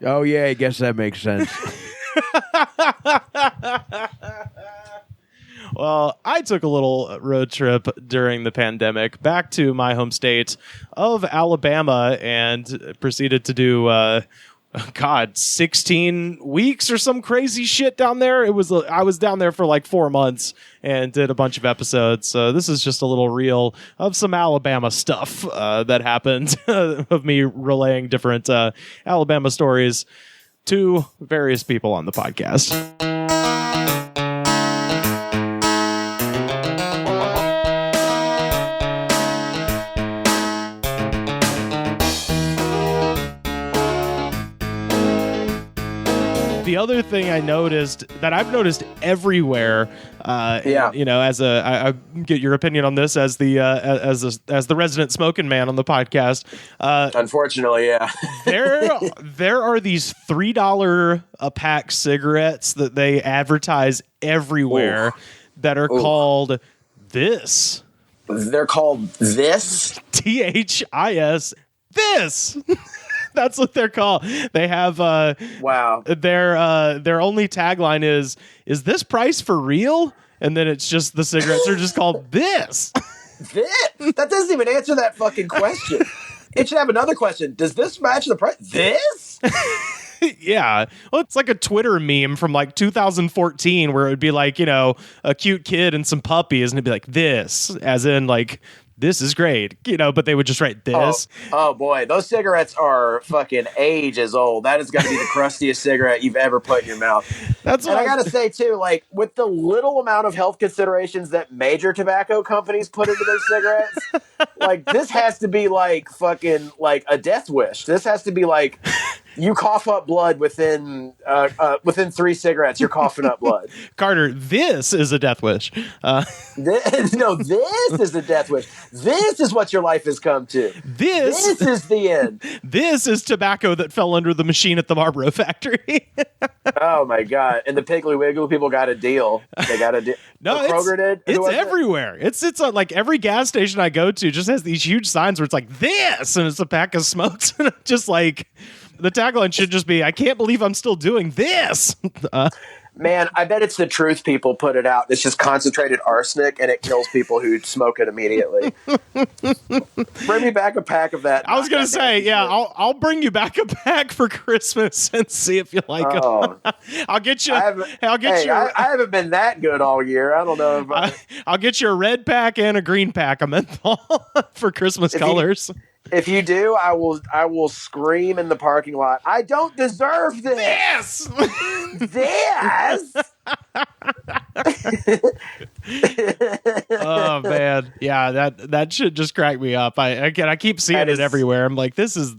C: Oh, yeah, I guess that makes sense.
B: Well, I took a little road trip during the pandemic back to my home state of Alabama and proceeded to do God, 16 weeks or some crazy shit down there. I was down there for like 4 months and did a bunch of episodes. So this is just a little reel of some Alabama stuff that happened of me relaying different Alabama stories to various people on the podcast. The other thing I noticed that I've noticed everywhere, you know, I get your opinion on this as the resident smoking man on the podcast.
C: Unfortunately, yeah,
B: there are these $3 a pack cigarettes that they advertise everywhere that are called this.
C: They're called this?
B: THIS. This. That's what they're called. They have
C: wow.
B: Their only tagline is this price for real? And then it's just the cigarettes are just called this.
C: This? That doesn't even answer that fucking question. It should have another question. Does this match the price? This?
B: Yeah. Well, it's like a Twitter meme from like 2014 where it would be like, you know, a cute kid and some puppies and it'd be like this, as in like, this is great, you know, but they would just write this.
C: Oh boy, those cigarettes are fucking ages old. That is going to be the crustiest cigarette you've ever put in your mouth.
B: And
C: I got to say too, like with the little amount of health considerations that major tobacco companies put into their cigarettes, like this has to be like fucking like a death wish. This has to be like you cough up blood within 3 cigarettes. You're coughing up blood.
B: Carter, this is a death wish.
C: This is a death wish. This is what your life has come to. This is the end.
B: This is tobacco that fell under the machine at the Marlboro factory.
C: Oh my god! And the Piggly Wiggly people got a deal. They got a deal.
B: No,
C: Kroger did.
B: It's everywhere. It's like every gas station I go to just has these huge signs where it's like this, and it's a pack of smokes, and just like the tagline should just be, "I can't believe I'm still doing this."
C: Man, I bet it's the truth people put it out. It's just concentrated arsenic, and it kills people who smoke it immediately. Bring me back a pack of that.
B: I was going to say, yeah, I'll bring you back a pack for Christmas and see if you like them. I'll get you.
C: I haven't been that good all year. I don't know.
B: I'll get you a red pack and a green pack of menthol for Christmas colors.
C: If you do, I will scream in the parking lot. I don't deserve this. This.
B: Oh man, yeah, that should just crack me up. I keep seeing it everywhere. I'm like, this is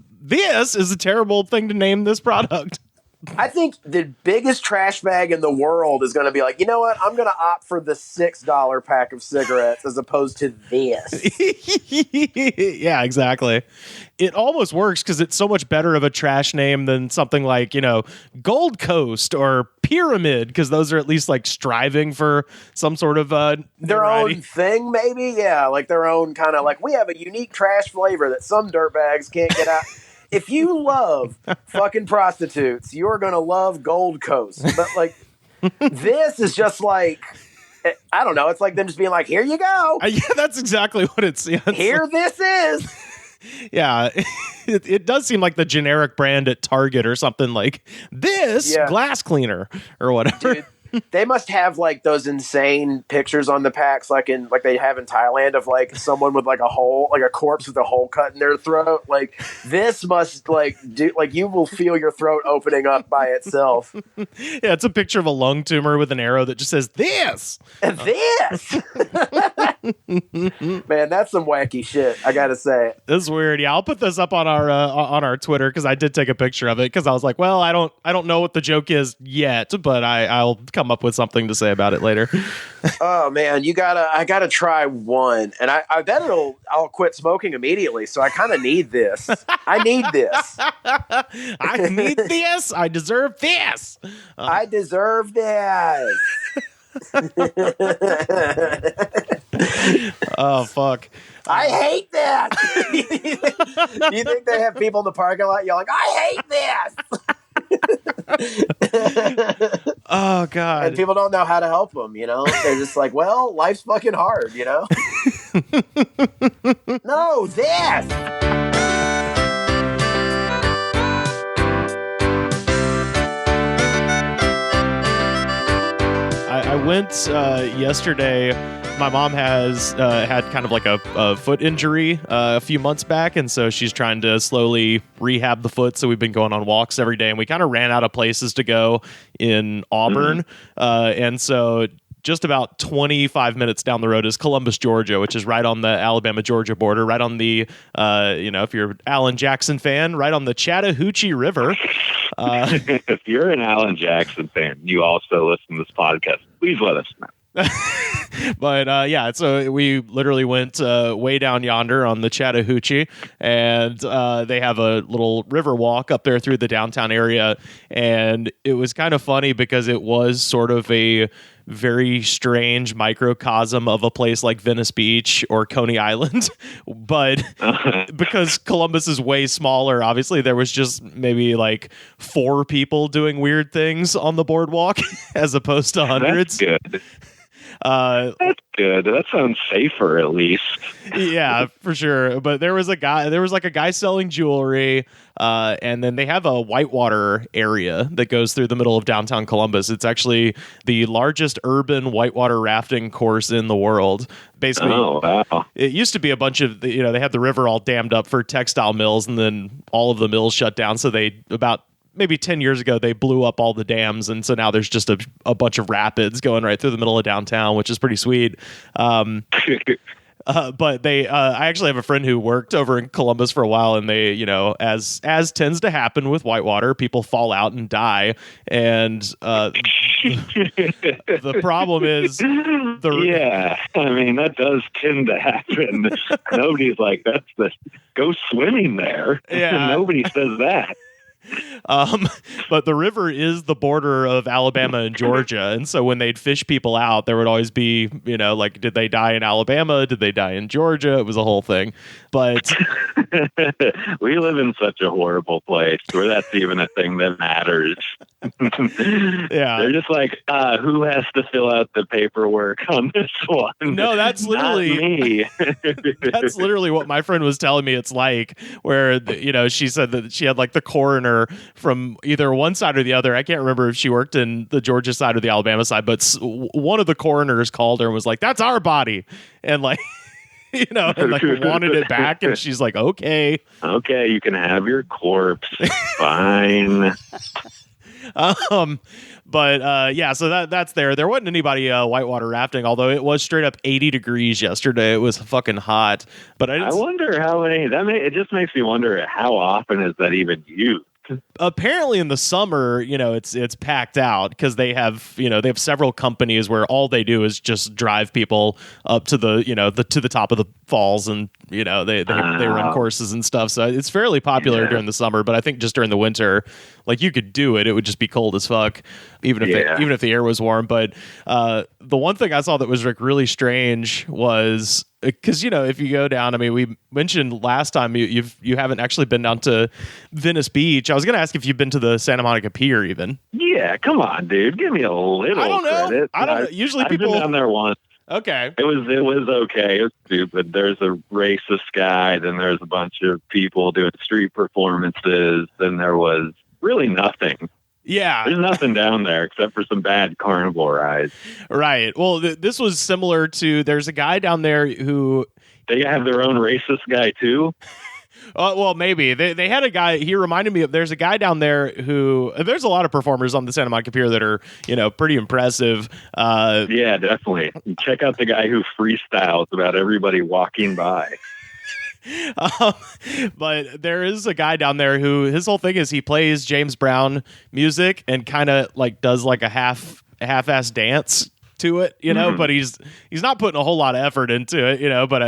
B: a terrible thing to name this product.
C: I think the biggest trash bag in the world is going to be like, you know what? I'm going to opt for the $6 pack of cigarettes as opposed to this.
B: Yeah, exactly. It almost works because it's so much better of a trash name than something like, you know, Gold Coast or Pyramid, because those are at least like striving for some sort of
C: their own thing, maybe. Yeah, like their own kind of like, we have a unique trash flavor that some dirtbags can't get out. If you love fucking prostitutes, you're going to love Gold Coast. But, like, this is just like, I don't know. It's like them just being like, here you go.
B: Yeah, that's exactly what it's. Yeah,
C: here this is.
B: Yeah, it does seem like the generic brand at Target or something like this glass cleaner or whatever.
C: Dude, they must have like those insane pictures on the packs, like they have in Thailand, of like someone with like a hole, like a corpse with a hole cut in their throat. Like this must like do like you will feel your throat opening up by itself.
B: Yeah, it's a picture of a lung tumor with an arrow that just says this.
C: This. Man, that's some wacky shit. I gotta say,
B: this is weird. Yeah, I'll put this up on our Twitter because I did take a picture of it because I was like, well, I don't know what the joke is yet, but I'll come up with something to say about it later.
C: Oh man, I gotta try one, and I bet I'll quit smoking immediately. So I kind of need this. I need this.
B: I need this. I deserve this.
C: I deserve this.
B: Oh fuck.
C: I hate this. You think they have people in the parking lot yelling, I hate this?
B: Oh god.
C: And people don't know how to help them, you know? They're just like, well, life's fucking hard, you know? No, this.
B: I went yesterday. My mom has had kind of like a foot injury a few months back, and so she's trying to slowly rehab the foot. So we've been going on walks every day, and we kind of ran out of places to go in Auburn, and so just about 25 minutes down the road is Columbus, Georgia, which is right on the Alabama-Georgia border, right on the, if you're an Alan Jackson fan, right on the Chattahoochee River.
Q: If you're an Alan Jackson fan, you also listen to this podcast, please let us know.
B: But so we literally went way down yonder on the Chattahoochee, and they have a little river walk up there through the downtown area, and it was kind of funny because it was sort of a very strange microcosm of a place like Venice Beach or Coney Island, but because Columbus is way smaller, obviously there was just maybe like 4 people doing weird things on the boardwalk as opposed to hundreds.
Q: That's good. That's good. That sounds safer, at least.
B: Yeah, for sure. But there was a guy selling jewelry, and then they have a whitewater area that goes through the middle of downtown Columbus. It's actually the largest urban whitewater rafting course in the world. Basically, wow. It used to be a bunch of, they had the river all dammed up for textile mills, and then all of the mills shut down. So maybe 10 years ago, they blew up all the dams, and so now there's just a bunch of rapids going right through the middle of downtown, which is pretty sweet. But I actually have a friend who worked over in Columbus for a while, and they, as tends to happen with whitewater, people fall out and die, and the problem is,
Q: yeah, I mean that does tend to happen. Nobody's like, go swimming there.
B: Yeah.
Q: Nobody says that.
B: But the river is the border of Alabama and Georgia, and so when they'd fish people out, there would always be, like, did they die in Alabama? Did they die in Georgia? It was a whole thing. But
Q: we live in such a horrible place where that's even a thing that matters.
B: Yeah,
Q: they're just like, who has to fill out the paperwork on this one?
B: No, that's literally
Q: me.
B: That's literally what my friend was telling me. It's like where she said that she had like the coroner from either one side or the other. I can't remember if she worked in the Georgia side or the Alabama side, but one of the coroners called her and was like, "That's our body," and like. And like wanted it back, and she's like, okay,
Q: you can have your corpse, fine.
B: So that's there. There wasn't anybody whitewater rafting, although it was straight up 80 degrees yesterday. It was fucking hot. But I
Q: wonder how many. It just makes me wonder how often is that even used.
B: Apparently in the summer, it's packed out because they have several companies where all they do is just drive people up to the to the top of the falls, and they run courses and stuff. So it's fairly popular during the summer, but I think just during the winter, like, you could do it. It would just be cold as fuck, even if the air was warm. But the one thing I saw that was like really strange was, because if you go down, I mean, we mentioned last time you haven't actually been down to Venice Beach. I was going to ask if you've been to the Santa Monica Pier even.
Q: Yeah, come on, dude, give me a little.
B: I don't know.
Q: Credit.
B: I don't know. Usually people
Q: I've been down there once.
B: Okay.
Q: It was okay. It was stupid. There's a racist guy, then there's a bunch of people doing street performances, then there was really nothing.
B: Yeah.
Q: There's nothing down there except for some bad carnival rides.
B: Right. Well, this was similar to, there's a guy down there who...
Q: They have their own racist guy, too?
B: Well, maybe. They had a guy, he reminded me of, there's a guy down there who, there's a lot of performers on the Santa Monica Pier that are, pretty impressive.
Q: Yeah, definitely. Check out the guy who freestyles about everybody walking by.
B: But there is a guy down there who, his whole thing is he plays James Brown music and kind of like does like a half-ass dance to it, but he's not putting a whole lot of effort into it, but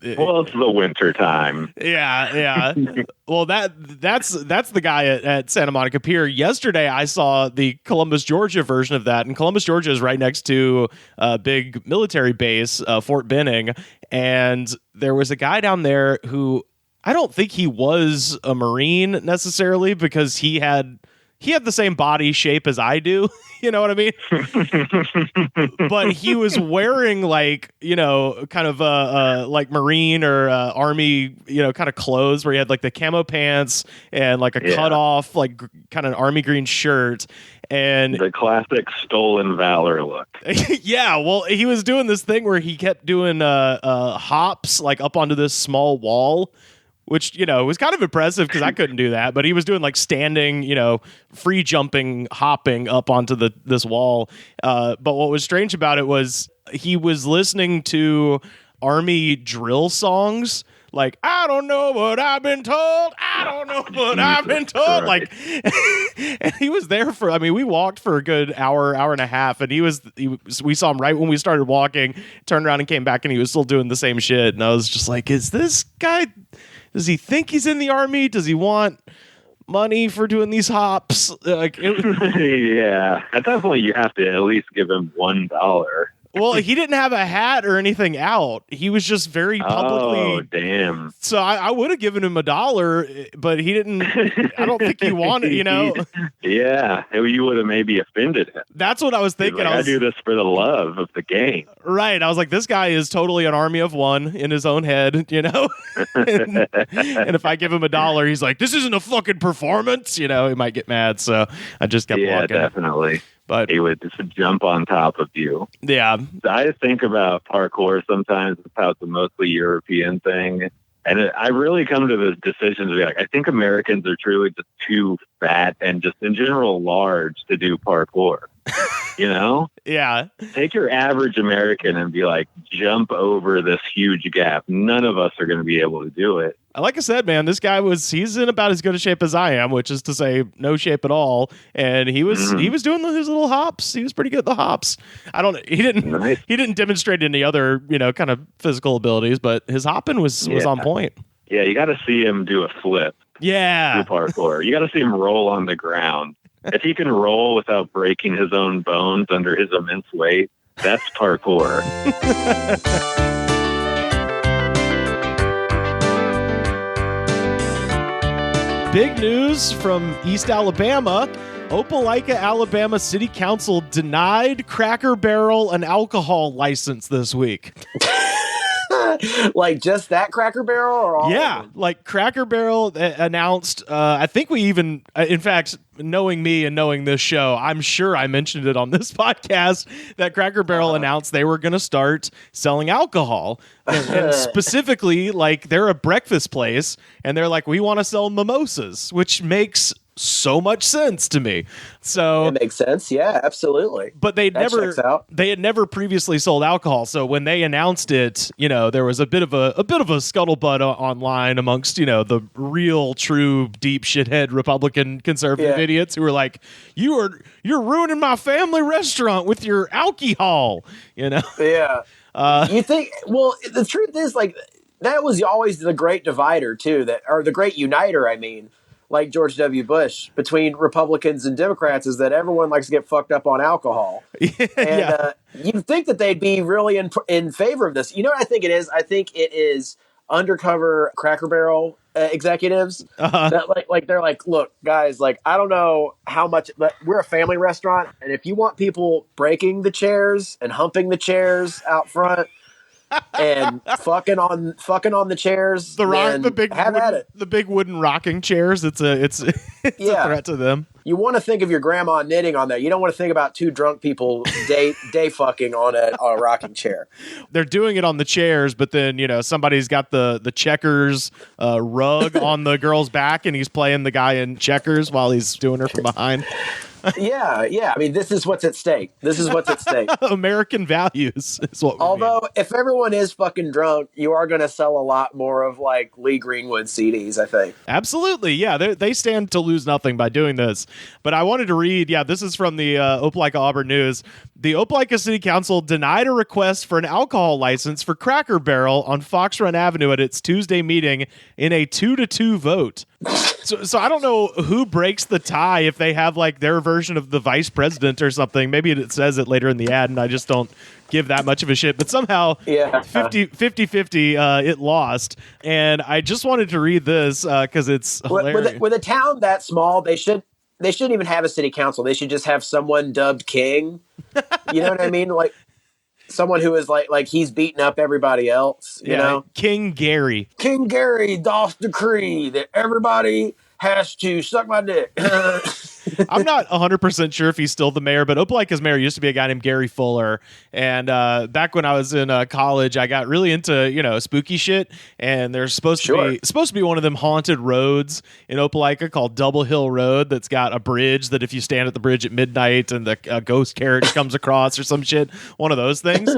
Q: it's the winter time.
B: Yeah. Well, that's the guy at Santa Monica Pier. Yesterday I saw the Columbus, Georgia version of that, and Columbus, Georgia is right next to a big military base, Fort Benning, and there was a guy down there who, I don't think he was a Marine necessarily, because he had he had the same body shape as I do. You know what I mean? But he was wearing like, you know, kind of like Marine or Army, you know, kind of clothes where he had like the camo pants and like a cut off, like kind of Army green shirt. And
Q: the classic stolen valor look.
B: Yeah, well, he was doing this thing where he kept doing hops like up onto this small wall, which, you know, was kind of impressive because I couldn't do that. But he was doing like standing, you know, free jumping, hopping up onto this wall. But what was strange about it was he was listening to Army drill songs. Like, I don't know what I've been told. I don't know what I've been told. Like, and he was there for, I mean, we walked for a good hour and a half. And we saw him right when we started walking, turned around and came back, and he was still doing the same shit. And I was just like, is this guy, does he think he's in the Army? Does he want money for doing these hops? Like,
Q: yeah, at that point, you have to at least give him $1.
B: Well, he didn't have a hat or anything out. He was just very publicly.
Q: Oh, damn.
B: So I would have given him $1, but he didn't. I don't think he wanted, you know.
Q: Yeah, you would have maybe offended him.
B: That's what I was thinking.
Q: Like, I do this for the love of the game.
B: Right. I was like, this guy is totally an army of one in his own head, you know. and if I give him $1, he's like, this isn't a fucking performance, you know. He might get mad. So I just kept walking.
Q: Yeah, definitely.
B: But
Q: he would just jump on top of you.
B: Yeah.
Q: I think about parkour sometimes as how it's a mostly European thing. And I really come to this decision to be like, I think Americans are truly just too fat and just in general large to do parkour. You know?
B: Yeah.
Q: Take your average American and be like, jump over this huge gap. None of us are going to be able to do it.
B: Like I said, man, this guy he's in about as good a shape as I am, which is to say no shape at all. And he was doing his little hops. He was pretty good at the hops. He didn't demonstrate any other, you know, kind of physical abilities, but his hopping was on point.
Q: Yeah, you got to see him do a flip.
B: Yeah.
Q: Do parkour. You got to see him roll on the ground. If he can roll without breaking his own bones under his immense weight, that's parkour.
B: Big news from East Alabama. Opelika, Alabama City Council denied Cracker Barrel an alcohol license this week.
C: Like just that Cracker Barrel or all?
B: Yeah, like Cracker Barrel announced, I think we even, in fact, knowing me and knowing this show, I'm sure I mentioned it on this podcast, that Cracker Barrel announced they were going to start selling alcohol. And specifically, like, they're a breakfast place, and they're like, we want to sell mimosas, which makes so much sense to me. So
C: it makes sense. Yeah, absolutely.
B: But they had never previously sold alcohol. So when they announced it, you know, there was a bit of a scuttlebutt online amongst, you know, the real true deep shithead Republican conservative idiots who were like, you're ruining my family restaurant with your alcohol, you know?
C: Yeah. You think, well, the truth is, like, that was always the great divider too, or the great uniter, I mean. Like George W. Bush, between Republicans and Democrats, is that everyone likes to get fucked up on alcohol. You'd think that they'd be really in favor of this. You know what I think it is? I think it is undercover Cracker Barrel executives that like they're like, look, guys, like, I don't know how much, but we're a family restaurant, and if you want people breaking the chairs and humping the chairs out front, and fucking on the chairs.
B: The big wooden rocking chairs. It's a threat to them.
C: You want to think of your grandma knitting on there. You don't want to think about two drunk people day fucking on a rocking chair.
B: They're doing it on the chairs, but then, you know, somebody's got the checkers rug on the girl's back, and he's playing the guy in checkers while he's doing her from behind.
C: Yeah. I mean, this is what's at stake.
B: American values is what.
C: Although, if everyone is fucking drunk, you are going to sell a lot more of like Lee Greenwood CDs, I think.
B: Absolutely, yeah. They stand to lose nothing by doing this. But I wanted to read. Yeah, this is from the Opelika Auburn News. The Opelika City Council denied a request for an alcohol license for Cracker Barrel on Fox Run Avenue at its Tuesday meeting in a 2-2 vote. So I don't know who breaks the tie if they have like their version of the vice president or something. Maybe it says it later in the ad and I just don't give that much of a shit. But somehow 50-50 it lost. And I just wanted to read this because it's hilarious.
C: With a town that small, they should
D: they shouldn't even have a city council. They should just have someone dubbed king. You know what I mean? Like someone who is like he's beating up everybody else. You know,
B: King Gary.
D: King Gary doth decree that everybody has to suck my dick.
B: I'm not 100% sure if he's still the mayor, but Opelika's mayor used to be a guy named Gary Fuller. And back when I was in college, I got really into, spooky shit. And there's supposed to be one of them haunted roads in Opelika called Double Hill Road that's got a bridge that if you stand at the bridge at midnight and the ghost carriage comes across or some shit, one of those things.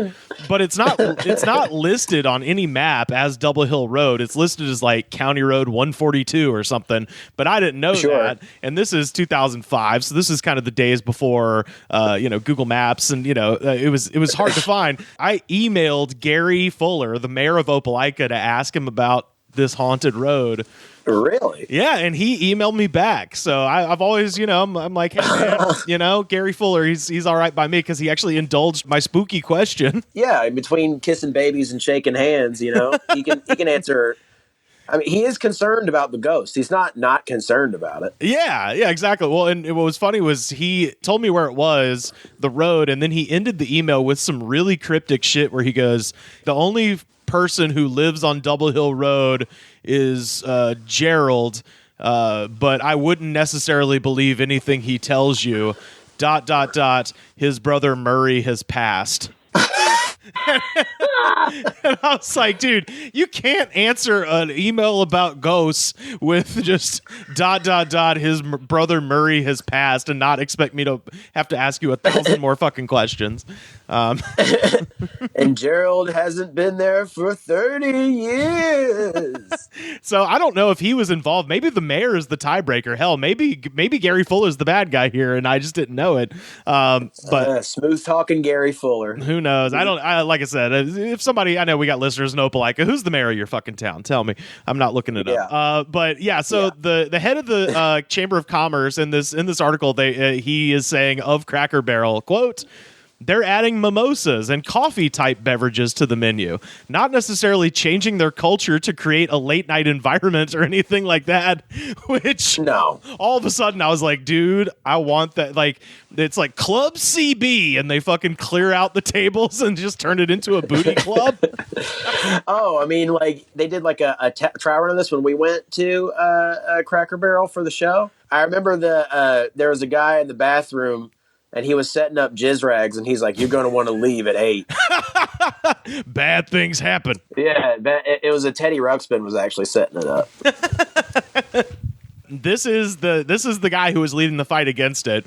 B: But it's not listed on any map as Double Hill Road. It's listed as like County Road 142 or something. But I didn't know that. And this is 2005, so this is kind of the days before Google Maps, and it was hard to find. I emailed Gary Fuller, the mayor of Opelika, to ask him about this haunted road.
D: Really?
B: Yeah, and he emailed me back. So I've always, I'm like, hey man, Gary Fuller, he's all right by me because he actually indulged my spooky question.
D: Yeah, in between kissing babies and shaking hands, he can answer. I mean, he is concerned about the ghost. He's not concerned about it.
B: Yeah, exactly. Well, and what was funny was he told me where it was, the road, and then he ended the email with some really cryptic shit where he goes, the only person who lives on Double Hill Road is Gerald, but I wouldn't necessarily believe anything he tells you. ... His brother Murray has passed. And I was like, dude, you can't answer an email about ghosts with just ... His brother Murray has passed and not expect me to have to ask you 1,000 more fucking questions.
D: And Gerald hasn't been there for 30 years.
B: So I don't know if he was involved. Maybe the mayor is the tiebreaker. Hell, maybe Gary Fuller's the bad guy here, and I just didn't know it. But
D: smooth talking Gary Fuller.
B: Who knows? Like I said, if somebody, I know we got listeners in Opelika. Who's the mayor of your fucking town? Tell me. I'm not looking it up. The head of the Chamber of Commerce in this article, he is saying of Cracker Barrel, quote, they're adding mimosas and coffee type beverages to the menu, not necessarily changing their culture to create a late night environment or anything like that. Which all of a sudden I was like, dude, I want that. Like, it's like Club CB, and they fucking clear out the tables and just turn it into a booty club.
D: I mean, like they did like a trial run of this when we went to Cracker Barrel for the show. I remember there was a guy in the bathroom. And he was setting up jizz rags, and he's like, you're going to want to leave at 8.
B: Bad things happen.
D: Yeah, it was Teddy Ruxpin was actually setting it up.
B: This is the guy who was leading the fight against it.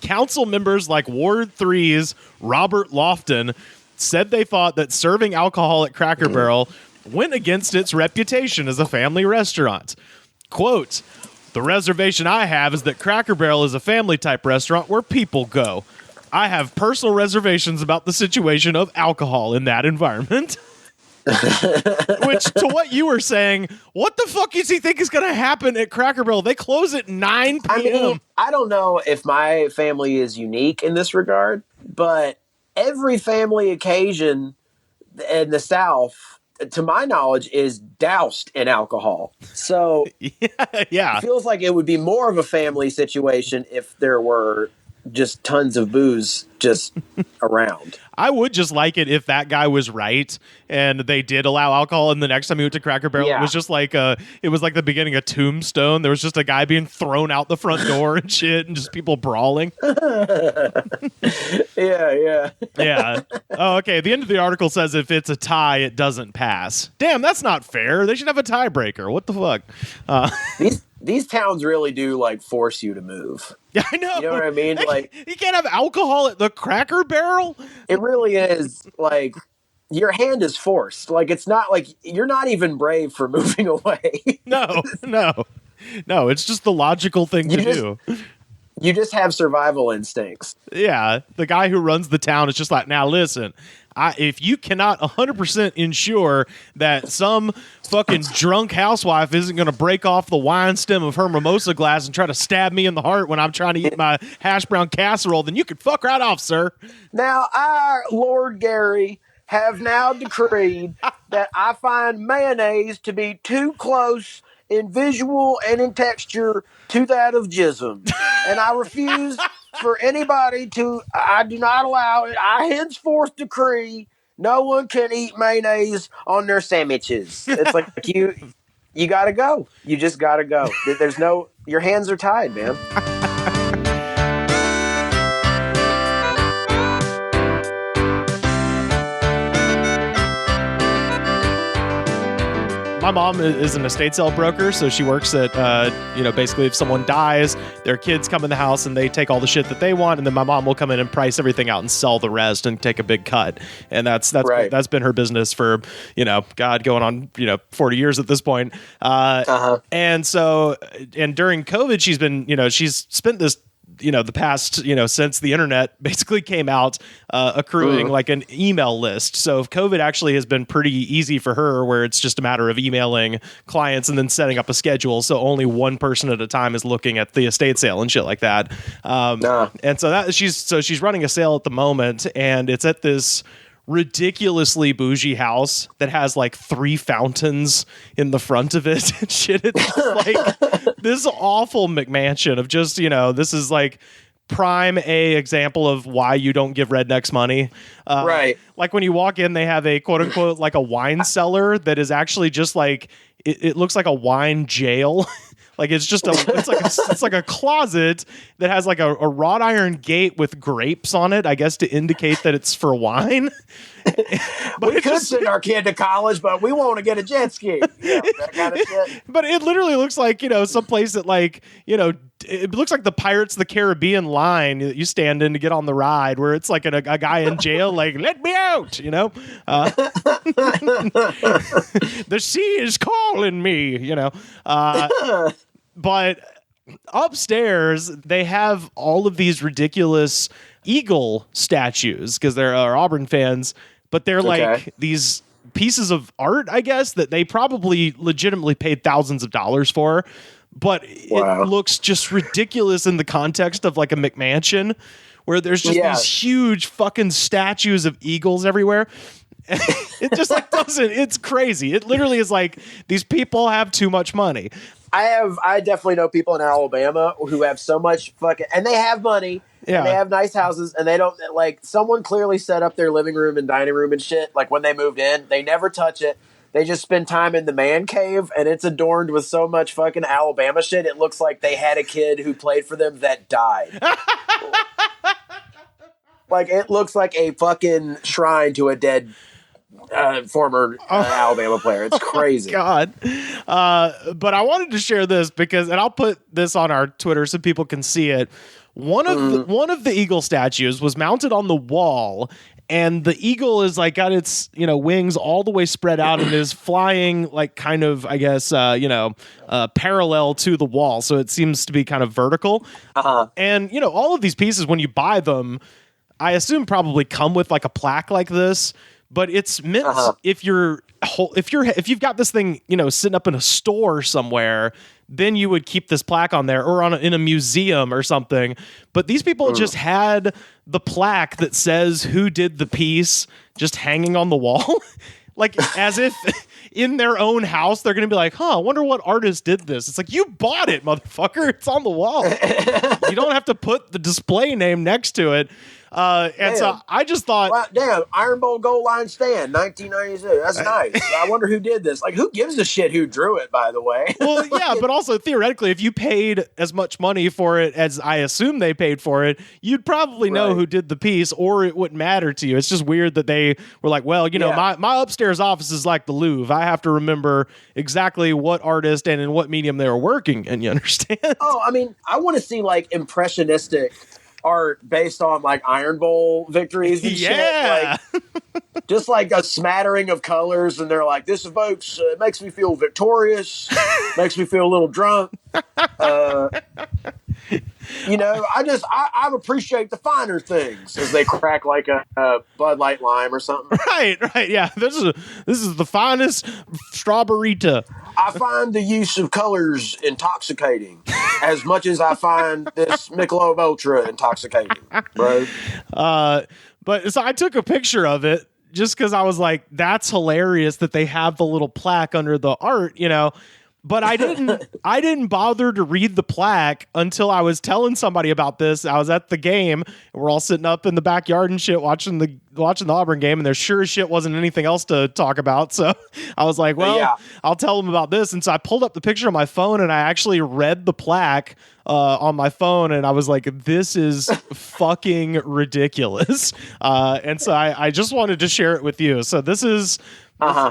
B: Council members like Ward 3's Robert Lofton said they thought that serving alcohol at Cracker Barrel went against its reputation as a family restaurant. Quote, the reservation I have is that Cracker Barrel is a family-type restaurant where people go. I have personal reservations about the situation of alcohol in that environment. Which, to what you were saying, what the fuck does he think is going to happen at Cracker Barrel? They close at 9 p.m.
D: I mean, I don't know if my family is unique in this regard, but every family occasion in the South, to my knowledge, is doused in alcohol. So
B: yeah,
D: it feels like it would be more of a family situation if there were just tons of booze just around.
B: I would just like it if that guy was right and they did allow alcohol, and the next time you went to Cracker Barrel, it was just like it was like the beginning of Tombstone. There was just a guy being thrown out the front door and shit, and just people brawling. Yeah. Oh, okay. The end of the article says if it's a tie, it doesn't pass. Damn, that's not fair. They should have a tiebreaker. What the fuck?
D: These towns really do like force you to move.
B: Yeah, I know.
D: You know what I mean? Like,
B: you can't have alcohol at the Cracker Barrel.
D: It really is like your hand is forced. Like, it's not like you're not even brave for moving away.
B: No. It's just the logical thing to do.
D: You just have survival instincts.
B: Yeah, the guy who runs the town is just like, now listen, if you cannot 100% ensure that some fucking drunk housewife isn't going to break off the wine stem of her mimosa glass and try to stab me in the heart when I'm trying to eat my hash brown casserole, then you can fuck right off, sir.
D: Now, I, Lord Gary, have now decreed that I find mayonnaise to be too close in visual and in texture to that of jism. And I refuse for anybody to, I do not allow it. I henceforth decree no one can eat mayonnaise on their sandwiches. It's like you got to go. You just got to go. There's no, your hands are tied, man.
B: My mom is an estate sale broker, so she works at, basically if someone dies, their kids come in the house and they take all the shit that they want, and then my mom will come in and price everything out and sell the rest and take a big cut. And that's
D: right.
B: That's been her business for, going on, 40 years at this point. And so, and during COVID, she's been, she's spent this, the past, since the internet basically came out, accruing like an email list. So COVID actually has been pretty easy for her, where it's just a matter of emailing clients and then setting up a schedule. So only one person at a time is looking at the estate sale and shit like that. And so she's running a sale at the moment, and it's at this ridiculously bougie house that has like 3 fountains in the front of it. Shit, it's like this awful McMansion of just, this is like prime example of why you don't give rednecks money.
D: Right.
B: Like when you walk in, they have a quote unquote like a wine cellar that is actually just like it looks like a wine jail. Like it's like a closet that has like a wrought iron gate with grapes on it, I guess to indicate that it's for wine.
D: But we could send our kid to college, but we want to get a jet ski. That kind of shit.
B: But it literally looks like, someplace that like, it looks like the Pirates of the Caribbean line that you stand in to get on the ride, where it's like a guy in jail, like, let me out, the sea is calling me, but upstairs they have all of these ridiculous Eagle statues because they're Auburn fans, but they're like these pieces of art, I guess, that they probably legitimately paid thousands of dollars for. But it looks just ridiculous in the context of like a McMansion, where there's just these huge fucking statues of eagles everywhere. It just like doesn't. It's crazy. It literally is like these people have too much money.
D: I definitely know people in Alabama who have so much fucking, and they have money. Yeah. And they have nice houses, and they don't, like, someone clearly set up their living room and dining room and shit. Like, when they moved in, they never touch it. They just spend time in the man cave, and it's adorned with so much fucking Alabama shit. It looks like they had a kid who played for them that died. Like, it looks like a fucking shrine to a dead former Alabama player. It's crazy.
B: Oh, God. But I wanted to share this because, and I'll put this on our Twitter so people can see it. One of the eagle statues was mounted on the wall, and the eagle is like got its wings all the way spread out and is flying like kind of, I guess, parallel to the wall. So it seems to be kind of vertical. And all of these pieces, when you buy them, I assume probably come with like a plaque like this. But it's meant if you've got this thing sitting up in a store somewhere, then you would keep this plaque on there, or in a museum or something. But these people just had the plaque that says who did the piece just hanging on the wall, like as if in their own house they're going to be like, I wonder what artist did this. It's like, you bought it, motherfucker. It's on the wall. You don't have to put the display name next to it. And so I just thought,
D: wow, damn, Iron Bowl goal line stand, 1992. That's nice. I wonder who did this. Like, who gives a shit who drew it, by the way?
B: Well, yeah, but also theoretically, if you paid as much money for it as I assume they paid for it, you'd probably know who did the piece, or it wouldn't matter to you. It's just weird that they were like, well, my upstairs office is like the Louvre. I have to remember exactly what artist and in what medium they were working, and you understand?
D: Oh, I mean, I want to see like impressionistic art based on like Iron Bowl victories and shit. Like, just like a smattering of colors, and they're like, this evokes, it makes me feel victorious, makes me feel a little drunk. I appreciate the finer things as they crack like a Bud Light lime or something.
B: Right, yeah. This is the finest strawberryta.
D: I find the use of colors intoxicating as much as I find this Michelob Ultra intoxicating, bro.
B: But so I took a picture of it just because I was like, that's hilarious that they have the little plaque under the art, But I didn't bother to read the plaque until I was telling somebody about this. I was at the game, and we're all sitting up in the backyard and shit watching the Auburn game, and there sure as shit wasn't anything else to talk about. So I was like, well, I'll tell them about this. And so I pulled up the picture on my phone, and I actually read the plaque on my phone, and I was like, this is fucking ridiculous. And so I just wanted to share it with you. So this is...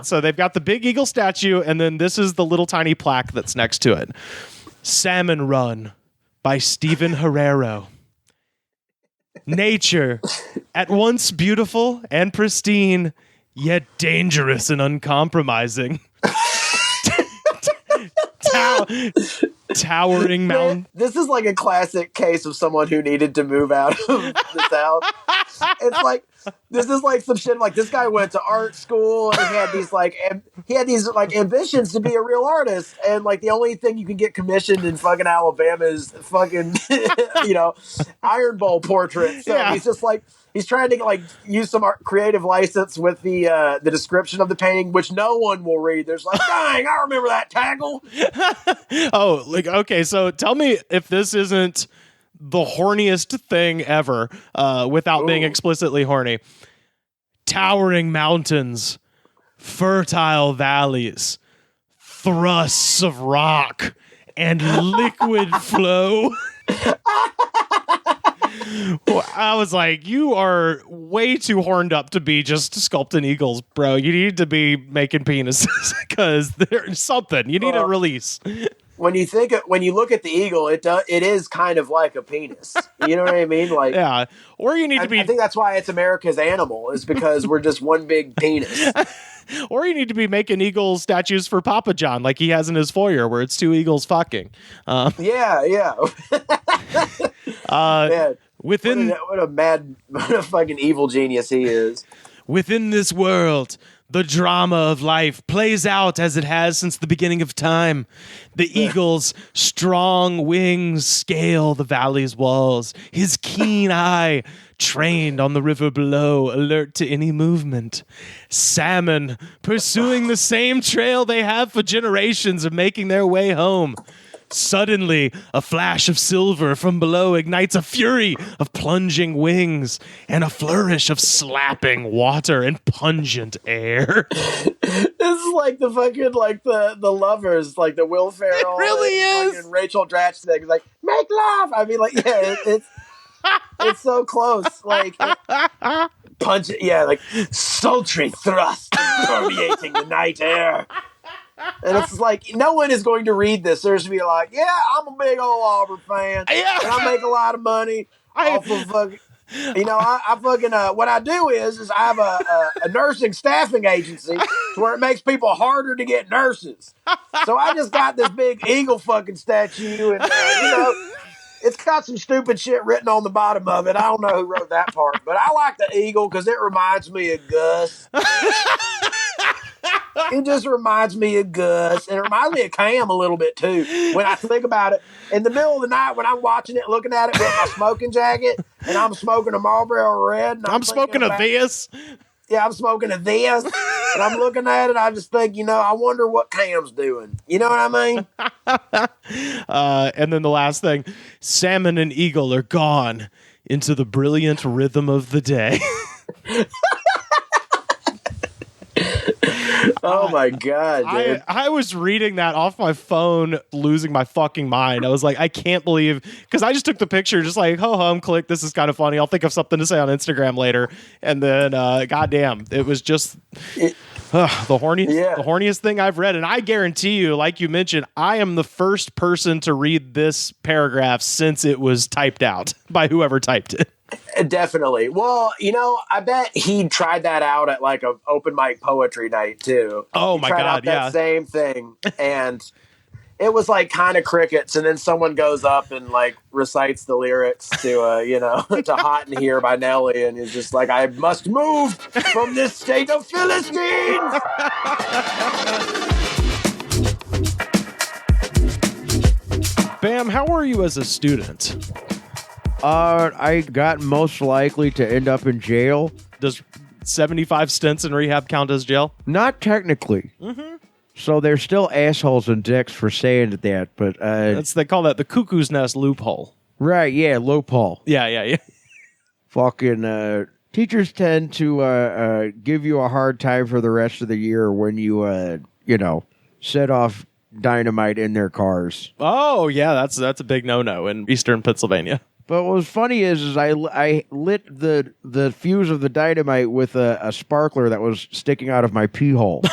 B: So they've got the big eagle statue, and then this is the little tiny plaque that's next to it. Salmon Run by Stephen Herrero. Nature, at once beautiful and pristine, yet dangerous and uncompromising. Towering mountain.
D: This is like a classic case of someone who needed to move out of the South. It's like, this is like some shit. Like, this guy went to art school and he had these ambitions to be a real artist, and like the only thing you can get commissioned in fucking Alabama is fucking Iron Bowl portraits. So he's just like, he's trying to like use some creative license with the description of the painting, which no one will read. There's like, dang, I remember that tackle.
B: Oh, like, okay, so tell me if this isn't the horniest thing ever, without being explicitly horny. Towering mountains, fertile valleys, thrusts of rock, and liquid flow. I was like, you are way too horned up to be just sculpting eagles, bro. You need to be making penises because there's something. You need a release.
D: When you look at the eagle, it is kind of like a penis. You know what I mean? Like,
B: yeah. Or you need to be.
D: I think that's why it's America's animal, is because we're just one big penis.
B: Or you need to be making eagle statues for Papa John, like he has in his foyer, where it's two eagles fucking.
D: Yeah. Man, what a fucking evil genius he is.
B: Within this world, the drama of life plays out as it has since the beginning of time. The eagle's strong wings scale the valley's walls. His keen eye trained on the river below, alert to any movement. Salmon pursuing the same trail they have for generations of making their way home. Suddenly, a flash of silver from below ignites a fury of plunging wings and a flourish of slapping water and pungent air.
D: This is like the fucking, like the Lovers, like the Will Ferrell.
B: It really is.
D: And Rachel Dratch thing. It's like, make love. I mean, like, yeah, it's so close. Like, punch it. Yeah, like sultry thrust permeating the night air. And it's like, no one is going to read this. There's going to be like, yeah, I'm a big old Auburn fan. Yeah. And I make a lot of money off of fucking, I fucking, what I do is I have a nursing staffing agency to where it makes people harder to get nurses. So I just got this big eagle fucking statue, and, it's got some stupid shit written on the bottom of it. I don't know who wrote that part, but I like the eagle because it reminds me of Gus. It just reminds me of Gus. And it reminds me of Cam a little bit, too, when I think about it. In the middle of the night, when I'm watching it, looking at it with my smoking jacket, and I'm smoking a Marlboro Red. And
B: I'm smoking a this.
D: Yeah, I'm smoking a this. And I'm looking at it, I just think, I wonder what Cam's doing. You know what I mean?
B: And then the last thing, salmon and eagle are gone into the brilliant rhythm of the day.
D: Oh my God, dude.
B: I was reading that off my phone, losing my fucking mind. I was like, I can't believe, because I just took the picture, just like, ho hum, click, this is kind of funny. I'll think of something to say on Instagram later. And then, goddamn, it was just the horniest thing I've read. And I guarantee you, like you mentioned, I am the first person to read this paragraph since it was typed out by whoever typed it.
D: Definitely. Well, I bet he tried that out at like a open mic poetry night too.
B: Oh my God, yeah.
D: That same thing, and it was like kind of crickets. And then someone goes up and like recites the lyrics to to "Hot in Here" by Nelly, and he's just like, "I must move from this state of Philistines."
B: Bam, how are you as a student?
C: I got most likely to end up in jail.
B: Does 75 stints in rehab count as jail?
C: Not technically.
B: Mm-hmm.
C: So they're still assholes and dicks for saying that, but
B: they call that the cuckoo's nest loophole.
C: Right? Yeah, loophole.
B: Yeah.
C: Fucking teachers tend to give you a hard time for the rest of the year when you set off dynamite in their cars.
B: Oh yeah, that's a big no-no in Eastern Pennsylvania.
C: But what was funny is I lit the fuse of the dynamite with a sparkler that was sticking out of my pee hole.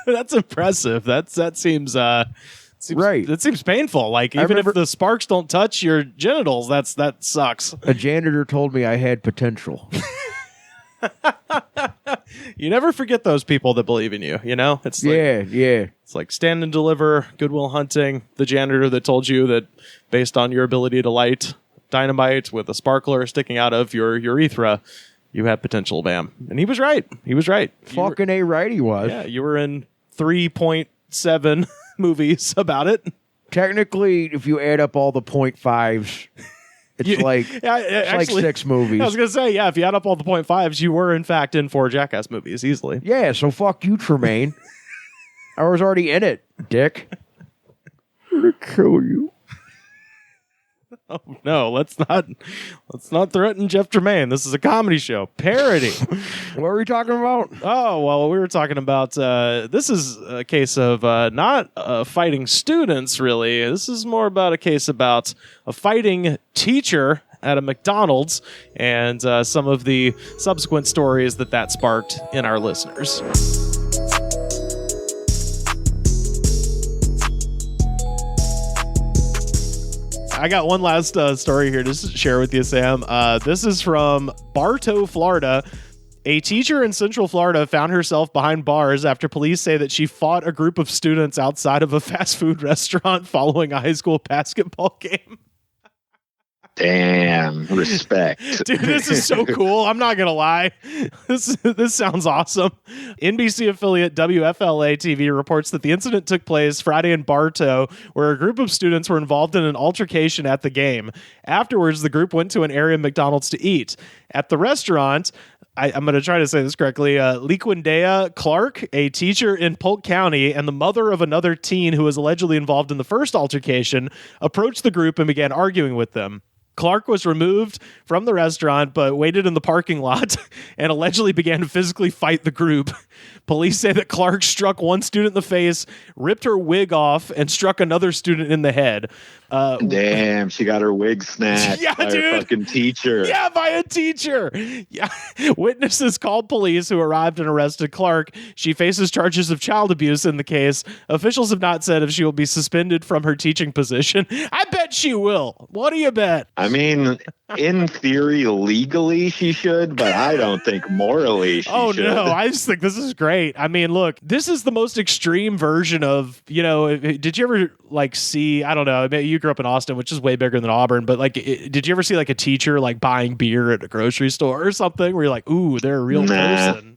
B: That's impressive. That seems
C: right.
B: That seems painful. Like even if the sparks don't touch your genitals, that sucks.
C: A janitor told me I had potential.
B: You never forget those people that believe in you. You know, it's like,
C: yeah.
B: It's like Stand and Deliver, Goodwill Hunting, the janitor that told you that based on your ability to light dynamite with a sparkler sticking out of your urethra, you had potential. Bam, and he was right.
C: Fucking A right, he was.
B: Yeah, you were in 3.7 movies about it.
C: Technically, if you add up all the 0.5s, it's like 6 movies.
B: I was going to say, yeah, if you add up all the 0.5s, you were in fact in 4 Jackass movies easily.
C: Yeah, so fuck you, Tremaine. I was already in it, dick. I'm gonna kill you.
B: Oh no, let's not threaten Jeff Tremaine. This is a comedy show. Parody.
C: What were we talking about?
B: Oh, well, we were talking about this is a case of not fighting students, really. This is more about a case about a fighting teacher at a McDonald's and some of the subsequent stories that sparked in our listeners. I got one last story here to share with you, Sam. This is from Bartow, Florida. A teacher in Central Florida found herself behind bars after police say that she fought a group of students outside of a fast food restaurant following a high school basketball game.
Q: Damn, respect.
B: Dude, this is so cool. I'm not going to lie. This sounds awesome. NBC affiliate WFLA TV reports that the incident took place Friday in Bartow, where a group of students were involved in an altercation at the game. Afterwards, the group went to an area McDonald's to eat. At the restaurant, I'm going to try to say this correctly, Liquindea Clark, a teacher in Polk County and the mother of another teen who was allegedly involved in the first altercation, approached the group and began arguing with them. Clark was removed from the restaurant, but waited in the parking lot and allegedly began to physically fight the group. Police say that Clark struck one student in the face, ripped her wig off, and struck another student in the head.
Q: Damn, she got her wig snatched by a fucking teacher.
B: Yeah, by a teacher. Yeah. Witnesses called police, who arrived and arrested Clark. She faces charges of child abuse in the case. Officials have not said if she will be suspended from her teaching position. I bet she will. What do you bet?
Q: I mean, in theory, legally she should, but I don't think morally she should.
B: Oh, no. I just think this is great. I mean, look, this is the most extreme version of, did you ever, see, I don't know, you grew up in Austin, which is way bigger than Auburn, but, did you ever see, a teacher, buying beer at a grocery store or something where you're like, ooh, they're a real person?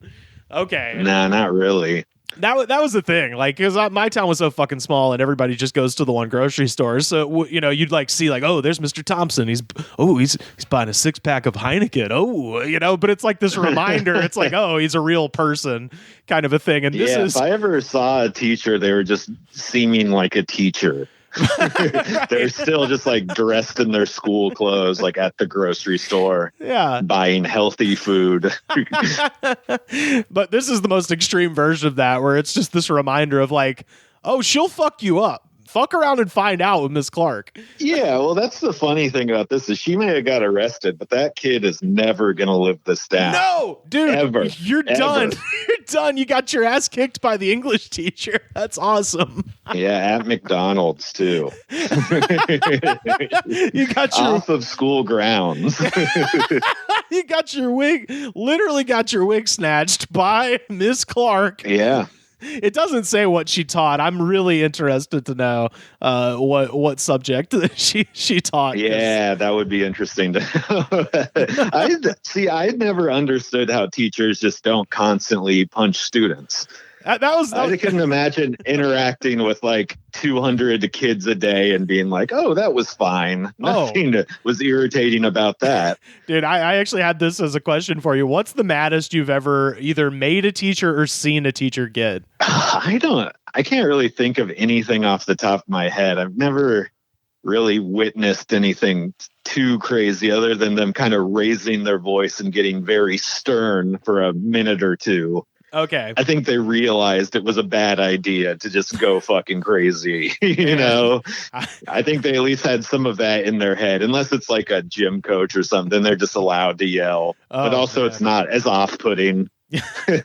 B: Okay.
Q: Nah, not really.
B: That was the thing, because my town was so fucking small and everybody just goes to the one grocery store. So, you'd see oh, there's Mr. Thompson. He's buying a 6-pack of Heineken. Oh, but it's this reminder. It's oh, he's a real person kind of a thing. And this is.
Q: If I ever saw a teacher, they were just seeming like a teacher. They're still just dressed in their school clothes, at the grocery store.
B: Yeah.
Q: Buying healthy food.
B: But this is the most extreme version of that, where it's just this reminder of oh, she'll fuck you up. Fuck around and find out with Miss Clark.
Q: Yeah, well, that's the funny thing about this is she may have got arrested, but that kid is never going to live this down.
B: No, dude,
Q: ever.
B: You're done. You're done. You got your ass kicked by the English teacher. That's awesome.
Q: Yeah, at McDonald's, too.
B: You got your
Q: off of school grounds.
B: You got your wig, literally got your wig snatched by Miss Clark.
Q: Yeah.
B: It doesn't say what she taught. I'm really interested to know what subject she taught.
Q: Yeah, that would be interesting to know. I never understood how teachers just don't constantly punch students. I couldn't imagine interacting with like 200 kids a day and being like, oh, that was fine. Nothing was irritating about that.
B: Dude, I actually had this as a question for you. What's the maddest you've ever either made a teacher or seen a teacher get?
Q: I can't really think of anything off the top of my head. I've never really witnessed anything too crazy other than them kind of raising their voice and getting very stern for a minute or two.
B: Okay.
Q: I think they realized it was a bad idea to just go fucking crazy. You know, I think they at least had some of that in their head, unless it's like a gym coach or something. They're just allowed to yell, but also it's not as off-putting.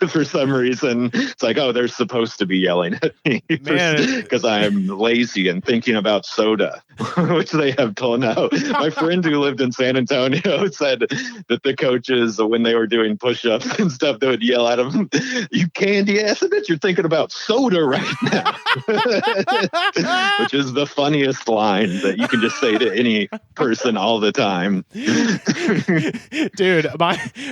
Q: For some reason, it's like, oh, they're supposed to be yelling at me because I'm lazy and thinking about soda, which they have told now. My friend who lived in San Antonio said that the coaches, when they were doing push-ups and stuff, they would yell at them, "You candy ass bitch, you're thinking about soda right now," which is the funniest line that you can just say to any person all the time.
B: Dude,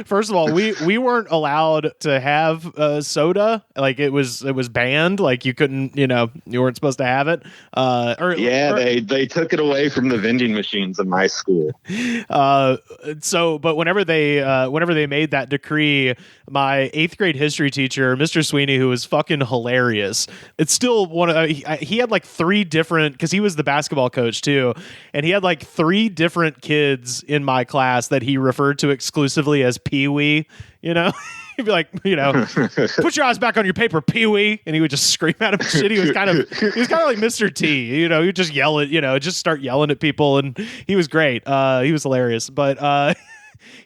B: first of all, we weren't allowed to have soda. Like it was banned. Like you couldn't, you weren't supposed to have it.
Q: They took it away from the vending machines in my school.
B: But whenever they made that decree, my 8th grade history teacher, Mr. Sweeney, who was fucking hilarious. It's still he had like 3 different, because he was the basketball coach too, and he had like 3 different kids in my class that he referred to exclusively as Pee-wee. He'd be like, put your eyes back on your paper, Pee-wee, and he would just scream at him shit. He was kind of like Mr. T. He would just yell at, just start yelling at people, and he was great. He was hilarious, but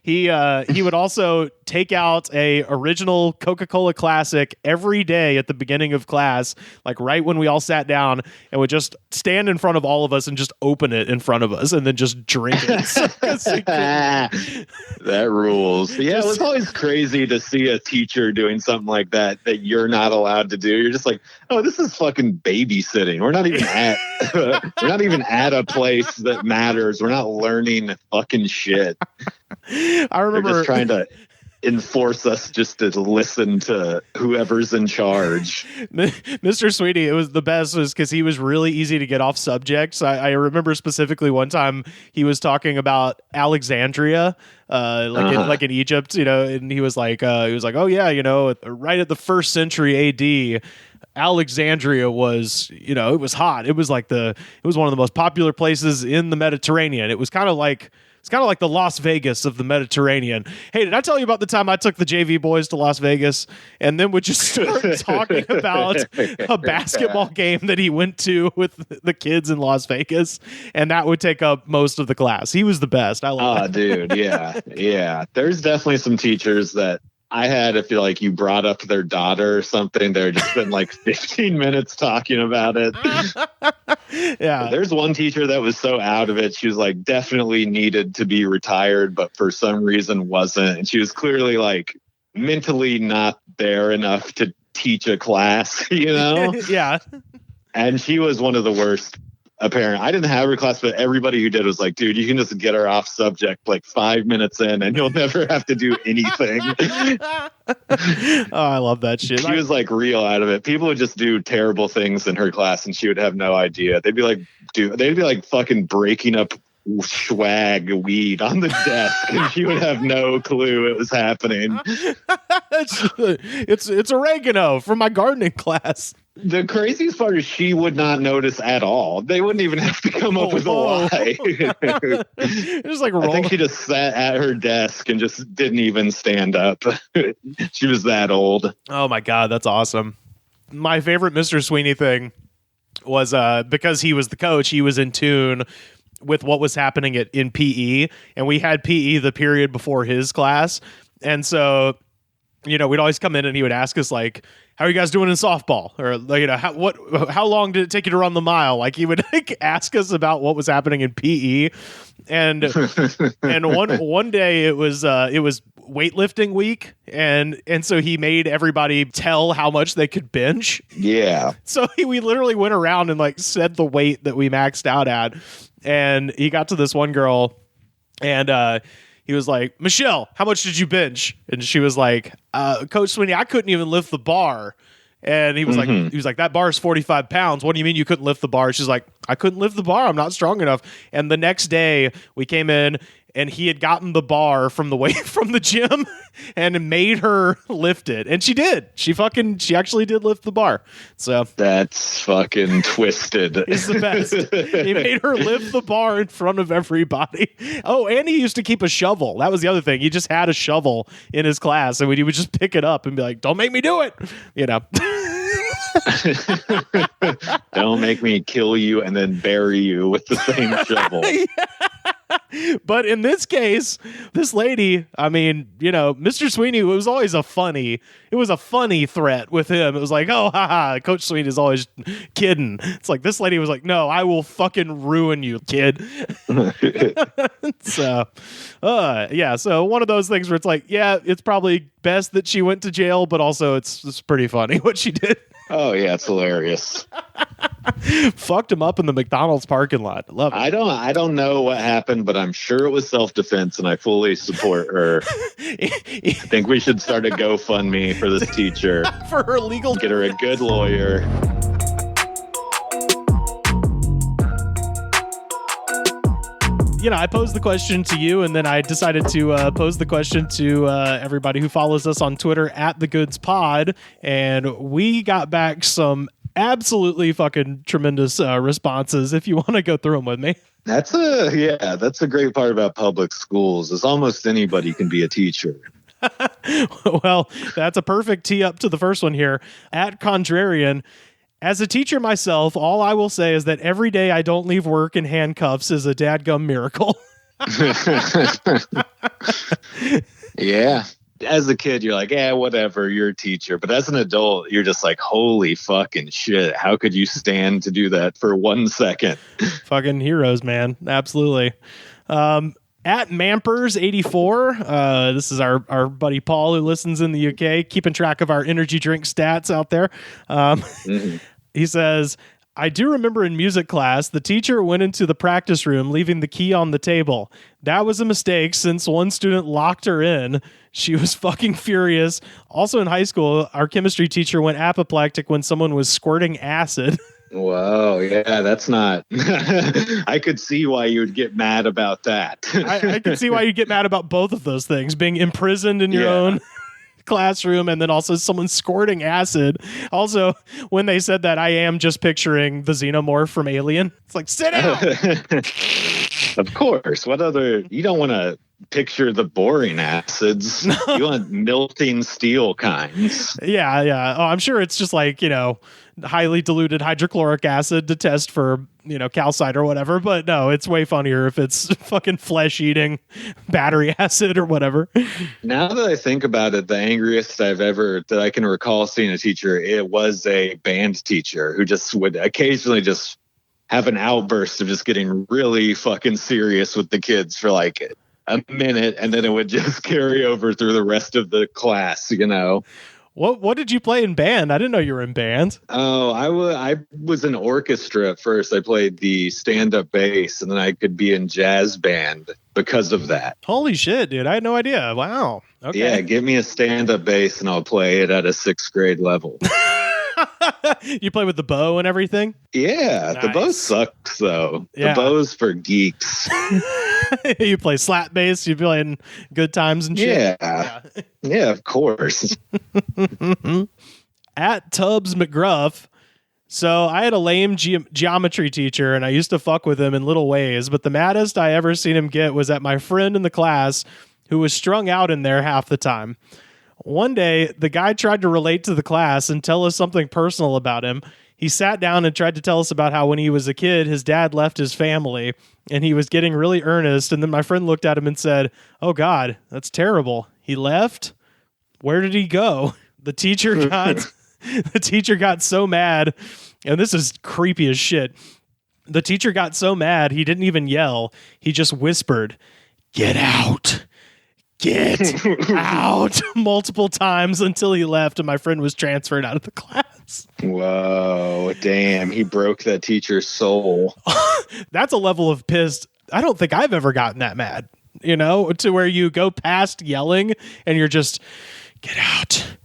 B: he would also take out a original Coca-Cola classic every day at the beginning of class, like right when we all sat down, and would just stand in front of all of us and just open it in front of us and then just drink it.
Q: That rules. Yeah, it was always crazy to see a teacher doing something like that you're not allowed to do. You're just like, oh, this is fucking babysitting. We're not even at a place that matters. We're not learning fucking shit.
B: I remember
Q: they're just trying to enforce us just to listen to whoever's in charge.
B: Mr. Sweetie, it was the best was because he was really easy to get off subject. So I remember specifically one time he was talking about Alexandria, like in Egypt, and he was like, oh yeah, right at the 1st century AD, Alexandria was, it was hot. It was one of the most popular places in the Mediterranean. It was kind of like the Las Vegas of the Mediterranean. Hey, did I tell you about the time I took the JV boys to Las Vegas and then would just start talking about a basketball game that he went to with the kids in Las Vegas, and that would take up most of the class. He was the best. I love that.
Q: Dude, yeah. There's definitely some teachers that I had, if you like, you brought up their daughter or something, they're just spend like 15 minutes talking about it.
B: Yeah.
Q: There's one teacher that was so out of it. She was like definitely needed to be retired, but for some reason wasn't. And she was clearly like mentally not there enough to teach a class,
B: Yeah.
Q: And she was one of the worst. Apparently, I didn't have her class, but everybody who did was like, dude, you can just get her off subject like 5 minutes in and you'll never have to do anything.
B: Oh, I love that shit.
Q: She was like real out of it. People would just do terrible things in her class and she would have no idea. They'd be like fucking breaking up swag weed on the desk and she would have no clue it was happening.
B: It's oregano from my gardening class.
Q: The craziest part is she would not notice at all. They wouldn't even have to come up with a lie.
B: Just like
Q: I think she just sat at her desk and just didn't even stand up. She was that old.
B: Oh my God, that's awesome. My favorite Mr. Sweeney thing was because he was the coach, he was in tune with what was happening in PE, and we had PE the period before his class. And so, we'd always come in and he would ask us like, how are you guys doing in softball? Or how long did it take you to run the mile? Like he would ask us about what was happening in PE. And one day it was weightlifting week, and so he made everybody tell how much they could bench.
Q: Yeah.
B: So we literally went around and like said the weight that we maxed out at, and he got to this one girl, and he was like, Michelle, how much did you bench? And she was like, Coach Sweeney, I couldn't even lift the bar. And he was like, that bar is 45 pounds. What do you mean you couldn't lift the bar? She's like, I couldn't lift the bar. I'm not strong enough. And the next day we came in and he had gotten the bar from the gym and made her lift it. And she did. She actually did lift the bar. So
Q: that's fucking twisted.
B: He's the best. He made her lift the bar in front of everybody. Oh, and he used to keep a shovel. That was the other thing. He just had a shovel in his class, and he would just pick it up and be like, don't make me do it. You know.
Q: Don't make me kill you and then bury you with the same shovel.
B: But in this case, this lady, I mean, you know, Mr. Sweeney, it was always a funny threat with him. It was like, oh, haha, Coach Sweeney is always kidding. It's like this lady was like, no, I will fucking ruin you, kid. So, yeah. So one of those things where it's like, yeah, it's probably best that she went to jail, but also it's pretty funny what she did.
Q: Oh yeah, it's hilarious.
B: Fucked him up in the McDonald's parking lot. Love it.
Q: I don't know what happened, but I'm sure it was self-defense, and I fully support her. I think we should start a GoFundMe for this teacher.
B: For her legal.
Q: Get her a good lawyer.
B: You know, I posed the question to you, and then I decided to pose the question to everybody who follows us on Twitter @TheGoodsPod, and we got back some absolutely fucking tremendous responses. If you want to go through them with me.
Q: That's a great part about public schools is almost anybody can be a teacher.
B: Well, that's a perfect tee up to the first one here. @Contrarian. As a teacher myself, all I will say is that every day I don't leave work in handcuffs is a dadgum miracle.
Q: Yeah. As a kid, you're like, yeah, whatever, you're a teacher. But as an adult, you're just like, holy fucking shit. How could you stand to do that for 1 second?
B: Fucking heroes, man. Absolutely. @Mampers84. This is our buddy Paul who listens in the UK, keeping track of our energy drink stats out there. He says, I do remember in music class, the teacher went into the practice room, leaving the key on the table. That was a mistake since one student locked her in. She was fucking furious. Also in high school, our chemistry teacher went apoplectic when someone was squirting acid.
Q: Whoa, yeah, that's not... I could see why you would get mad about that.
B: I could see why you'd get mad about both of those things, being imprisoned in your own classroom and then also someone squirting acid. Also, when they said that, I am just picturing the xenomorph from Alien. It's like, sit down!
Q: Of course. What other... You don't want to picture the boring acids. No. You want melting steel kinds.
B: Yeah. Oh, I'm sure it's just like, you know, highly diluted hydrochloric acid to test for, you know, calcite or whatever. But no, it's way funnier if it's fucking flesh-eating battery acid or whatever.
Q: Now that I think about it, the angriest that I can recall seeing a teacher, it was a band teacher who just would occasionally just have an outburst of just getting really fucking serious with the kids for like a minute, and then it would just carry over through the rest of the class, you know.
B: What did you play in band? I didn't know you were in band.
Q: Oh, I was in orchestra at first. I played the stand-up bass, and then I could be in jazz band because of that.
B: Holy shit, dude. I had no idea. Wow. Okay.
Q: Yeah, give me a stand-up bass, and I'll play it at a 6th grade level.
B: You play with the bow and everything?
Q: Yeah, nice. The bow sucks, though. Yeah. The bow's for geeks.
B: You play slap bass, you play in Good Times and shit.
Q: Yeah, of course.
B: @Tubbs McGruff. So I had a lame geometry teacher, and I used to fuck with him in little ways, but the maddest I ever seen him get was at my friend in the class who was strung out in there half the time. One day, the guy tried to relate to the class and tell us something personal about him. He sat down and tried to tell us about how when he was a kid, his dad left his family, and he was getting really earnest. And then my friend looked at him and said, "Oh God, that's terrible. He left? Where did he go?" The teacher got so mad, and this is creepy as shit. The teacher got so mad, he didn't even yell. He just whispered, "Get out. Get out," multiple times until he left and my friend was transferred out of the class.
Q: Whoa, damn. He broke that teacher's soul.
B: That's a level of pissed. I don't think I've ever gotten that mad, you know, to where you go past yelling and you're just, get out.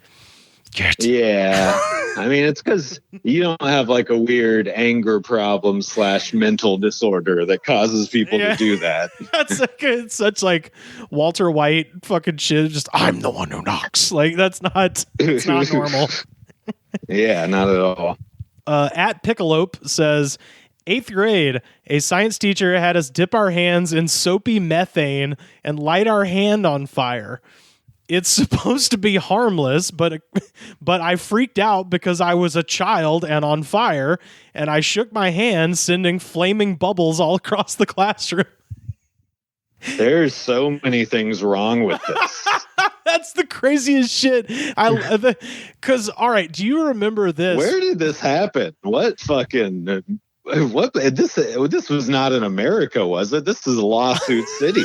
B: it.
Q: Yeah. I mean, it's because you don't have like a weird anger problem / mental disorder that causes people to do that.
B: That's like, it's such like Walter White fucking shit. Just, I'm the one who knocks. Like, it's not normal.
Q: Yeah, not at all.
B: At Piccolope says, 8th grade, a science teacher had us dip our hands in soapy methane and light our hand on fire. It's supposed to be harmless, but I freaked out because I was a child and on fire, and I shook my hand, sending flaming bubbles all across the classroom.
Q: There's so many things wrong with this.
B: That's the craziest shit. Because, all right, do you remember this?
Q: Where did this happen? What fucking... This was not in America, was it? This is Lawsuit City.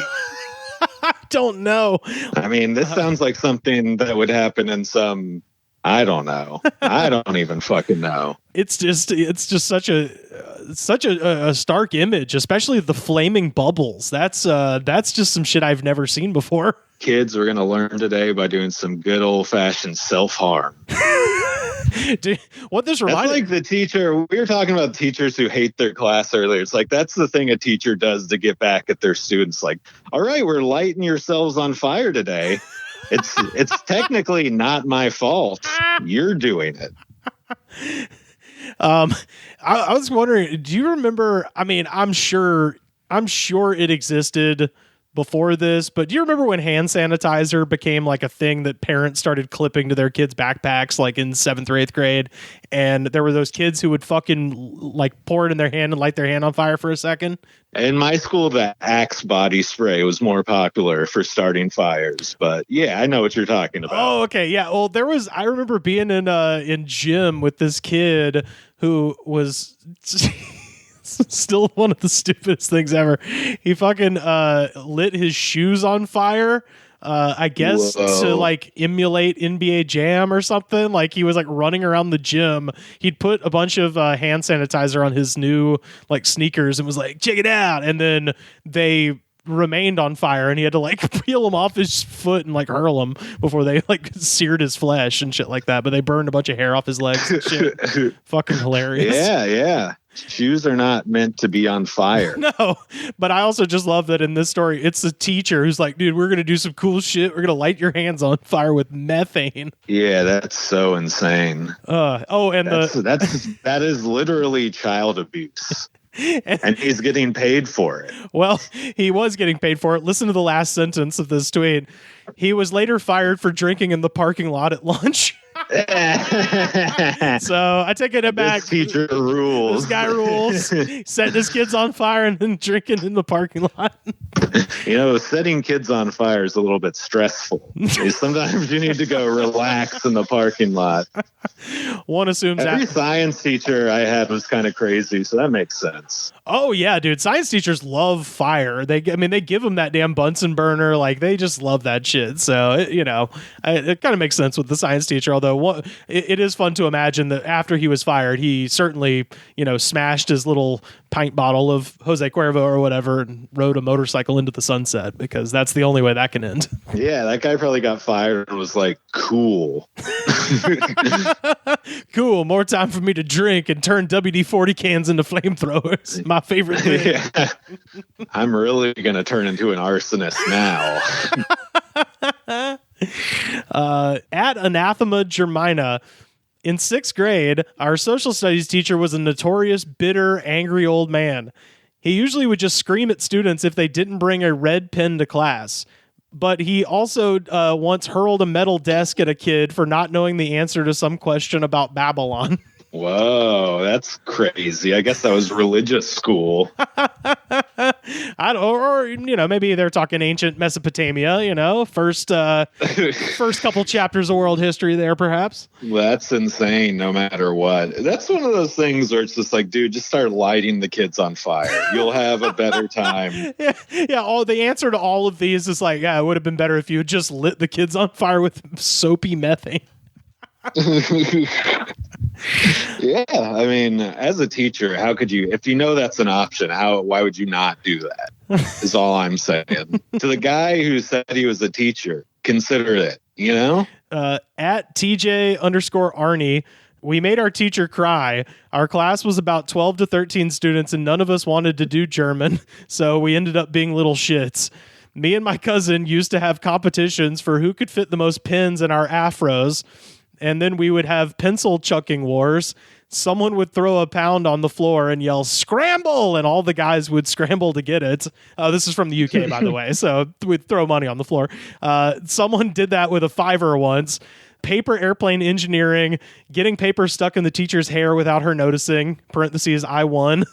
B: I don't know.
Q: I mean, this sounds like something that would happen in some... I don't know. I don't even fucking know.
B: It's just such a stark image, especially the flaming bubbles. That's just some shit I've never seen before.
Q: Kids are going to learn today by doing some good old-fashioned self-harm.
B: Dude, what this reminds
Q: like the teacher, we were talking about teachers who hate their class earlier. It's like, that's the thing a teacher does to get back at their students. Like, all right, we're lighting yourselves on fire today. It's technically not my fault. You're doing it.
B: I was wondering, do you remember, I mean, I'm sure it existed before this, but do you remember when hand sanitizer became like a thing that parents started clipping to their kids' backpacks, like in 7th or 8th grade? And there were those kids who would fucking like pour it in their hand and light their hand on fire for a second.
Q: In my school, the Axe body spray was more popular for starting fires. But yeah, I know what you're talking about.
B: Oh, okay. Yeah. Well, I remember being in gym with this kid who was still one of the stupidest things ever. He fucking lit his shoes on fire. I guess to like emulate NBA Jam or something. Like he was like running around the gym. He'd put a bunch of hand sanitizer on his new like sneakers and was like, check it out. And then they remained on fire and he had to like peel them off his foot and like hurl them before they like seared his flesh and shit like that. But they burned a bunch of hair off his legs and shit. Fucking hilarious.
Q: Yeah. Shoes are not meant to be on fire.
B: No, but I also just love that in this story, it's the teacher who's like, dude, we're going to do some cool shit. We're going to light your hands on fire with methane.
Q: Yeah, that's so insane.
B: That
Q: is literally child abuse. And he's getting paid for it.
B: Well, he was getting paid for it. Listen to the last sentence of this tweet. He was later fired for drinking in the parking lot at lunch. So I take it back.
Q: This teacher rules.
B: This guy rules. Setting his kids on fire and then drinking in the parking lot.
Q: You know, setting kids on fire is a little bit stressful. Sometimes you need to go relax in the parking lot.
B: One assumes
Q: every science teacher I had was kind of crazy, so that makes sense.
B: Oh yeah, dude. Science teachers love fire. They give them that damn Bunsen burner. Like they just love that shit. So it kind of makes sense with the science teacher. Although it is fun to imagine that after he was fired, he certainly smashed his little pint bottle of Jose Cuervo or whatever and rode a motorcycle into the sunset, because that's the only way that can end.
Q: Yeah, that guy probably got fired and was like, cool.
B: Cool, more time for me to drink and turn WD-40 cans into flamethrowers. My favorite thing.
Q: Yeah. I'm really going to turn into an arsonist now.
B: At Anathema Germina, in 6th grade, our social studies teacher was a notorious, bitter, angry old man. He usually would just scream at students if they didn't bring a red pen to class. But he also once hurled a metal desk at a kid for not knowing the answer to some question about Babylon.
Q: Whoa, that's crazy. I guess that was religious school.
B: Maybe they're talking ancient Mesopotamia, first couple chapters of world history there, perhaps.
Q: That's insane, no matter what. That's one of those things where it's just like, dude, just start lighting the kids on fire. You'll have a better time.
B: Yeah. The answer to all of these is like, yeah, it would have been better if you had just lit the kids on fire with soapy methane.
Q: Yeah, I mean, as a teacher, how could you, if you know that's an option, why would you not do that? Is all I'm saying. To the guy who said he was a teacher, consider it. You know?
B: At TJ_Arnie, we made our teacher cry. Our class was about 12 to 13 students, and none of us wanted to do German, so we ended up being little shits. Me and my cousin used to have competitions for who could fit the most pins in our afros, and then we would have pencil chucking wars. Someone would throw a pound on the floor and yell, "Scramble!" and all the guys would scramble to get it. This is from the UK, by the way, so we'd throw money on the floor. Someone did that with a $5 once. Paper airplane engineering, getting paper stuck in the teacher's hair without her noticing, parentheses, I won.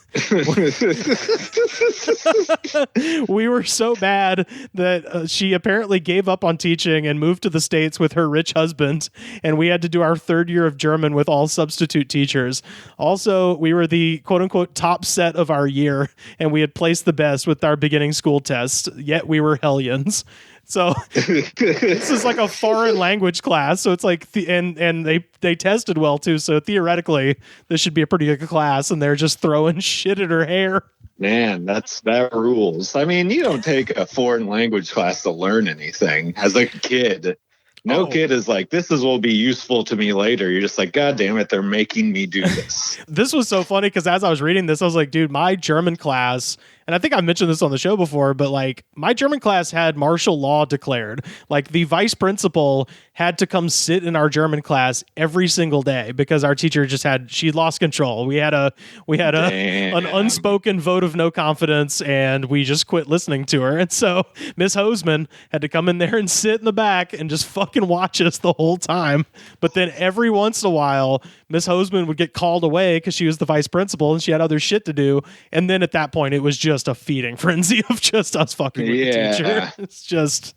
B: We were so bad that she apparently gave up on teaching and moved to the States with her rich husband, and we had to do our 3rd year of German with all substitute teachers. Also, we were the quote-unquote top set of our year, and we had placed the best with our beginning school test, yet we were hellions. So this is like a foreign language class. So it's like, and they tested well too. So theoretically, this should be a pretty good class, and they're just throwing shit at her hair.
Q: Man, that rules. I mean, you don't take a foreign language class to learn anything as a kid. No kid is like, this will be useful to me later. You're just like, God damn it, they're making me do this.
B: This was so funny because as I was reading this, I was like, dude, my German class, and I think I mentioned this on the show before, but like my German class had martial law declared. Like the vice principal had to come sit in our German class every single day because our teacher she lost control. We had an unspoken vote of no confidence, and we just quit listening to her. And so Miss Hoseman had to come in there and sit in the back and just fucking watch us the whole time. But then every once in a while, Miss Hoseman would get called away because she was the vice principal and she had other shit to do. And then at that point, it was just a feeding frenzy of just us fucking with the teacher. It's just,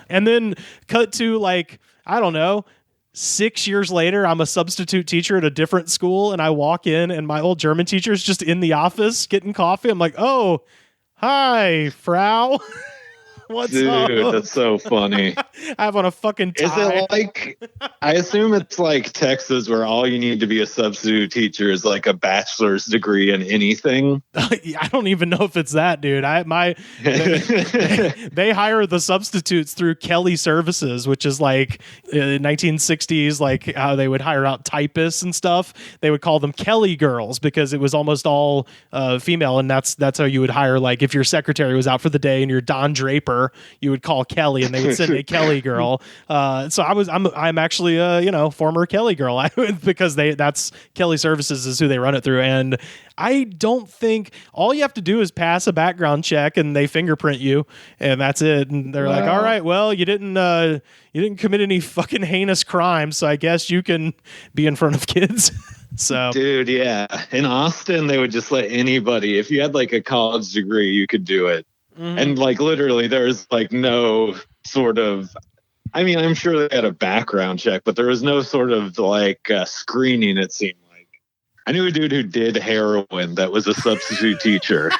B: and then cut to like, I don't know, 6 years later, I'm a substitute teacher at a different school, and I walk in and my old German teacher is just in the office getting coffee. I'm like, oh, hi, Frau. What's up?
Q: Dude, that's so funny.
B: I have on a fucking tie.
Q: Is it like, I assume it's like Texas where all you need to be a substitute teacher is like a bachelor's degree in anything?
B: I don't even know if it's that, dude. They hire the substitutes through Kelly Services, which is like 1960s, like how they would hire out typists and stuff. They would call them Kelly girls because it was almost all female, and that's how you would hire, like if your secretary was out for the day and you're Don Draper, you would call Kelly and they would send a Kelly girl. So I'm actually a former Kelly girl because that's Kelly Services is who they run it through. And I don't think all you have to do is pass a background check and they fingerprint you and that's it. And they're like, all right, well, you didn't commit any fucking heinous crimes, so I guess you can be in front of kids. So,
Q: dude, yeah, in Austin they would just let anybody, if you had like a college degree, you could do it. Mm-hmm. And like literally there's like no sort of, I mean, I'm sure they had a background check, but there was no sort of like screening, it seemed like. I knew a dude who did heroin that was a substitute teacher.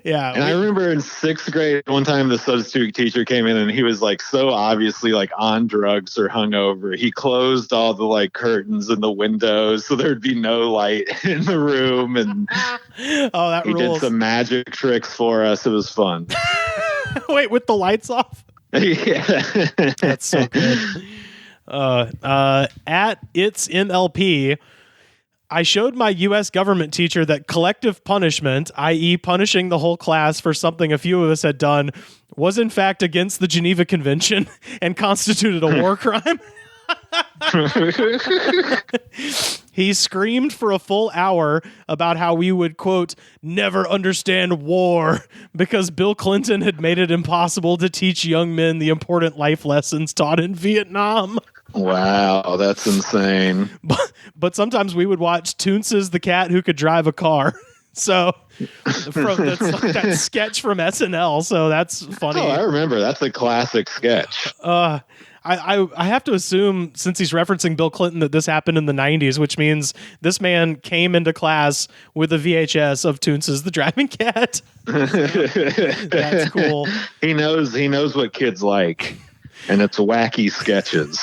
B: Yeah.
Q: And I remember in 6th grade, one time the substitute teacher came in and he was like so obviously like on drugs or hungover. He closed all the like curtains and the windows so there'd be no light in the room. And
B: he
Q: did some magic tricks for us. It was fun.
B: Wait, with the lights off?
Q: Yeah.
B: That's so good. At It's MLP, I showed my U.S. government teacher that collective punishment, i.e. punishing the whole class for something a few of us had done, was in fact against the Geneva Convention and constituted a war crime. He screamed for a full hour about how we would, quote, never understand war because Bill Clinton had made it impossible to teach young men the important life lessons taught in Vietnam.
Q: Wow, that's insane.
B: But sometimes we would watch Toonces the Cat Who Could Drive a Car. So that's like that sketch from SNL. So that's funny.
Q: Oh, I remember. That's a classic sketch.
B: I have to assume, since he's referencing Bill Clinton, that this happened in the 90s, which means this man came into class with a VHS of Toonces the Driving Cat. That's cool.
Q: He knows what kids like. and its wacky sketches.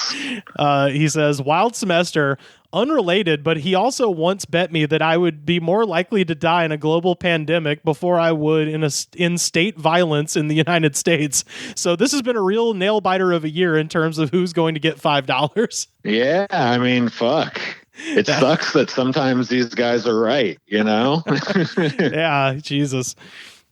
B: He says, wild semester, unrelated, but he also once bet me that I would be more likely to die in a global pandemic before I would in state violence in the United States. So this has been a real nail biter of a year in terms of who's going to get $5.
Q: Yeah, I mean, fuck. It sucks that sometimes these guys are right, you know?
B: Yeah, Jesus.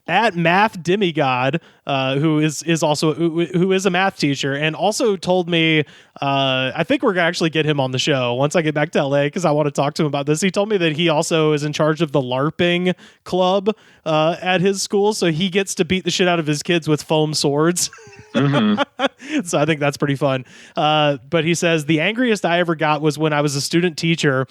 B: At Math Demigod, who is also who is a math teacher, and also told me, I think we're gonna actually get him on the show once I get back to LA because I want to talk to him about this. He told me that he also is in charge of the LARPing club at his school, so he gets to beat the shit out of his kids with foam swords. Mm-hmm. So I think that's pretty fun. But he says the angriest I ever got was when I was a student teacher.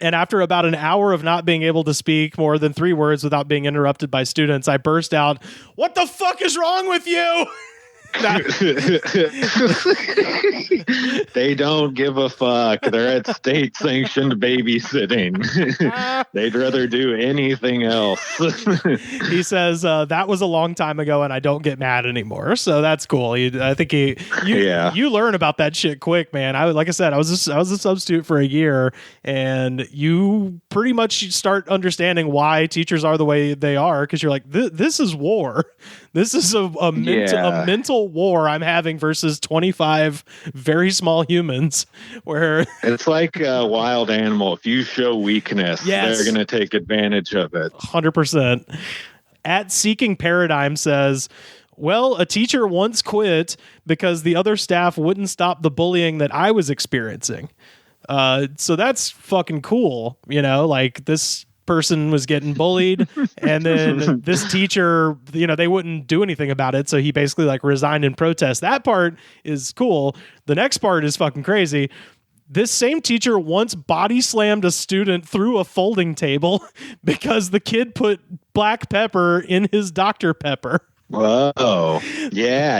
B: And after about an hour of not being able to speak more than 3 words without being interrupted by students, I burst out, "What the fuck is wrong with you?"
Q: They don't give a fuck. They're at state-sanctioned babysitting. They'd rather do anything else.
B: He says that was a long time ago, and I don't get mad anymore. So that's cool. I think you learn about that shit quick, man. Like I said, I was a substitute for a year, and you pretty much start understanding why teachers are the way they are because you're like, this is war. This is a mental war I'm having versus 25 very small humans where
Q: it's like a wild animal. If you show weakness, they're going to take advantage of it.
B: 100%. At Seeking Paradigm says, well, a teacher once quit because the other staff wouldn't stop the bullying that I was experiencing. So that's fucking cool. You know, like this person was getting bullied and then this teacher, you know, they wouldn't do anything about it, so he basically like resigned in protest. That part is cool. The next part is fucking crazy. This same teacher once body slammed a student through a folding table because the kid put black pepper in his Dr. Pepper.
Q: Whoa. Yeah.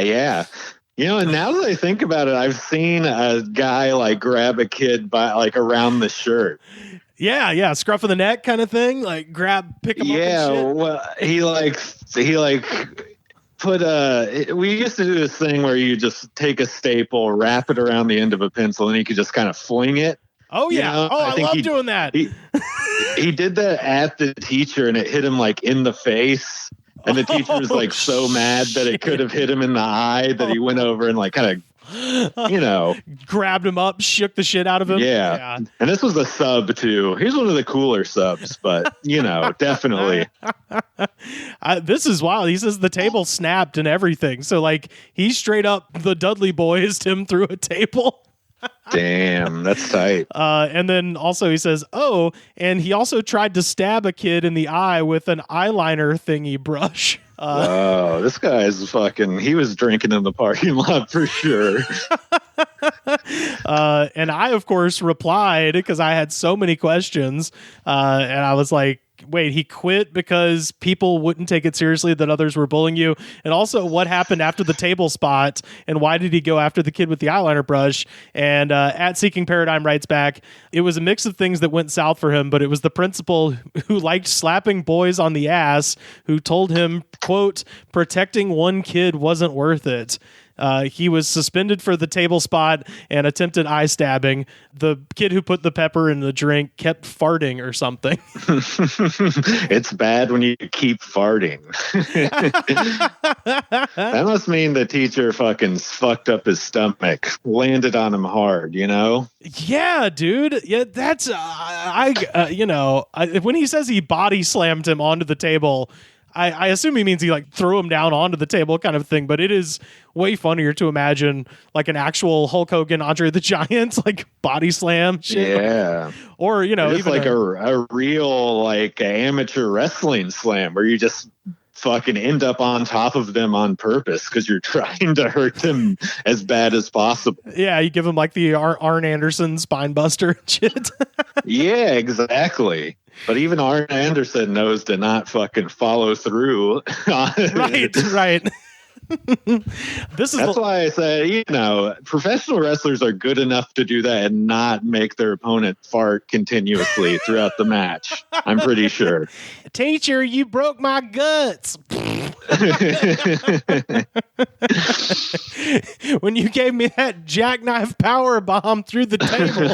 Q: You know, and now that I think about it, I've seen a guy like grab a kid by like around the shirt.
B: Yeah, scruff of the neck kind of thing, like pick him up and shit.
Q: Well, he put we used to do this thing where you just take a staple, wrap it around the end of a pencil, and you could just kind of fling it.
B: Oh yeah.
Q: You know?
B: I love doing that.
Q: He did that at the teacher, and it hit him like in the face. And the teacher was like so mad that it could have hit him in the eye that he went over and like kind of, you know,
B: grabbed him up, shook the shit out of him.
Q: Yeah. And this was a sub too. He's one of the cooler subs, but you know, definitely.
B: This is wild. He says the table snapped and everything. So like he straight up the Dudley Boys him through a table.
Q: Damn, that's tight.
B: And then also he says, oh, and he also tried to stab a kid in the eye with an eyeliner thingy brush.
Q: Oh, this guy is fucking, he was drinking in the parking lot for sure.
B: And I, of course, replied because I had so many questions. And I was like, wait, he quit because people wouldn't take it seriously that others were bullying you? And also, what happened after the table spot? And why did he go after the kid with the eyeliner brush? And at Seeking Paradigm writes back, it was a mix of things that went south for him, but it was the principal who liked slapping boys on the ass who told him, quote, protecting one kid wasn't worth it. He was suspended for the table spot and attempted eye stabbing. The kid who put the pepper in the drink kept farting or something.
Q: It's bad when you keep farting. That must mean the teacher fucking fucked up his stomach, landed on him hard, you know?
B: Yeah, dude. Yeah, that's, when he says he body slammed him onto the table, I assume he means he like threw him down onto the table kind of thing, but it is way funnier to imagine like an actual Hulk Hogan, Andre the Giant, like body slam shit.
Q: Yeah.
B: Or, you know,
Q: it's even like a real like amateur wrestling slam where you just fucking end up on top of them on purpose because you're trying to hurt them as bad as possible.
B: Yeah, you give them like the Arn Anderson spine buster shit.
Q: Yeah, exactly. But even Arn Anderson knows to not fucking follow through.
B: Right. That's
Q: why I say, professional wrestlers are good enough to do that and not make their opponent fart continuously throughout the match. I'm pretty sure.
B: Teacher, you broke my guts. When you gave me that jackknife power bomb through the
Q: table.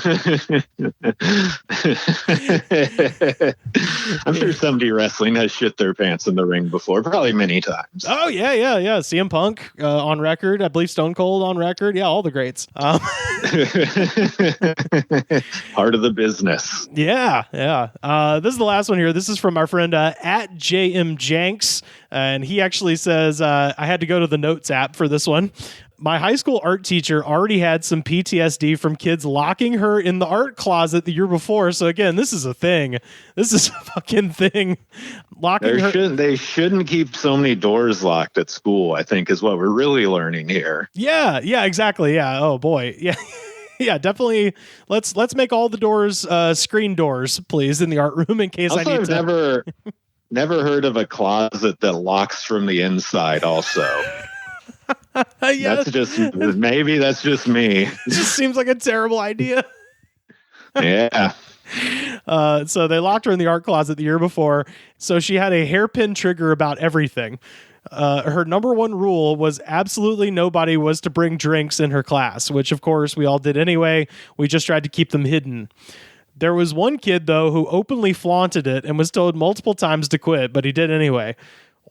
Q: I'm sure somebody wrestling has shit their pants in the ring before, probably many times.
B: Oh, yeah. CM Punk on record. I believe Stone Cold on record. Yeah, all the greats.
Q: Part of the business.
B: Yeah. This is the last one here. This is from our friend at JM Janks. And he actually says, I had to go to the notes app for this one. My high school art teacher already had some PTSD from kids locking her in the art closet the year before. So again, this is a thing. This is a fucking thing. Locking her.
Q: They shouldn't keep so many doors locked at school, I think, is what we're really learning here.
B: Yeah, exactly. Yeah. Oh boy. Yeah. Yeah, definitely. Let's make all the doors screen doors, please, in the art room in case
Q: also,
B: I need to.
Q: Never heard of a closet that locks from the inside also.
B: Yes.
Q: Maybe that's just me.
B: It just seems like a terrible idea.
Q: Yeah.
B: So they locked her in the art closet the year before. So she had a hairpin trigger about everything. Her number one rule was absolutely nobody was to bring drinks in her class, which of course we all did anyway. We just tried to keep them hidden. There was one kid, though, who openly flaunted it and was told multiple times to quit, but he did anyway.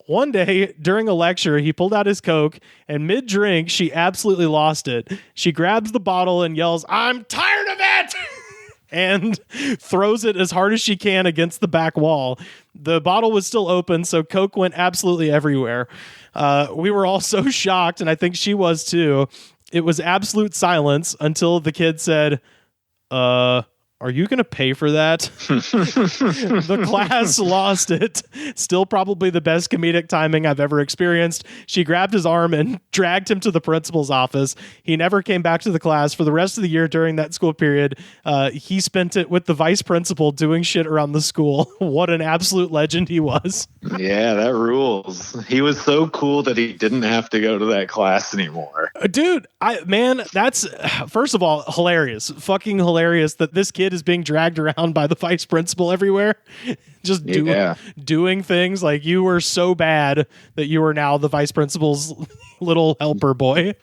B: One day, during a lecture, he pulled out his Coke, and mid-drink, she absolutely lost it. She grabs the bottle and yells, "I'm tired of it!" and throws it as hard as she can against the back wall. The bottle was still open, so Coke went absolutely everywhere. We were all so shocked, and I think she was too. It was absolute silence until the kid said, "Are you going to pay for that?" The class lost it. Still probably the best comedic timing I've ever experienced. She grabbed his arm and dragged him to the principal's office. He never came back to the class for the rest of the year during that school period. He spent it with the vice principal doing shit around the school. What an absolute legend he was.
Q: Yeah, that rules. He was so cool that he didn't have to go to that class anymore.
B: Dude, that's, first of all, hilarious. Fucking hilarious that this kid is being dragged around by the vice principal everywhere. Just doing things like you were so bad that you are now the vice principal's little helper boy.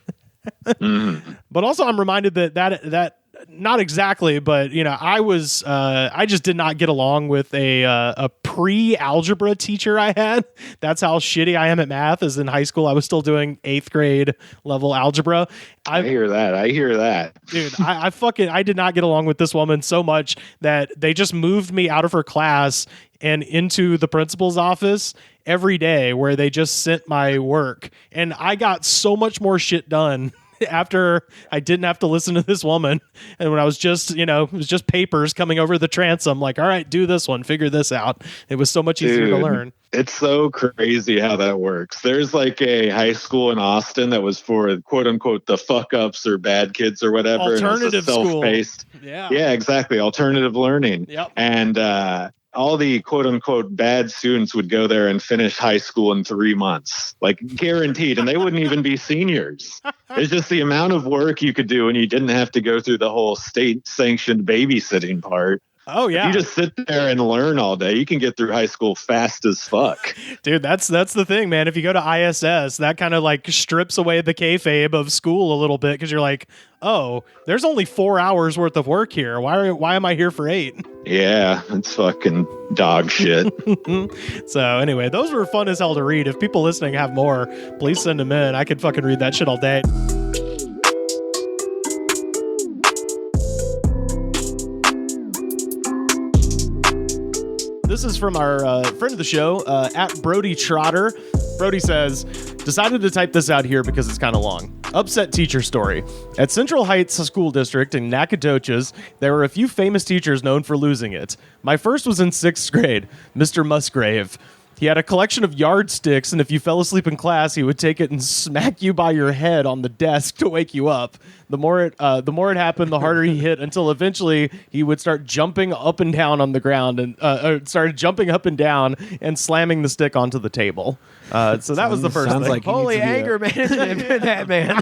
B: But also I'm reminded that not exactly, but I just did not get along with a pre-algebra teacher I had. That's how shitty I am at math. As in high school, I was still doing 8th grade level algebra.
Q: I hear that.
B: Dude, I did not get along with this woman so much that they just moved me out of her class and into the principal's office every day where they just sent my work. And I got so much more shit done after I didn't have to listen to this woman. And when I was just, it was just papers coming over the transom, like, all right, do this one, figure this out. It was so much easier to learn.
Q: It's so crazy how that works. There's like a high school in Austin that was for quote unquote the fuck ups or bad kids or whatever.
B: Alternative school.
Q: Yeah, exactly. Alternative learning.
B: Yep.
Q: And, all the quote unquote bad students would go there and finish high school in 3 months, like guaranteed. And they wouldn't even be seniors. It's just the amount of work you could do. And you didn't have to go through the whole state sanctioned babysitting part.
B: Oh yeah.
Q: If you just sit there and learn all day, you can get through high school fast as fuck.
B: Dude, that's the thing, man. If you go to ISS, that kind of like strips away the kayfabe of school a little bit, because you're like, oh, there's only 4 hours worth of work here. Why am I here for 8?
Q: Yeah, it's fucking dog shit.
B: So anyway, those were fun as hell to read. If people listening have more, please send them in. I could fucking read that shit all day. This is from our friend of the show, at Brody Trotter. Brody says, decided to type this out here because it's kind of long. Upset teacher story. At Central Heights School District in Nacogdoches, there were a few famous teachers known for losing it. My first was in 6th grade, Mr. Musgrave. He had a collection of yardsticks, and if you fell asleep in class, he would take it and smack you by your head on the desk to wake you up. the more it happened, the harder he hit, until eventually he would start jumping up and down on the ground and started jumping up and down and slamming the stick onto the table. So that was the first thing.
K: Like
C: holy anger management, that man.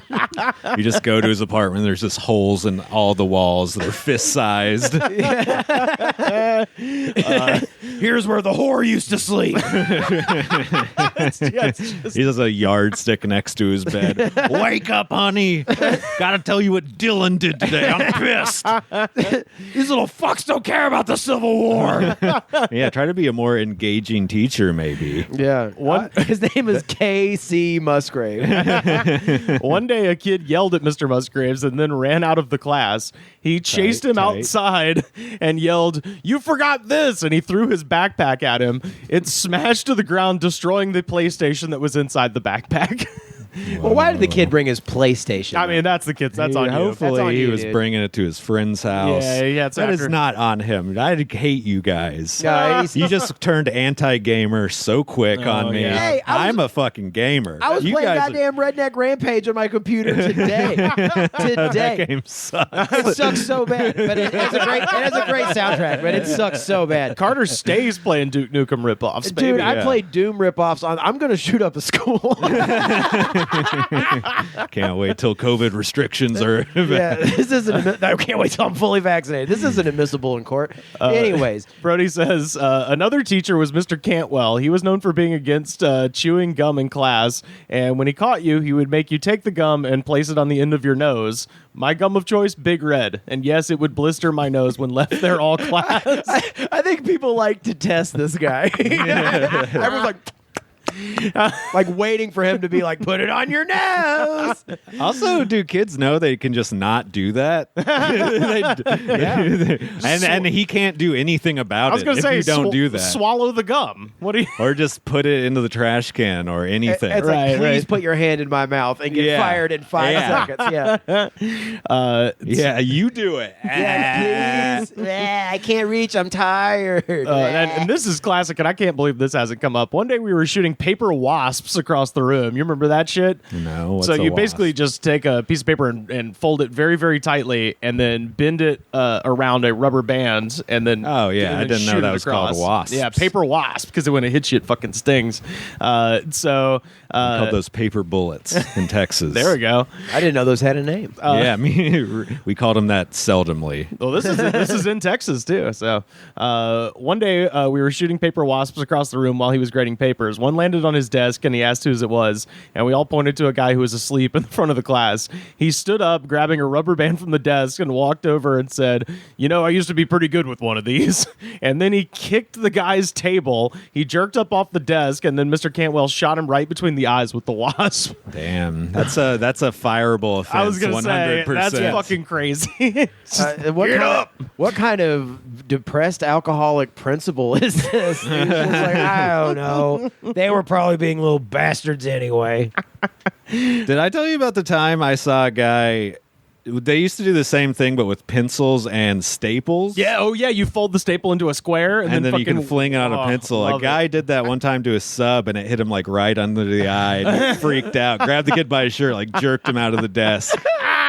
K: You just go to his apartment. There's just holes in all the walls that are fist sized.
C: Here's where the whore used to sleep.
K: He has a yardstick next to his bed. Wake up, honey. Gotta tell you what Dylan did today. I'm pissed.
C: These little fucks don't care about the Civil War.
K: Yeah, try to be a more engaging teacher, maybe.
C: Yeah. His name is K.C. Musgrave.
B: One day, a kid yelled at Mr. Musgraves and then ran out of the class. He chased him outside and yelled, "You forgot this!" And he threw his backpack at him. It smashed to the ground, destroying the PlayStation that was inside the backpack.
C: Well, why did the kid bring his PlayStation?
B: I mean, that's the kid's. That's on you.
K: Hopefully,
B: That's on
K: he
B: you,
K: was
B: dude.
K: bringing it to his friend's house.
B: Yeah,
K: that is not on him. I hate you guys.
C: Guys.
K: You just turned anti-gamer so quick on me.
C: yeah. Hey,
K: I'm a fucking gamer.
C: I was
K: you
C: playing
K: guys
C: goddamn Redneck Rampage on my computer today.
K: That game sucks.
C: It sucks so bad, but it has a great soundtrack. But it sucks so bad.
B: Carter stays playing Duke Nukem ripoffs, baby.
C: Dude, I played Doom ripoffs on. I'm gonna shoot up a school.
K: Can't wait till COVID restrictions are.
C: Yeah, this isn't. I can't wait till I'm fully vaccinated. This isn't admissible in court. Anyways,
B: Brody says another teacher was Mr. Cantwell. He was known for being against chewing gum in class, and when he caught you, he would make you take the gum and place it on the end of your nose. My gum of choice, Big Red, and yes, it would blister my nose when left there all class.
C: I think people like to test this guy. Everyone's like waiting for him to be like, put it on your nose.
K: Also, do kids know they can just not do that? and he can't do anything about it.
B: I was going to say,
K: if you don't do that.
B: Swallow the gum. What do you?
K: Or just put it into the trash can or anything.
C: It's like, please put your hand in my mouth and get fired in 5 seconds.
K: Yeah, you do it.
C: Yeah, please. I can't reach. I'm tired.
B: And this is classic, and I can't believe this hasn't come up. One day we were shooting paper wasps across the room. You remember that shit?
K: No. What's
B: so you
K: wasp?
B: basically just take a piece of paper and fold it very, very tightly, and then bend it around a rubber band, and then
K: I didn't know that was called wasp.
B: Yeah, paper wasp, because when it hits you, it fucking stings.
K: We called those paper bullets in Texas.
B: There we go.
C: I didn't know those had a name.
K: We called them that seldomly.
B: Well, this is in Texas too. So one day we were shooting paper wasps across the room while he was grading papers. One landed on his desk, and he asked whose it was, and we all pointed to a guy who was asleep in the front of the class. He stood up, grabbing a rubber band from the desk, and walked over and said, "You know, I used to be pretty good with one of these." And then he kicked the guy's table. He jerked up off the desk, and then Mr. Cantwell shot him right between the eyes with the wasp.
K: Damn, that's a fireable offense.
B: I was gonna
K: 100%.
B: say that's fucking crazy.
C: What kind of depressed alcoholic principal is this? He's just like, I don't know. They were probably being little bastards anyway.
K: Did I tell you about the time I saw a guy? They used to do the same thing, but with pencils and staples.
B: Yeah, oh yeah, you fold the staple into a square, and
K: then you
B: fucking
K: can fling it on a pencil. A guy did that one time to a sub, and it hit him like right under the eye, and he freaked out. Grabbed the kid by his shirt, like jerked him out of the desk,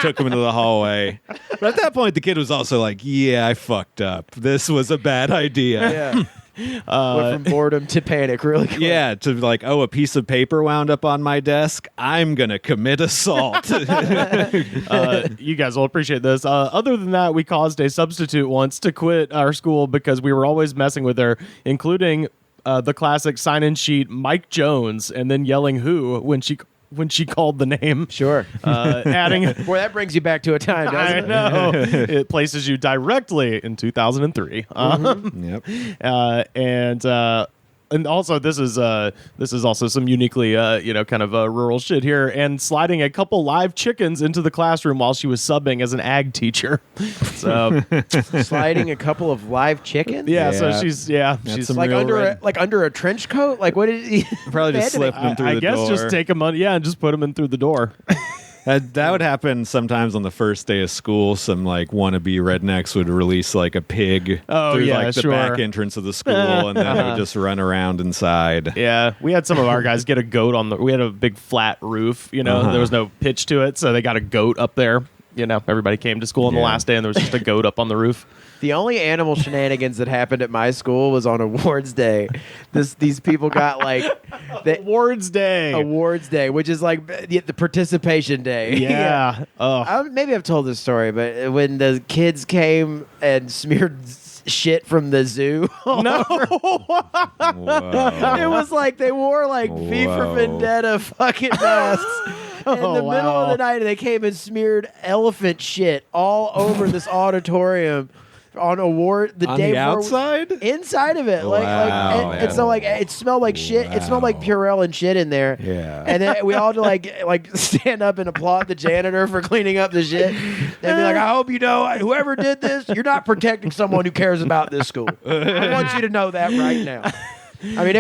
K: took him into the hallway. But at that point, the kid was also like, "Yeah, I fucked up. This was a bad idea."
C: Yeah. Went from boredom to panic really quick.
K: Yeah, to like, a piece of paper wound up on my desk. I'm going to commit assault.
B: You guys will appreciate this. Other than that, we caused a substitute once to quit our school because we were always messing with her, including the classic sign-in sheet Mike Jones, and then yelling who when she called the name.
C: Sure.
B: Adding...
C: Boy, that brings you back to a time, doesn't it?
B: I know. It places you directly in 2003.
K: Yep.
B: And also, this is also some uniquely, kind of rural shit here. And sliding a couple live chickens into the classroom while she was subbing as an ag teacher. So
C: sliding a couple of live chickens.
B: Yeah. So she's
C: like under a trench coat. Like what did he?
K: Probably just slip them through the door.
B: I guess just take them and just put them in through the door.
K: That would happen sometimes on the first day of school. Some like wannabe rednecks would release like a pig through the back entrance of the school, and then they would just run around inside.
B: Yeah, we had some of our guys get a goat we had a big flat roof. There was no pitch to it, so they got a goat up there. everybody came to school on the last day and there was just a goat up on the roof.
C: The only animal shenanigans that happened at my school was on awards day. These people got like
B: awards day,
C: which is like the participation day.
B: Yeah.
C: Maybe I've told this story, but when the kids came and smeared shit from the zoo.
B: No.
C: It was like they wore like V for Vendetta fucking masks. In the middle of the night, they came and smeared elephant shit all over this auditorium on award the
K: on
C: day
K: the outside,
C: inside of it, and so like it smelled like shit. It smelled like Purell and shit in there.
K: Yeah,
C: and then we all like stand up and applaud the janitor for cleaning up the shit. And be like, I hope you know whoever did this, you're not protecting someone who cares about this school. I want you to know that right now. I mean,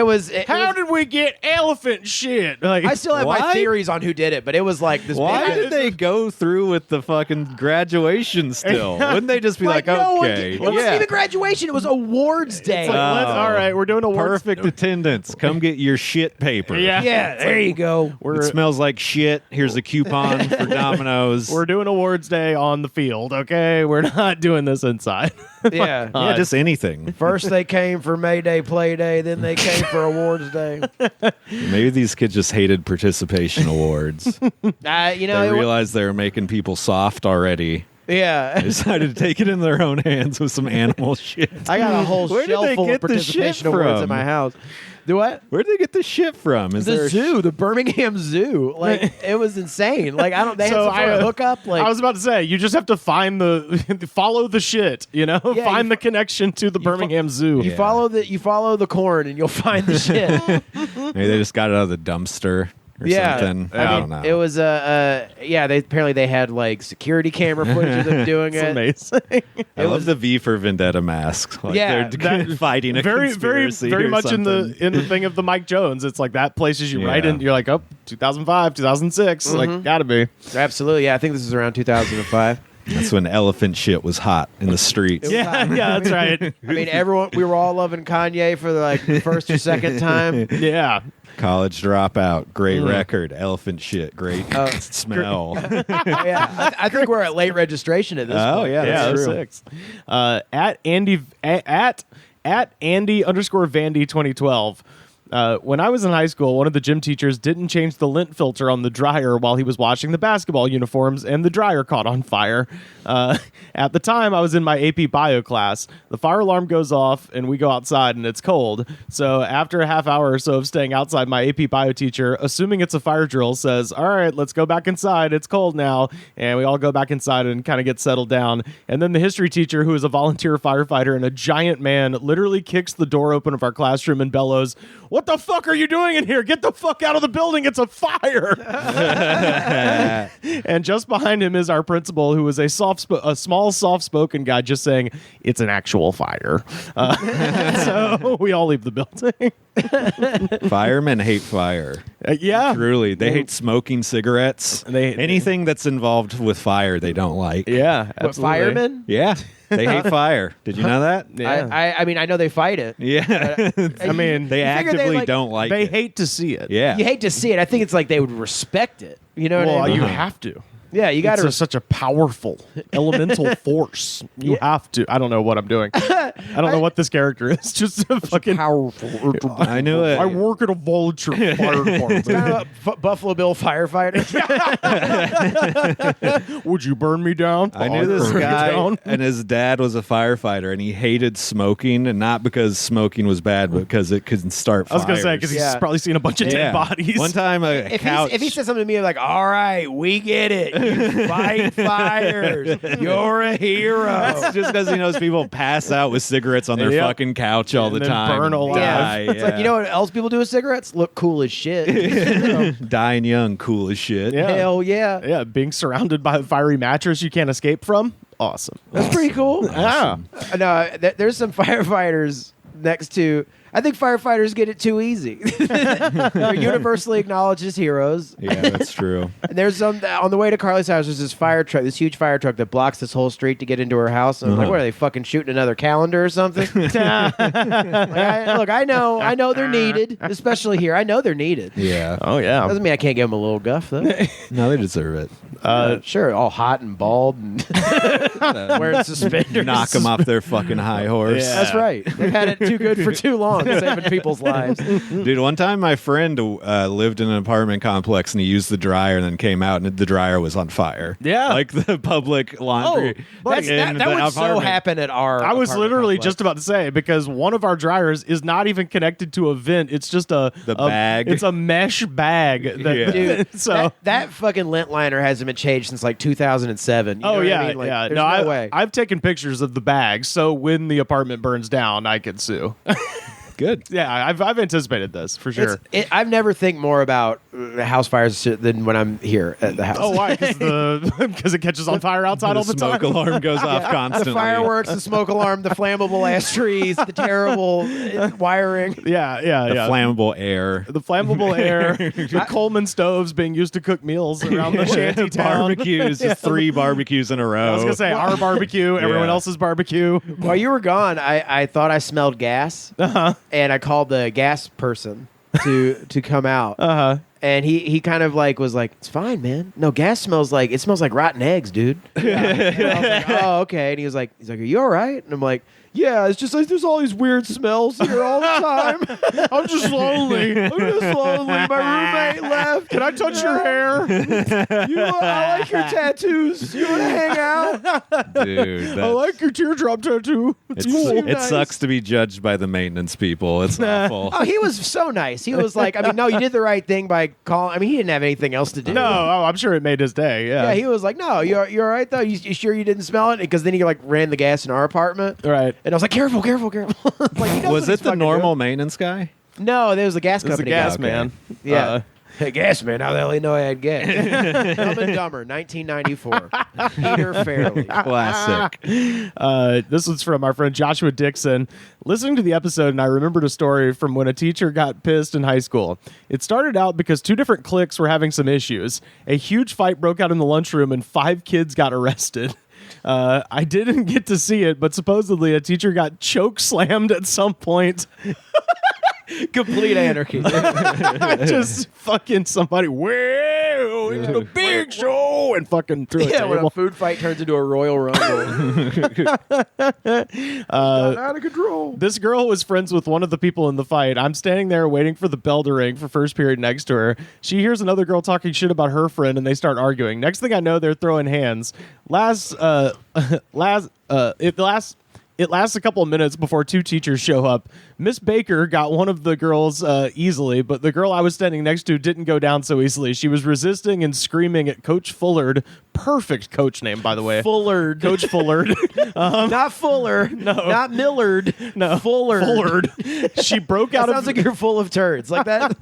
B: How did we get elephant shit? Like,
C: I still have my theories on who did it, but it was like this.
K: Why did they go through with the fucking graduation still? Wouldn't they just be like, okay?
C: It wasn't even graduation. It was awards day.
B: All right, we're doing awards.
K: Perfect attendance. Come get your shit paper.
C: Yeah, there you go.
K: It smells like shit. Here's a coupon for Domino's.
B: We're doing awards day on the field, okay? We're not doing this inside.
C: Yeah,
K: just anything.
C: First they came for May Day, Play Day, then they came for awards day.
K: Maybe these kids just hated participation awards. They realized they were making people soft already.
C: Yeah.
K: They decided to take it in their own hands with some animal shit.
C: I got a whole
K: Where
C: shelf
K: did they
C: full
K: get
C: of
K: the
C: participation
K: shit
C: awards
K: from?
C: in my house. Do what?
K: Where did they get the shit from? Is
C: The
K: there
C: zoo, the Birmingham Zoo. Like, it was insane. Like, I don't. They had some sort of hookup. Like,
B: I was about to say, you just have to find follow the shit. Find the connection to the Birmingham Zoo.
C: You follow the corn, and you'll find the shit.
K: Maybe they just got it out of the dumpster. Or something. I don't know.
C: It was they had like security camera footage of them doing it.
B: Amazing.
K: I love the V for Vendetta mask. Like they're fighting a conspiracy
B: very
K: or
B: much in
K: something.
B: the thing of the Mike Jones. It's like that places you right in. You're like, 2005, 2006, like gotta be.
C: Absolutely, yeah. I think this is around 2005.
K: That's when elephant shit was hot in the streets.
B: Yeah, that's right.
C: I mean, we were all loving Kanye for the first or second time.
B: Yeah.
K: College Dropout, great record. Elephant shit, great smell.
C: I think we're at late registration at this point.
K: Oh yeah, that's true.
B: 06. At Andy _Vandy 2012. When I was in high school, one of the gym teachers didn't change the lint filter on the dryer while he was washing the basketball uniforms, and the dryer caught on fire. At the time, I was in my AP bio class. The fire alarm goes off, and we go outside, and it's cold. So after a half hour or so of staying outside, my AP bio teacher, assuming it's a fire drill, says, all right, let's go back inside. It's cold now. And we all go back inside and kind of get settled down. And then the history teacher, who is a volunteer firefighter and a giant man, literally kicks the door open of our classroom and bellows, what the fuck are you doing in here? Get the fuck out of the building. It's a fire. And just behind him is our principal, who is a small, soft-spoken guy just saying, it's an actual fire. So we all leave the building.
K: Firemen hate fire.
B: Yeah.
K: Truly. They hate smoking cigarettes. Anything that's involved with fire, they don't like.
B: Yeah, absolutely.
C: Firemen?
K: Yeah. They hate fire. Did you know that?
B: Yeah.
C: I mean, I know they fight it.
K: Yeah.
B: I mean,
K: they actively don't like
B: they
K: it.
B: hate to see it.
K: Yeah.
C: You hate to see it. I think it's like they would respect it. You know what I mean?
B: You have to.
C: Yeah, you got to.
B: It's such a powerful elemental force. You have to. I don't know what I'm doing. I don't know what this character is. Just a fucking
C: powerful.
K: I knew it.
B: I work at a vulture fire department.
C: Kind of Buffalo Bill firefighter.
B: Would you burn me down?
K: I knew this guy, and his dad was a firefighter, and he hated smoking, and not because smoking was bad, but because it could start fires.
B: I was going to say, because he's probably seen a bunch of dead bodies.
K: One time,
C: if he said something to me like, all right, we get it. You fight fires. You're a hero.
K: That's just because he knows people pass out with cigarettes on their fucking couch all the time.
B: Burn alive.
K: Die,
C: It's like, you know what else people do with cigarettes? Look cool as shit.
K: Dying young, cool as shit.
B: Yeah.
C: Hell yeah.
B: Yeah, being surrounded by a fiery mattress you can't escape from. Awesome.
C: That's pretty cool.
B: Yeah.
C: No, there's some firefighters next to. I think firefighters get it too easy. They're universally acknowledged as heroes.
K: Yeah, that's true.
C: And there's some on the way to Carly's house. There's this fire truck, this huge fire truck that blocks this whole street to get into her house. And I'm like, what are they fucking shooting another calendar or something? Look, I know they're needed, especially here. I know they're needed.
K: Yeah.
B: Oh yeah.
C: Doesn't mean I can't give them a little guff though.
K: No, they deserve it.
C: Sure, all hot and bald and wearing suspenders.
K: Knock them off their fucking high horse.
C: Yeah. That's right. They've had it too good for too long, saving people's lives.
K: Dude, one time my friend lived in an apartment complex and he used the dryer and then came out and the dryer was on fire.
B: Yeah.
K: Like the public laundry.
C: That would so happen at our
B: I was
C: apartment
B: literally
C: complex.
B: just about to say, because one of our dryers is not even connected to a vent. It's just a
K: bag.
B: It's a mesh bag.
C: Dude,
B: so
C: that fucking lint liner hasn't been changed since like 2007. You know what I mean? Like,
B: yeah.
C: There's
B: No,
C: no way.
B: I've taken pictures of the bag, so when the apartment burns down, I can sue.
K: Good.
B: Yeah, I've anticipated this for sure.
C: I've never think more about house fires than when I'm here at the house.
B: Oh, why? Because it catches on fire outside all the time.
K: Smoke alarm goes off constantly.
C: The fireworks, the smoke alarm, the flammable ash trees, the terrible wiring.
B: Yeah.
K: The flammable air.
B: The flammable air. The Coleman stoves being used to cook meals around the shanty town.
K: Barbecues. Just 3 barbecues in a row.
B: I was going to say our barbecue, everyone else's barbecue.
C: While you were gone, I thought I smelled gas.
B: Uh-huh.
C: And I called the gas person to come out.
B: Uh-huh.
C: And he kind of like was like, it's fine, man. No, gas smells like rotten eggs, dude. And I was like, oh, okay. And he's like, are you all right? And I'm like, yeah, it's just like there's all these weird smells here all the time.
B: I'm just lonely.
C: My roommate left.
B: Can I touch your hair?
C: I like your tattoos. You want to hang out?
K: Dude,
B: I like your teardrop tattoo. It's cool.
K: It sucks to be judged by the maintenance people. It's awful.
C: Oh, he was so nice. He was like, I mean, no, you did the right thing by calling. I mean, he didn't have anything else to do.
B: No, I'm sure it made his day. Yeah,
C: he was like, no, you're all right though. You sure you didn't smell it? Because then he like ran the gas in our apartment.
B: Right.
C: And I was like, careful. Like,
K: was it the normal maintenance guy?
C: No, there was a gas
B: It was
C: company.
B: the gas
C: guy.
B: man.
C: Yeah. Hey, gas man. How the hell do you know I had gas? Dumb and Dumber, 1994. Peter Farrelly.
K: Classic.
B: This was from our friend Joshua Dixon. Listening to the episode, and I remembered a story from when a teacher got pissed in high school. It started out because 2 different cliques were having some issues. A huge fight broke out in the lunchroom, and 5 kids got arrested. I didn't get to see it, but supposedly a teacher got choke slammed at some point.
C: Complete anarchy.
B: Just fucking somebody, whoa, it's the big show, and fucking threw a
C: Yeah, when
B: table.
C: a food fight turns into a Royal Rumble. Out of control.
B: This girl was friends with one of the people in the fight. I'm standing there waiting for the bell to ring for first period next to her. She hears another girl talking shit about her friend, and they start arguing. Next thing I know, they're throwing hands. It lasts a couple of minutes before 2 teachers show up. Miss Baker got one of the girls easily, but the girl I was standing next to didn't go down so easily. She was resisting and screaming at Coach Fullard. Perfect coach name, by the way.
C: Fullard.
B: Coach Fullard.
C: Not Fuller.
B: No.
C: Not Millard.
B: No.
C: Fullard.
B: She broke out
C: Sounds like you're full of turds. Like that?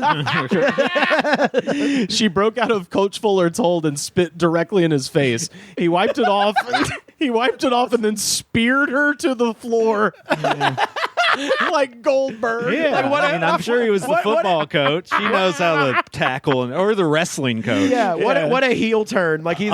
B: She broke out of Coach Fullard's hold and spit directly in his face. He wiped it off. He wiped it off and then speared her to the floor. Like Goldberg.
K: Yeah,
B: Like, what
K: I'm sure he was the football coach. He knows how to tackle, or the wrestling coach.
C: Yeah, what a heel turn. Like he's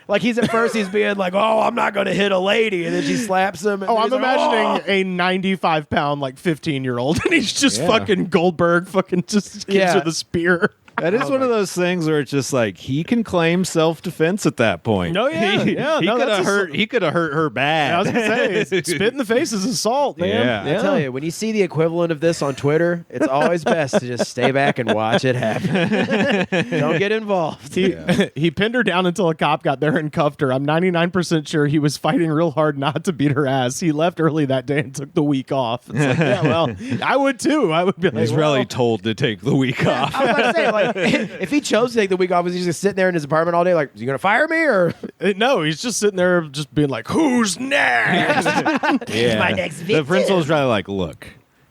C: like he's at first he's being like, oh, I'm not going to hit a lady, and then she slaps him. And
B: I'm
C: he's like,
B: imagining a 95-pound, like 15-year-old, and he's just fucking Goldberg, fucking just gives her the spear.
K: That is one of those things where it's just like he can claim self-defense at that point.
B: No, yeah,
K: he could have hurt. He could have hurt her bad.
B: I was gonna say, spit in the face is assault, man.
K: Yeah.
C: I tell you, when you see the equivalent of this on Twitter, it's always best to just stay back and watch it happen. Don't get involved.
B: He pinned her down until a cop got there and cuffed her. I'm 99% sure he was fighting real hard not to beat her ass. He left early that day and took the week off. It's like, yeah, well, I would too. I would be like,
K: He's really told to take the week off.
C: I was about to say, like, if he chose to take the week off, was he just sitting there in his apartment all day? Like, is he going to fire me or?
B: No, he's just sitting there, just being like, "Who's next?"
K: Yeah.
C: My next
K: The
C: victim.
K: principal's probably like, look,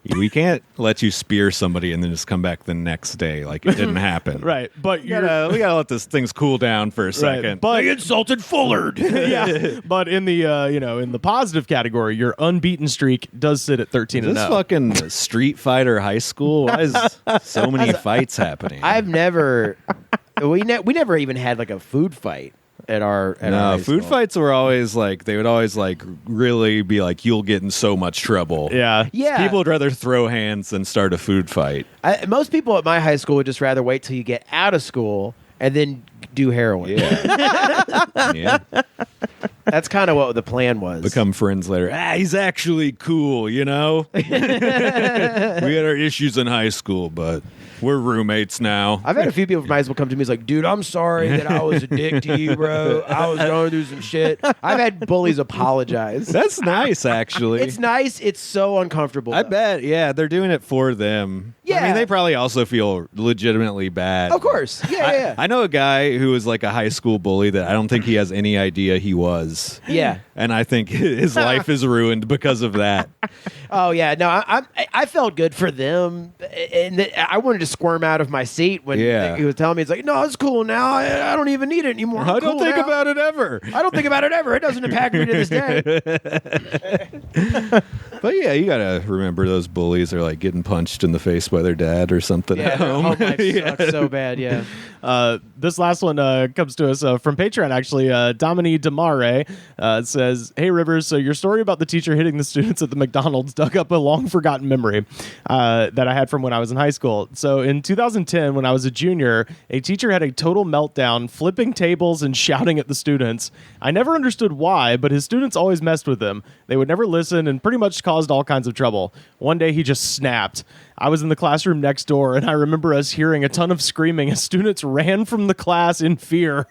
K: We can't let you spear somebody and then just come back the next day like it didn't happen.
B: Right, but
K: we gotta let this things cool down for a second.
B: Right, but
C: they insulted Fullard.
B: Yeah, but in the in the positive category, your unbeaten streak does sit at 13 and
K: This
B: 0.
K: fucking Street Fighter high school. Why is so many fights happening?
C: I've never. We never even had like a food fight at our high
K: food
C: school.
K: fights were always like they would always like really be like you'll get in so much trouble.
B: Yeah.
K: People would rather throw hands than start a food fight.
C: Most people at my high school would just rather wait till you get out of school and then do heroin.
K: Yeah.
C: That's kind of what the plan was.
K: Become friends later. He's actually cool, you know? We had our issues in high school, but we're roommates now.
C: I've had a few people from high school come to me and like, dude, I'm sorry that I was a dick to you, bro. I was going through some shit. I've had bullies apologize.
K: That's nice, actually.
C: It's nice. It's so uncomfortable.
K: I bet, yeah, they're doing it for them.
C: Yeah.
K: I mean, they probably also feel legitimately bad.
C: Of course. Yeah.
K: I know a guy who was like a high school bully that I don't think he has any idea he was.
C: Yeah.
K: And I think his life is ruined because of that.
C: Oh yeah, no, I felt good for them, and I wanted to squirm out of my seat when he was telling me, it's like, no, it's cool now. I don't even need it anymore.
K: I don't think about it ever.
C: I don't think about it ever. It doesn't impact me to this day.
K: But yeah, you gotta remember those bullies are like getting punched in the face by their dad or something at home.
C: Oh, life sucks so bad. Yeah.
B: This last one comes to us from Patreon, actually. Dominique Demare says, "Hey, Rivers, so your story about the teacher hitting the students at the McDonald's dug up a long-forgotten memory that I had from when I was in high school. So in 2010, when I was a junior, a teacher had a total meltdown, flipping tables and shouting at the students. I never understood why, but his students always messed with him. They would never listen and pretty much caused all kinds of trouble. One day, he just snapped. I was in the classroom next door, and I remember us hearing a ton of screaming as students ran from the class in fear.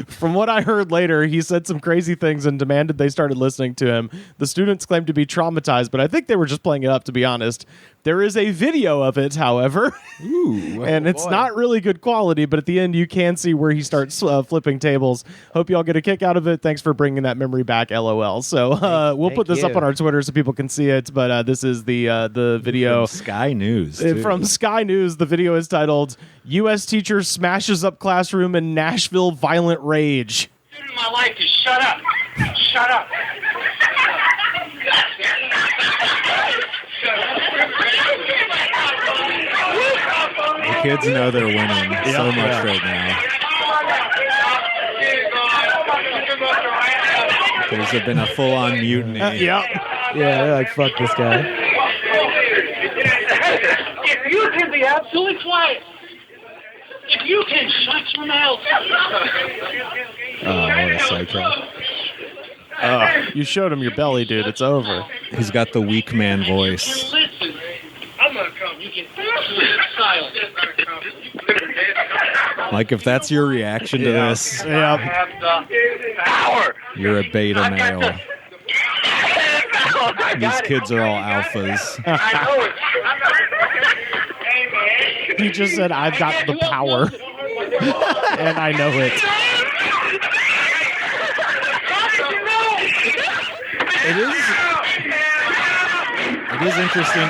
B: From what I heard later, he said some crazy things and demanded they started listening to him. The students claimed to be traumatized, but I think they were just playing it up, to be honest. There is a video of it, however, and it's not really good quality, but at the end you can see where he starts flipping tables. Hope you all get a kick out of it. Thanks for bringing that memory back, LOL. So we'll put this up on our Twitter so people can see it, but this is the video.
K: From Sky News.
B: From Sky News, the video is titled, U.S. Teacher Smashes Up Classroom in Nashville Violent Rage.
E: My life is shut up. Shut up.
K: The kids know they're winning so much right now. There's been a full-on mutiny.
C: Yeah, they're like, fuck this guy.
E: If you can be absolutely quiet, if you can shut your mouth.
K: Oh, what a psycho.
B: You showed him your belly, dude. It's over.
K: He's got the weak man voice.
E: Listen, I'm gonna come. You can silence.
K: Like, if that's your reaction to this,
E: I have the power.
K: you're a beta male. These kids are all alphas.
B: He just said, I've got the power. And I know it.
K: It is interesting.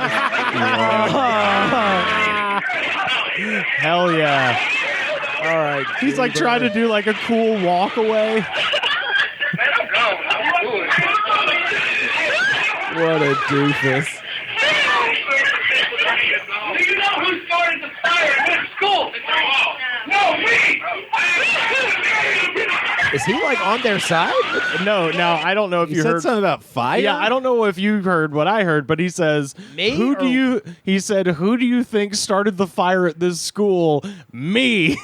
B: Hell yeah.
C: All right.
B: He's like trying to do like a cool walk away.
C: What a doofus.
E: Do you know who started the fire in this school? No, me!
C: Is he like on their side?
B: No, now I don't know if you
K: said
B: heard
K: something about fire.
B: Yeah, I don't know if you heard what I heard, but he says, he said, who do you think started the fire at this school? Me.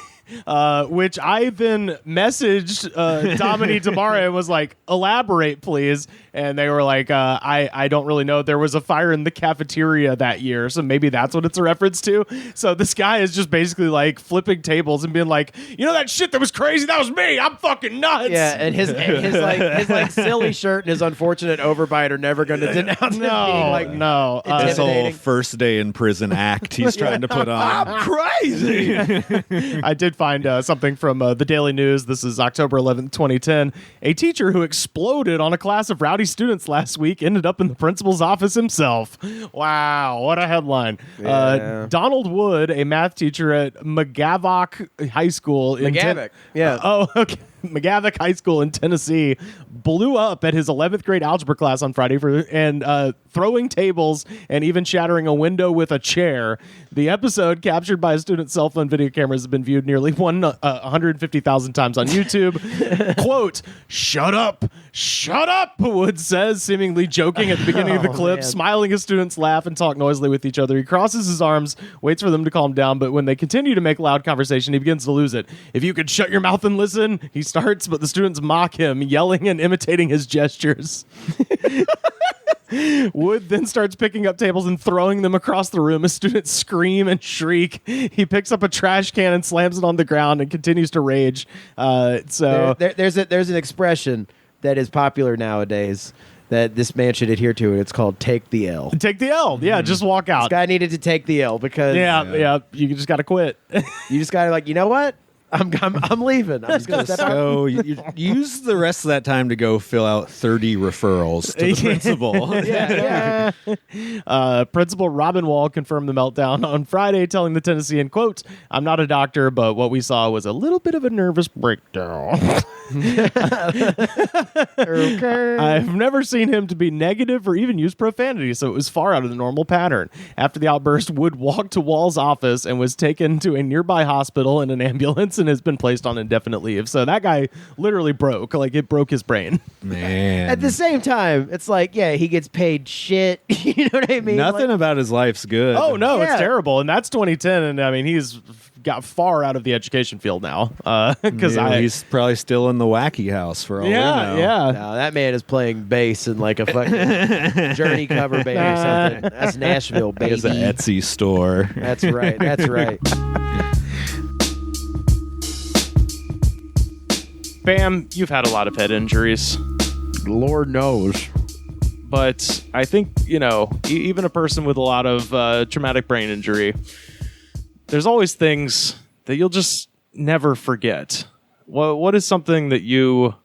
B: Which I then messaged Dominique Demare and was like, elaborate, please. And they were like, I don't really know. There was a fire in the cafeteria that year, so maybe that's what it's a reference to. So this guy is just basically like flipping tables and being like, you know that shit that was crazy? That was me. I'm fucking nuts.
C: Yeah, and his like silly shirt and his unfortunate overbite are never going to denounce him being like
B: no.
K: This whole first day in prison act he's trying to put on.
C: I'm crazy.
B: I did find something from the Daily News. This is October 11th, 2010. A teacher who exploded on a class of rowdy students last week ended up in the principal's office himself. Wow, what a headline.
C: Yeah.
B: Donald Wood, a math teacher at McGavock High School.
C: McGavock, yeah.
B: Okay. McGavock High School in Tennessee blew up at his 11th grade algebra class on Friday and throwing tables and even shattering a window with a chair. The episode, captured by a student's cell phone video cameras, has been viewed nearly 150,000 times on YouTube. Quote, shut up, Wood says, seemingly joking at the beginning of the clip,
C: man.
B: smiling as students laugh and talk noisily with each other. He crosses his arms, waits for them to calm down, but when they continue to make loud conversation, he begins to lose it. If you could shut your mouth and listen, he starts, but the students mock him, yelling and imitating his gestures. Wood then starts picking up tables and throwing them across the room as students scream and shriek. He picks up a trash can and slams it on the ground and continues to rage. There's
C: an expression that is popular nowadays that this man should adhere to, and it's called "take the L."
B: Take the L, yeah. Just walk out.
C: This guy needed to take the L because
B: yeah. You just got to quit.
C: You just got to you know what? I'm leaving. I'm just gonna step out.
K: So you use the rest of that time to go fill out 30 referrals to the principal.
B: Principal Robin Wall confirmed the meltdown on Friday, telling the Tennessean, quote, I'm not a doctor, but what we saw was a little bit of a nervous breakdown.
C: Okay.
B: I've never seen him to be negative or even use profanity, so it was far out of the normal pattern. After the outburst, Wood walked to Wall's office and was taken to a nearby hospital in an ambulance and has been placed on indefinite leave. So that guy literally broke. It broke his brain.
K: Man.
C: At the same time, it's he gets paid shit. You know what I mean?
K: Nothing about his life's good.
B: Oh, no, it's terrible. And that's 2010. And I mean, he's got far out of the education field now. Because
K: he's probably still in the wacky house for all we know.
B: Yeah.
C: No, that man is playing bass in a fucking Journey cover band or something. That's Nashville, baby.
K: It's an Etsy store.
C: That's right. That's right.
B: Bam, you've had a lot of head injuries.
C: Lord knows.
B: But I think, even a person with a lot of traumatic brain injury, there's always things that you'll just never forget. What is something that you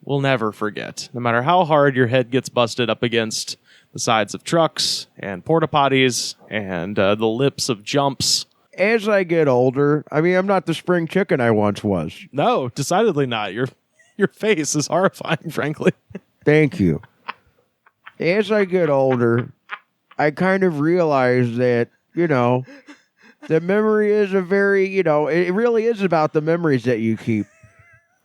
B: will never forget? No matter how hard your head gets busted up against the sides of trucks and porta potties and the lips of jumps.
C: As I get older, I'm not the spring chicken I once was.
B: No, decidedly not. Your face is horrifying, frankly.
C: Thank you. As I get older, I kind of realize that, the memory is a very, it really is about the memories that you keep.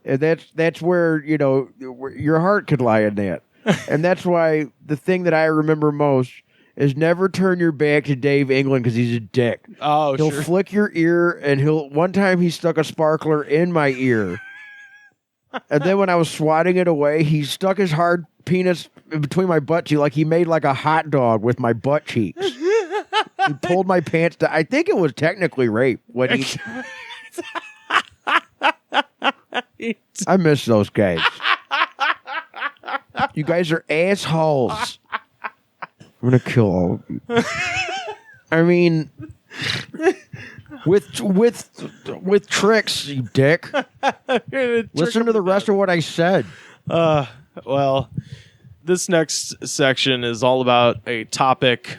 C: And that's where, your heart could lie in that. And that's why the thing that I remember most is never turn your back to Dave England because he's a dick.
B: Oh,
C: he'll flick your ear, and one time he stuck a sparkler in my ear. And then when I was swatting it away, he stuck his hard penis in between my butt cheeks he made a hot dog with my butt cheeks. He pulled my pants down. I think it was technically rape. When he... I miss those guys. You guys are assholes. I'm going to kill all of you. With tricks, you dick. Listen to the rest of what I said.
B: Well, this next section is all about a topic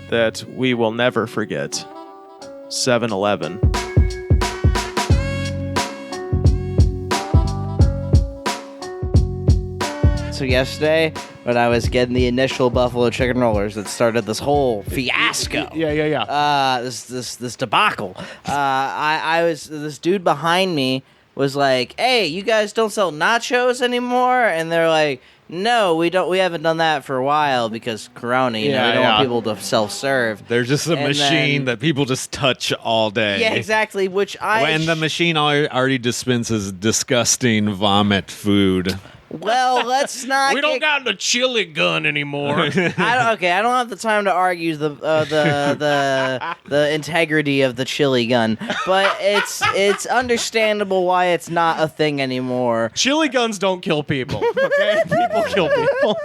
B: that we will never forget. 7-Eleven.
R: So yesterday, when I was getting the initial buffalo chicken rollers that started this whole fiasco.
B: Yeah.
R: This debacle. This dude behind me was like, "Hey, you guys don't sell nachos anymore?" And they're like, "No, we don't. We haven't done that for a while because Corona. We don't want people to self-serve."
K: There's just a machine that people just touch all day.
R: Yeah, exactly.
K: When the machine already dispenses disgusting vomit food.
R: Well, let's not.
B: We don't got the chili gun anymore.
R: I don't have the time to argue the integrity of the chili gun, but it's understandable why it's not a thing anymore.
B: Chili guns don't kill people. Okay, people kill people.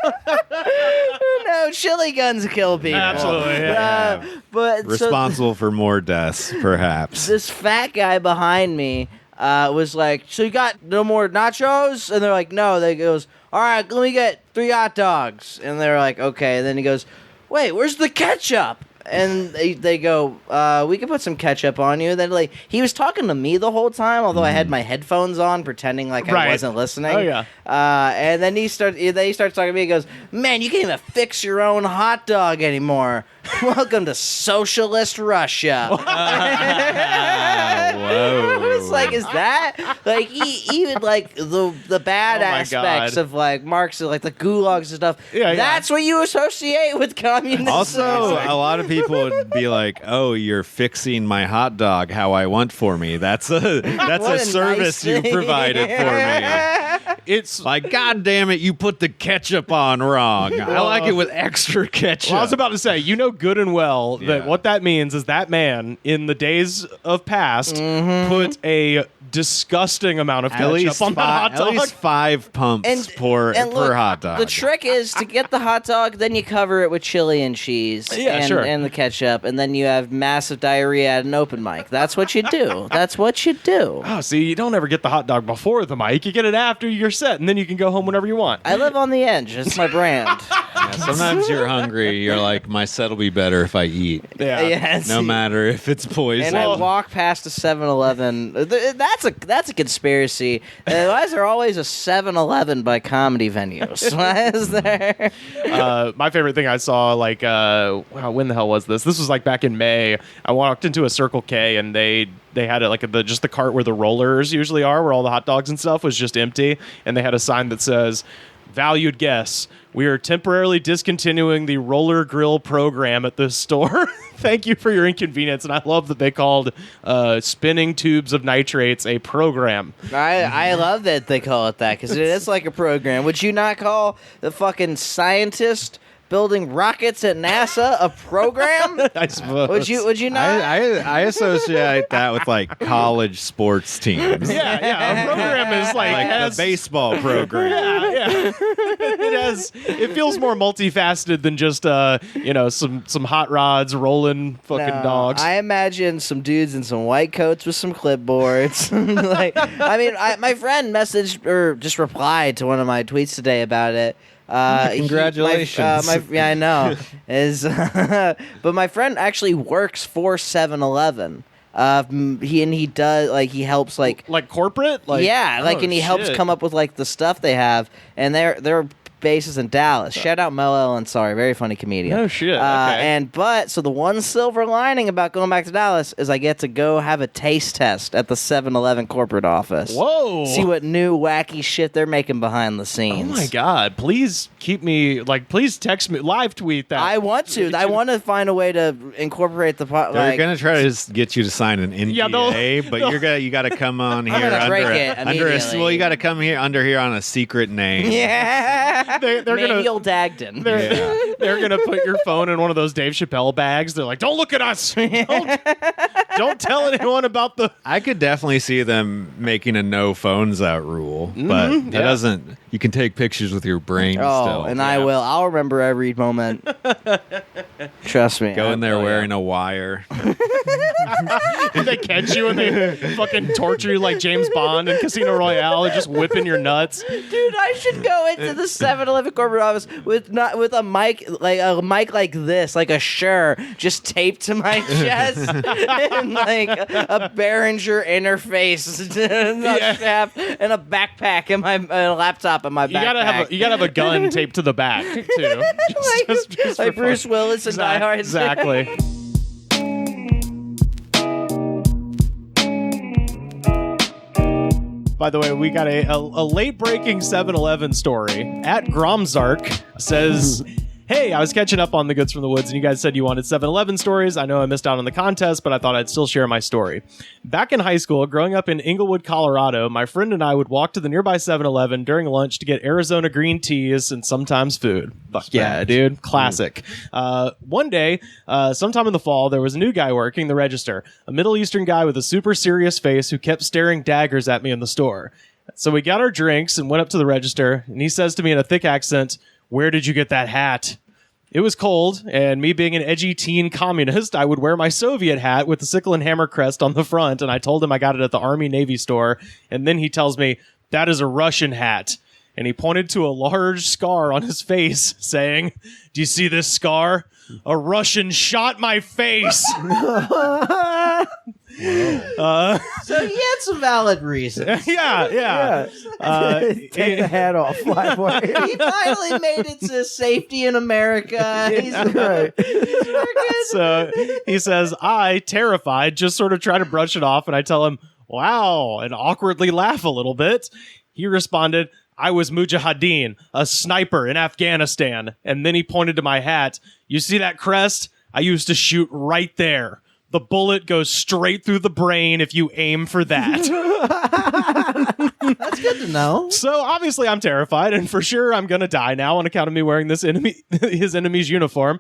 R: No, chili guns kill people.
B: Absolutely. Yeah.
R: But
K: responsible for more deaths, perhaps.
R: This fat guy behind me was like, "So you got no more nachos?" And they're like, "No." They goes, "All right, let me get 3 hot dogs." And they're like, "Okay." And then he goes, "Wait, where's the ketchup?" And they go, "We can put some ketchup on you." And then he was talking to me the whole time, although I had my headphones on, pretending like I wasn't listening.
B: Oh yeah.
R: And then he starts talking to me. He goes, "Man, you can't even fix your own hot dog anymore. Welcome to socialist Russia."
K: Whoa.
R: I was like, is that like even like the bad aspects of like Marxism, like the gulags and stuff?
B: Yeah,
R: that's what you associate with communism.
K: Also, a lot of people would be like, "Oh, you're fixing my hot dog how I want for me. That's a service you provided for me." It's like, God damn it, you put the ketchup on wrong. I like it with extra ketchup.
B: Well, I was about to say, you know good and well that what that means is that man in the days of past put a disgusting amount of ketchup on that hot dog.
K: At least 5 pumps per hot dog.
R: The trick is to get the hot dog, then you cover it with chili and cheese and the ketchup, and then you have massive diarrhea at an open mic. That's what you do. That's what you do.
B: Oh, see, you don't ever get the hot dog before the mic. You get it after you're set, and then you can go home whenever you want.
R: I live on the edge. It's my brand.
K: Sometimes you're hungry. You're like, my set will be better if I eat. No matter if it's poison.
R: And I walk past a 7-Eleven. That's a conspiracy. Why is there always a 7-Eleven by comedy venues? Why is there?
B: My favorite thing I saw, when the hell was this? This was like back in May. I walked into a Circle K, and they had it like just the cart where the rollers usually are, where all the hot dogs and stuff was just empty, and they had a sign that says, "Valued guests, we are temporarily discontinuing the roller grill program at this store. Thank you for your inconvenience." And I love that they called spinning tubes of nitrates a program.
R: I love that they call it that, because it is like a program. Would you not call the fucking scientist building rockets at NASA a program?
B: I suppose.
R: Would you not?
K: I associate that with like college sports teams.
B: Yeah. A program is like
K: the baseball program.
B: Yeah. It feels more multifaceted than just some hot rods rolling fucking dogs.
R: I imagine some dudes in some white coats with some clipboards. My friend messaged or just replied to one of my tweets today about it.
K: Congratulations.
R: I know. But my friend actually works for 7-Eleven. He does he helps like
B: corporate,
R: and he helps come up with like the stuff they have, and they're bases in Dallas. Shout out Mel Ansari, very funny comedian.
B: Oh shit. Okay.
R: So the one silver lining about going back to Dallas is I get to go have a taste test at the 7-Eleven corporate office.
B: Whoa.
R: See what new wacky shit they're making behind the scenes.
B: Oh my god. Please keep me please text me, live tweet that.
R: I want to. I want to find a way to incorporate the
K: They're gonna try to just get you to sign an NDA, but you gotta come on here you gotta come here on a secret name.
R: Yeah.
B: They're
R: Manuel Dagden.
B: They're gonna put your phone in one of those Dave Chappelle bags. They're like, "Don't look at us. Don't tell anyone about the."
K: I could definitely see them making a no phones out rule, but that doesn't. You can take pictures with your brain still.
R: And I will. I'll remember every moment. Trust me.
K: Go in there wearing a wire.
B: They catch you and they fucking torture you like James Bond in Casino Royale. They're just whipping your nuts.
R: Dude, I should go into the 7-Eleven corporate office with a mic like this, like a Shure, just taped to my chest, and like a Behringer interface strap, and a backpack and my laptop in my backpack.
B: You gotta have a gun taped to the back too. just
R: like Bruce Willis and Die Hard.
B: Exactly. By the way, we got a late-breaking 7-Eleven story. At Gromzark says, "Hey, I was catching up on the Goods from the Woods, and you guys said you wanted 7-Eleven stories. I know I missed out on the contest, but I thought I'd still share my story. Back in high school, growing up in Inglewood, Colorado, my friend and I would walk to the nearby 7-Eleven during lunch to get Arizona green teas and sometimes food." Fuck yeah, dude. Classic. One day, sometime in the fall, there was a new guy working the register, a Middle Eastern guy with a super serious face who kept staring daggers at me in the store. So we got our drinks and went up to the register, and he says to me in a thick accent, "Where did you get that hat?" It was cold, and me being an edgy teen communist, I would wear my Soviet hat with the sickle and hammer crest on the front, and I told him I got it at the Army-Navy store, and then he tells me, that is a Russian hat. And he pointed to a large scar on his face, saying, do you see this scar? A Russian shot my face.
R: So he had some valid reasons.
B: Yeah.
C: Take the hat off, Flyboy.
R: He finally made it to safety in America. He's right.
B: So he says, I, terrified, just sort of try to brush it off, and I tell him, wow, and awkwardly laugh a little bit. He responded, I was Mujahideen, a sniper in Afghanistan. And then he pointed to my hat. You see that crest? I used to shoot right there. The bullet goes straight through the brain if you aim for that.
R: That's good to know.
B: So obviously I'm terrified, and for sure I'm going to die now on account of me wearing his enemy's uniform.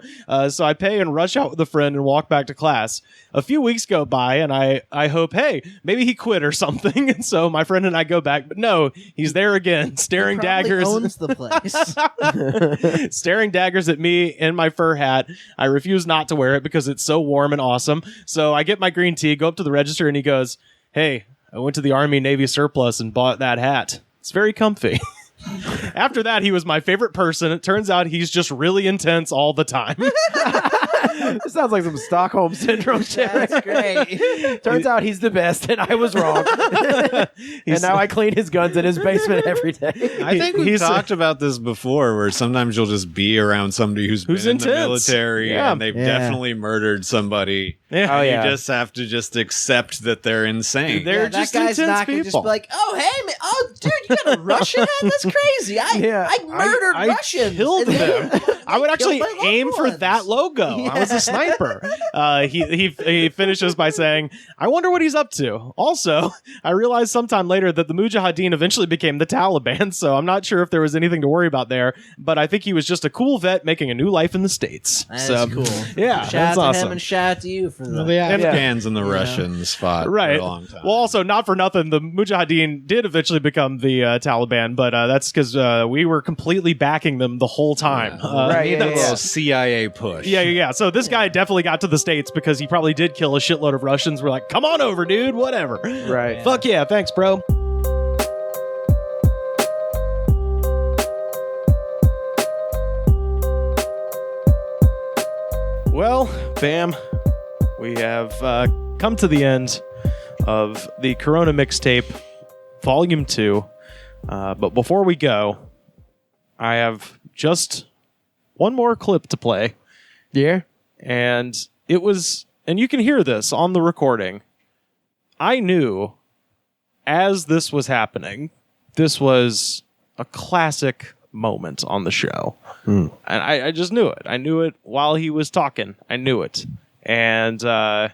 B: So I pay and rush out with a friend and walk back to class. A few weeks go by, and I hope, hey, maybe he quit or something. And so my friend and I go back, but no, he's there again, staring daggers.
R: Owns the place.
B: Staring daggers at me in my fur hat. I refuse not to wear it because it's so warm and awesome. So I get my green tea, go up to the register, and he goes, hey, I went to the Army-Navy surplus and bought that hat. It's very comfy. After that, he was my favorite person. It turns out he's just really intense all the time.
C: It sounds like some Stockholm Syndrome shit.
R: That's great.
C: Turns out he's the best, and I was wrong. And now I clean his guns in his basement every day.
K: I think we've talked about this before, where sometimes you'll just be around somebody who's been
B: intense.
K: in the military and they've definitely murdered somebody.
B: Yeah.
K: And you just have to just accept that they're insane.
B: They're
R: that
B: just
R: guy's
B: intense
R: not gonna
B: people.
R: just be like, oh, hey, man, oh, dude, you got a Russian hat? That's crazy. I murdered Russians.
B: Killed
R: And
B: them. I would actually
R: killed my loved
B: aim for
R: ones.
B: that logo. I was a sniper. He finishes by saying, I wonder what he's up to. Also, I realized sometime later that the Mujahideen eventually became the Taliban, so I'm not sure if there was anything to worry about there, but I think he was just a cool vet making a new life in the States.
R: That's
B: so
R: cool.
B: Yeah,
R: Shout
B: that's
R: out to
B: awesome.
R: him and shout out to you for
K: Well,
R: the
K: the Afghans and the Russians fought
B: Right.
K: for a long time.
B: Well, also, not for nothing, the Mujahideen did eventually become the Taliban, but that's because we were completely backing them the whole time.
K: That's a CIA push.
B: Yeah. So this guy definitely got to the States because he probably did kill a shitload of Russians. We're like, come on over, dude, whatever.
C: Right.
B: Fuck yeah, thanks, bro. Well, Bam, we have come to the end of the Corona Mixtape, Volume 2. But before we go, I have just one more clip to play.
C: Yeah.
B: And it was, and you can hear this on the recording. I knew as this was happening, this was a classic moment on the show. And I just knew it. I knew it while he was talking. I knew it. And have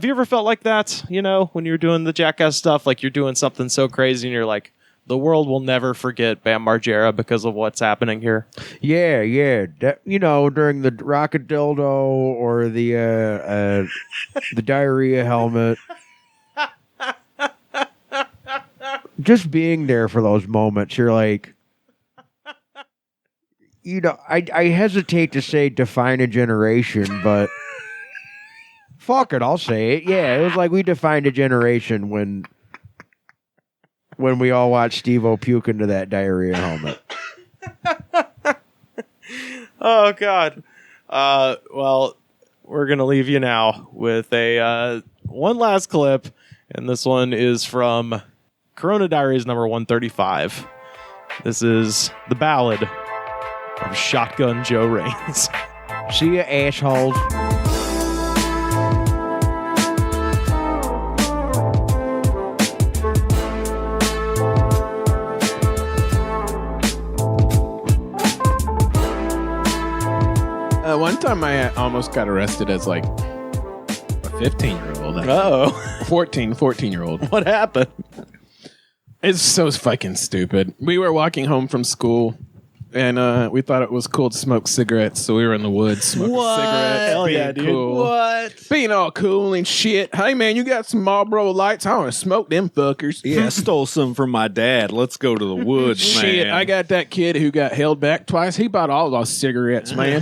B: you ever felt like that? You know, when you're doing the Jackass stuff, like you're doing something so crazy and you're like, the world will never forget Bam Margera because of what's happening here.
C: Yeah. You know, during the rocket dildo or the diarrhea helmet. Just being there for those moments, you're like, you know, I hesitate to say define a generation, but fuck it, I'll say it. Yeah, it was like we defined a generation when we all watched Steve-O puke into that diarrhea helmet.
B: Oh, God. Well, we're going to leave you now with a one last clip, and this one is from Corona Diaries number 135. This is the ballad of Shotgun Joe Raines.
C: See ya, assholes.
U: One time I almost got arrested as like a 15-year-old.
B: Oh.
U: 14-year-old.
B: What happened?
U: It's so fucking stupid. We were walking home from school and we thought it was cool to smoke cigarettes, so we were in the woods smoking cigarettes.
B: Hell
U: being
B: yeah, dude.
U: cool.
C: What?
U: Being all cool and shit. Hey, man, you got some Marlboro Lights? I want to smoke them fuckers.
K: Yeah, I stole some from my dad. Let's go to the woods,
U: Shit,
K: man.
U: I got that kid who got held back twice. He bought all those cigarettes, man.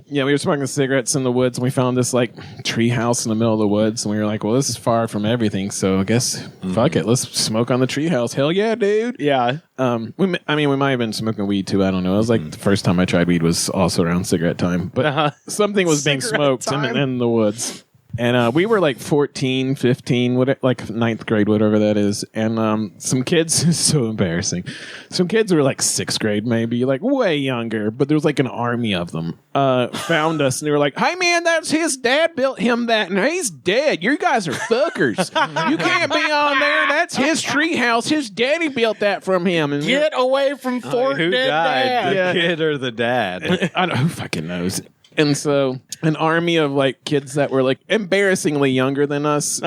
U: Yeah, we were smoking cigarettes in the woods, and we found this like tree house in the middle of the woods, and we were like, "Well, this is far from everything, so I guess fuck it, let's smoke on the tree house." Hell yeah, dude!
B: Yeah.
U: We might have been smoking weed too. I don't know. It was like the first time I tried weed was also around cigarette time, but something was being
B: Cigarette
U: smoked
B: time.
U: in the woods. And we were like 14, 15, like ninth grade, whatever that is. And some kids, it's so embarrassing. Some kids were like sixth grade, maybe, like way younger, but there was like an army of them, found us. And they were like, "Hey, man, that's his dad built him that, and he's dead. You guys are fuckers. You can't be on there. That's his tree house. His daddy built that from him." And
B: Get away from Fort
K: Who
B: Dead
K: died,
B: Dad.
K: the kid or the dad?
U: I don't, who fucking knows? And so an army of like kids that were like embarrassingly younger than us,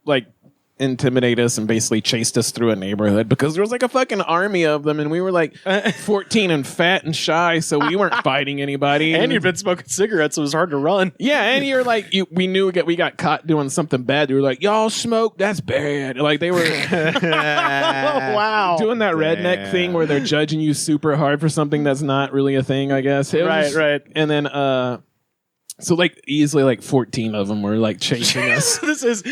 U: like intimidated us and basically chased us through a neighborhood because there was like a fucking army of them, and we were like 14 and fat and shy, so we weren't fighting anybody.
B: And you've been smoking cigarettes, so it was hard to run.
U: Yeah, and you're like, we knew we got caught doing something bad. They were like, "Y'all smoke? That's bad." Like they were
B: Wow.
U: doing that redneck thing where they're judging you super hard for something that's not really a thing, I guess. It was-
B: Right.
U: And then so like easily like 14 of them were like chasing us.
B: This is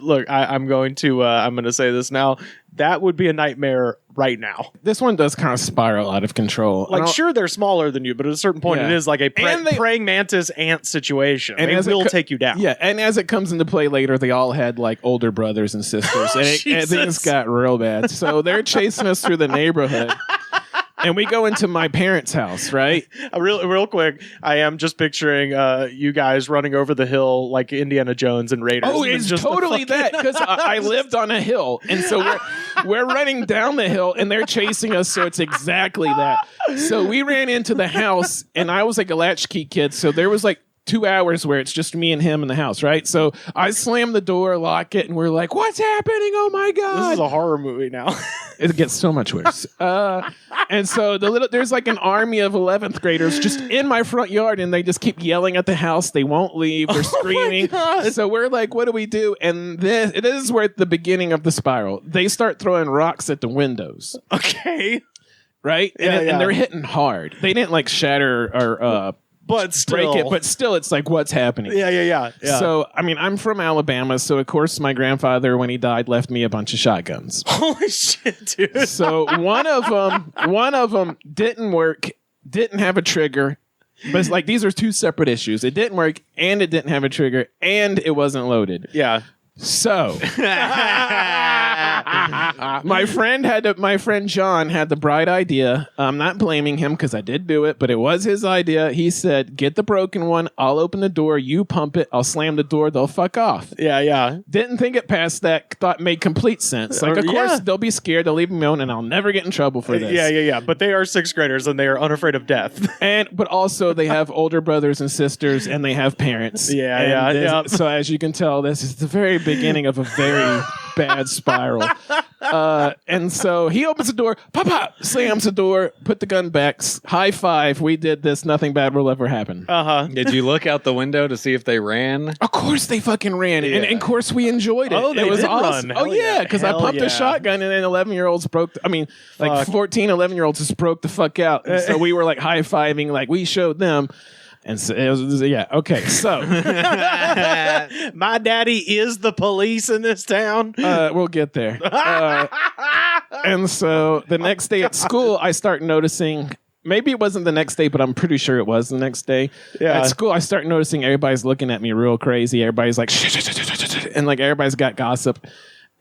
B: look. I'm going to say this now. That would be a nightmare right now.
U: This one does kind of spiral out of control.
B: Like, sure, they're smaller than you, but at a certain point,
U: Yeah.
B: it is like a
U: And they-
B: praying mantis ant situation. And they
U: as it
B: will
U: co-
B: take you down.
U: Yeah, and as it comes into play later, they all had like older brothers and sisters, and
B: Jesus.
U: things got real bad. So they're chasing us through the neighborhood. And we go into my parents' house, right?
B: Real quick, I am just picturing you guys running over the hill like Indiana Jones and Raiders.
U: Oh,
B: And
U: it's
B: just
U: totally that because I lived on a hill, and so we're running down the hill, and they're chasing us. So it's exactly that. So we ran into the house, and I was like a latchkey kid, so there was like 2 hours where it's just me and him in the house, right? So I slam the door, lock it, and we're like, "What's happening? Oh my god!"
B: This is a horror movie now.
U: It gets so much worse. And so there's like an army of 11th graders just in my front yard, and they just keep yelling at the house. They won't leave. They're screaming. So we're like, what do we do? And this is where the beginning of the spiral. They start throwing rocks at the windows.
B: Okay.
U: Right? And they're hitting hard. They didn't like shatter or
B: but still.
U: break it, but still it's like, what's happening?
B: Yeah.
U: So, I mean, I'm from Alabama, so of course my grandfather, when he died, left me a bunch of shotguns.
B: Holy shit, dude.
U: So one of them didn't work, didn't have a trigger. But it's like these are two separate issues. It didn't work, and it didn't have a trigger, and it wasn't loaded.
B: Yeah.
U: So my friend John had the bright idea. I'm not blaming him because I did do it, but it was his idea. He said, "Get the broken one. I'll open the door. You pump it. I'll slam the door. They'll fuck off."
B: Yeah.
U: Didn't think it past that. Thought made complete sense. Like, of course, they'll be scared. They'll leave me alone, and I'll never get in trouble for this.
B: Yeah. But they are sixth graders, and they are unafraid of death.
U: But also they have older brothers and sisters, and they have parents.
B: Yeah.
U: So as you can tell, this is the very beginning of a very bad spiral. And so he opens the door, pop, slams the door, put the gun back, high five. We did this. Nothing bad will ever happen.
K: Did you look out the window to see if they ran?
U: Of course they fucking ran. And of course we enjoyed it.
B: Oh, they
U: it was
B: did
U: awesome.
B: run.
U: Oh,
B: Hell
U: yeah, because I
B: Hell
U: pumped
B: yeah.
U: a shotgun, and then 11-year-olds like 14, 11-year-olds just broke the fuck out. And so we were like high-fiving, like we showed them. And so it was, yeah, okay, so.
B: My daddy is the police in this town.
U: We'll get there. And so the next day at school, I start noticing, maybe it wasn't the next day, but I'm pretty sure it was the next day.
B: Yeah.
U: At school, I start noticing everybody's looking at me real crazy. Everybody's like, shh, and like everybody's got gossip.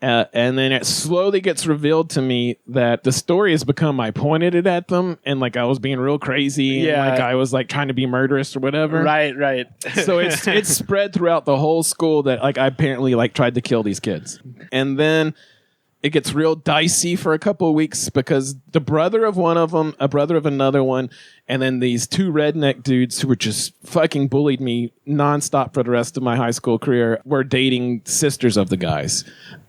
U: And then it slowly gets revealed to me that the story has become I pointed it at them, and like I was being real crazy, and like I was like trying to be murderous or whatever.
B: Right.
U: So it's spread throughout the whole school that like I apparently like tried to kill these kids. And then it gets real dicey for a couple of weeks because the brother of one of them, a brother of another one, and then these two redneck dudes who were just fucking bullied me nonstop for the rest of my high school career were dating sisters of the guys.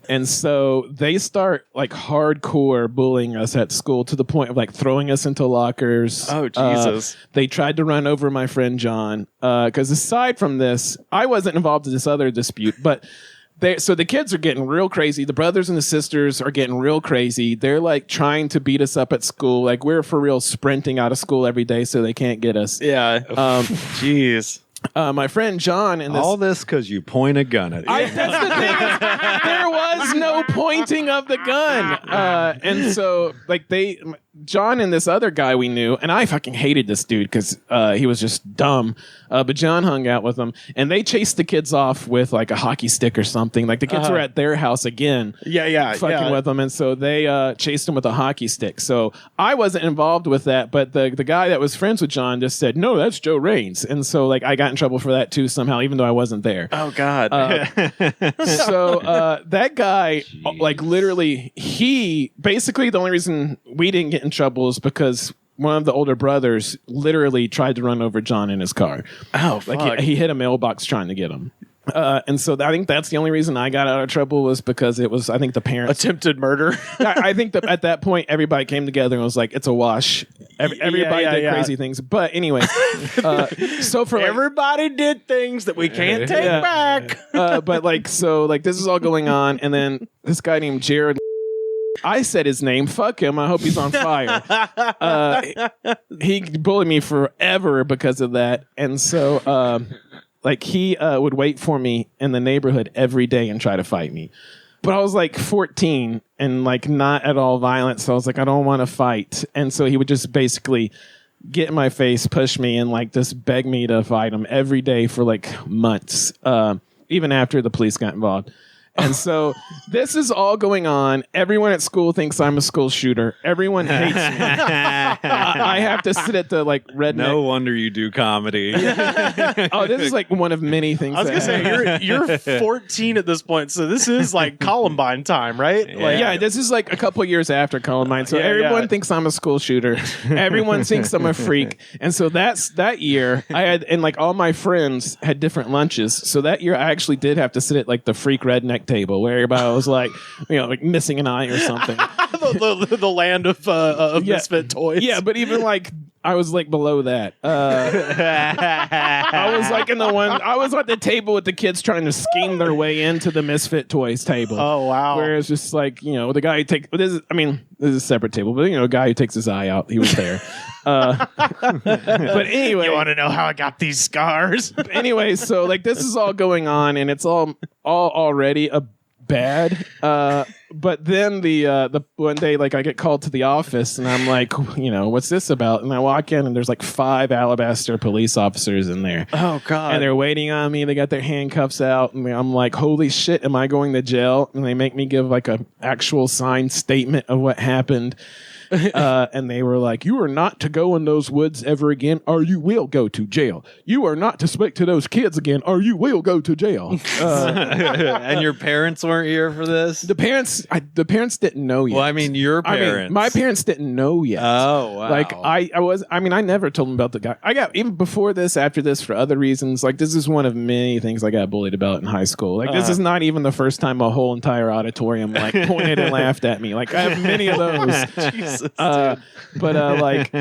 U: And so they start like hardcore bullying us at school to the point of like throwing us into lockers.
B: Oh, Jesus.
U: They tried to run over my friend John. Because aside from this, I wasn't involved in this other dispute, but so the kids are getting real crazy. The brothers and the sisters are getting real crazy. They're like trying to beat us up at school. Like we're for real sprinting out of school every day so they can't get us.
B: Yeah.
U: Jeez. My friend John and
K: all this because you point a gun at it.
U: That's the thing is, there was no pointing of the gun, and so like John and this other guy we knew, and I fucking hated this dude because he was just dumb. But John hung out with them, and they chased the kids off with like a hockey stick or something. Like the kids were at their house again, fucking with them, and so they chased them with a hockey stick. So I wasn't involved with that, but the guy that was friends with John just said, "No, that's Joe Raines," and so like I got in trouble for that too somehow, even though I wasn't there.
B: Oh God!
U: So that guy, like literally, he basically the only reason we didn't get in trouble is because one of the older brothers literally tried to run over John in his car.
B: Oh, fuck.
U: Like he hit a mailbox trying to get him. And so I think that's the only reason I got out of trouble was because it was, I think the parents...
B: Attempted murder?
U: I think that at that point, everybody came together and was like, it's a wash. Everybody did crazy things. But anyway, so for...
B: Everybody did things that we can't take back.
U: But like, so like this is all going on. And then this guy named Jared... I said his name. Fuck him. I hope he's on fire. He bullied me forever because of that. And so... like he would wait for me in the neighborhood every day and try to fight me. But I was like 14 and like not at all violent. So I was like, I don't want to fight. And so he would just basically get in my face, push me and like just beg me to fight him every day for like months, even after the police got involved. And so this is all going on. Everyone at school thinks I'm a school shooter. Everyone hates me. I have to sit at the like redneck.
K: No wonder you do comedy.
U: Oh, this is like one of many things.
B: I was gonna say you're 14 at this point, so this is like Columbine time, right?
U: Yeah, this is like a couple years after Columbine. So everyone thinks I'm a school shooter. Everyone thinks I'm a freak. And so that year I had, and like all my friends had different lunches. So that year I actually did have to sit at like the freak redneck table where everybody was like, like missing an eye or something.
B: the land of misfit toys.
U: Yeah, but even like I was like below that. I was like I was at the table with the kids trying to scheme their way into the misfit toys table.
B: Oh wow!
U: Where it's just like the guy who this is a separate table, but a guy who takes his eye out, he was there. But anyway,
B: you want to know how I got these scars?
U: Anyway, so like this is all going on, and it's all already bad. But then the one day, like I get called to the office, and I'm like, what's this about? And I walk in, and there's like 5 Alabaster police officers in there.
B: Oh God!
U: And they're waiting on me. They got their handcuffs out, and I'm like, holy shit, am I going to jail? And they make me give like a actual signed statement of what happened. And they were like, you are not to go in those woods ever again, or you will go to jail. You are not to speak to those kids again, or you will go to jail.
K: And your parents weren't here for this?
U: The parents didn't know yet.
K: Well, I mean, your parents.
U: My parents didn't know yet.
K: Oh, wow.
U: Like I never told them about the guy. I got, even before this, after this, for other reasons, like this is one of many things I got bullied about in high school. Like this is not even the first time a whole entire auditorium like pointed and laughed at me. Like I have many of those. Jesus, like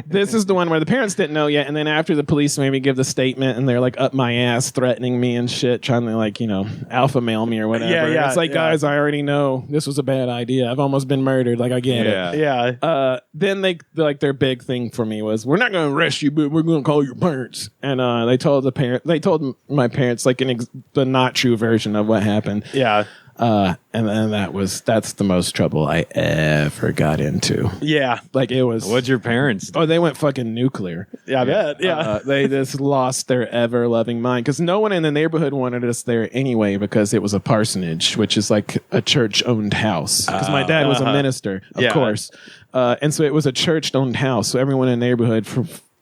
U: this is the one where the parents didn't know yet, and then after the police made me give the statement, and they're like up my ass, threatening me and shit, trying to like alpha male me or whatever. It's like, guys, I already know this was a bad idea. I've almost been murdered. Like I get it.
B: Yeah.
U: Then they like their big thing for me was, we're not going to arrest you, but we're going to call your parents. And they told my parents like the not true version of what happened.
B: Yeah.
U: And then that's the most trouble I ever got into.
B: Yeah.
U: Like it was.
K: What'd your parents do?
U: Oh, they went fucking nuclear.
B: Yeah, I bet. Yeah.
U: They just lost their ever loving mind because no one in the neighborhood wanted us there anyway because it was a parsonage, which is like a church owned house. Because my dad was a minister, of course. And so it was a church owned house. So everyone in the neighborhood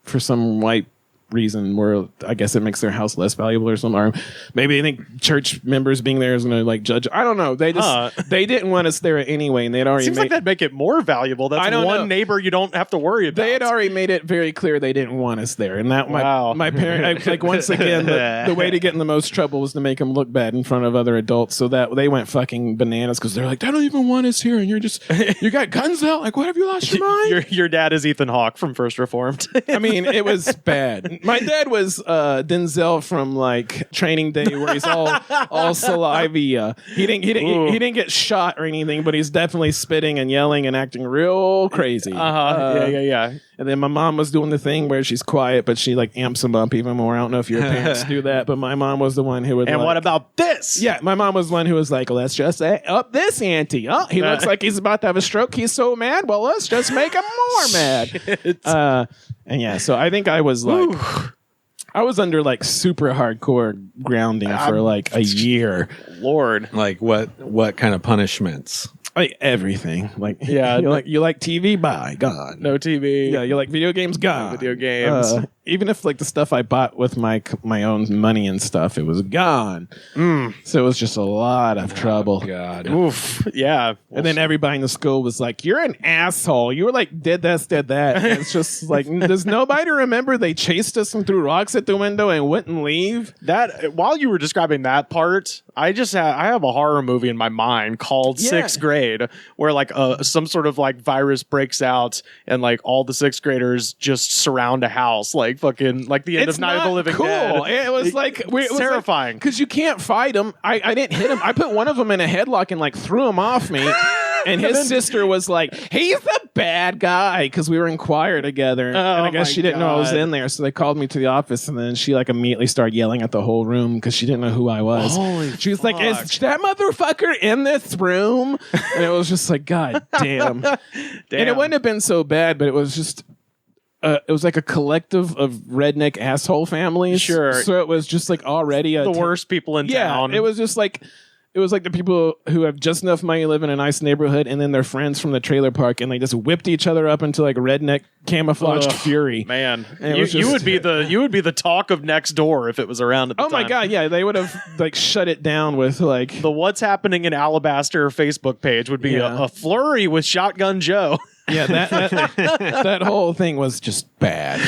U: for some white reason where I guess it makes their house less valuable or something. Or maybe they think church members being there is going to like judge. I don't know. They just they didn't want us there anyway, and they'd already
B: seems like that'd make it more valuable. That's one neighbor you don't have to worry about.
U: They had already made it very clear they didn't want us there, and that my parents like once again the way to get in the most trouble was to make them look bad in front of other adults, so that they went fucking bananas because they're like, they don't even want us here, and you got guns out. Like, what, have you lost your mind?
B: Your dad is Ethan Hawke from First Reformed.
U: I mean, it was bad. My dad was Denzel from like Training Day, where he's all saliva. He didn't get shot or anything, but he's definitely spitting and yelling and acting real crazy.
B: Yeah.
U: And then my mom was doing the thing where she's quiet, but she like amps him up even more. I don't know if your parents do that, but my mom was the one who would.
B: And what about this?
U: Yeah, my mom was the one who was like, let's just up this ante. Oh, he looks like he's about to have a stroke. He's so mad. Well, let's just make him more mad. And yeah, so I think I was like, I was under like super hardcore grounding for like a year.
B: Lord,
K: like what kind of punishments?
U: Like everything. Like
B: yeah,
U: you like TV? Bye, gone.
B: No TV.
U: Yeah, you like video games? Gone.
B: Video games.
U: Even if like the stuff I bought with my own money and stuff, it was gone. So it was just a lot of trouble.
K: God.
B: Oof. Yeah.
U: And then everybody in the school was like, "You're an asshole. You were like did this, did that." And it's just like, does nobody remember they chased us and threw rocks at the window and wouldn't leave?
B: That while you were describing that part, I have a horror movie in my mind called Sixth Grade, where like some sort of like virus breaks out and like all the sixth graders just surround a house like fucking like the end of Night of the Living Dead.
U: It was like it was
B: terrifying
U: because you can't fight them. I didn't hit him. I put one of them in a headlock and like threw him off me. And his sister was like, "He's the bad guy," because we were in choir together. And I guess she didn't know I was in there, so they called me to the office, and then she like immediately started yelling at the whole room because she didn't know who I was. She was like, "Is that motherfucker in this room?" And it was just like, God damn. And it wouldn't have been so bad, but it was just. It was like a collective of redneck asshole families.
B: Sure.
U: So it was just like already
B: the worst people in town.
U: It was just like. It was like the people who have just enough money to live in a nice neighborhood, and then their friends from the trailer park, and they just whipped each other up into like redneck camouflaged fury.
B: Man, you would be the talk of next door if it was around at the time.
U: Oh my god, yeah, they would have like shut it down with like
B: the What's Happening in Alabaster Facebook page would be a flurry with Shotgun Joe.
U: Yeah, that whole thing was just bad.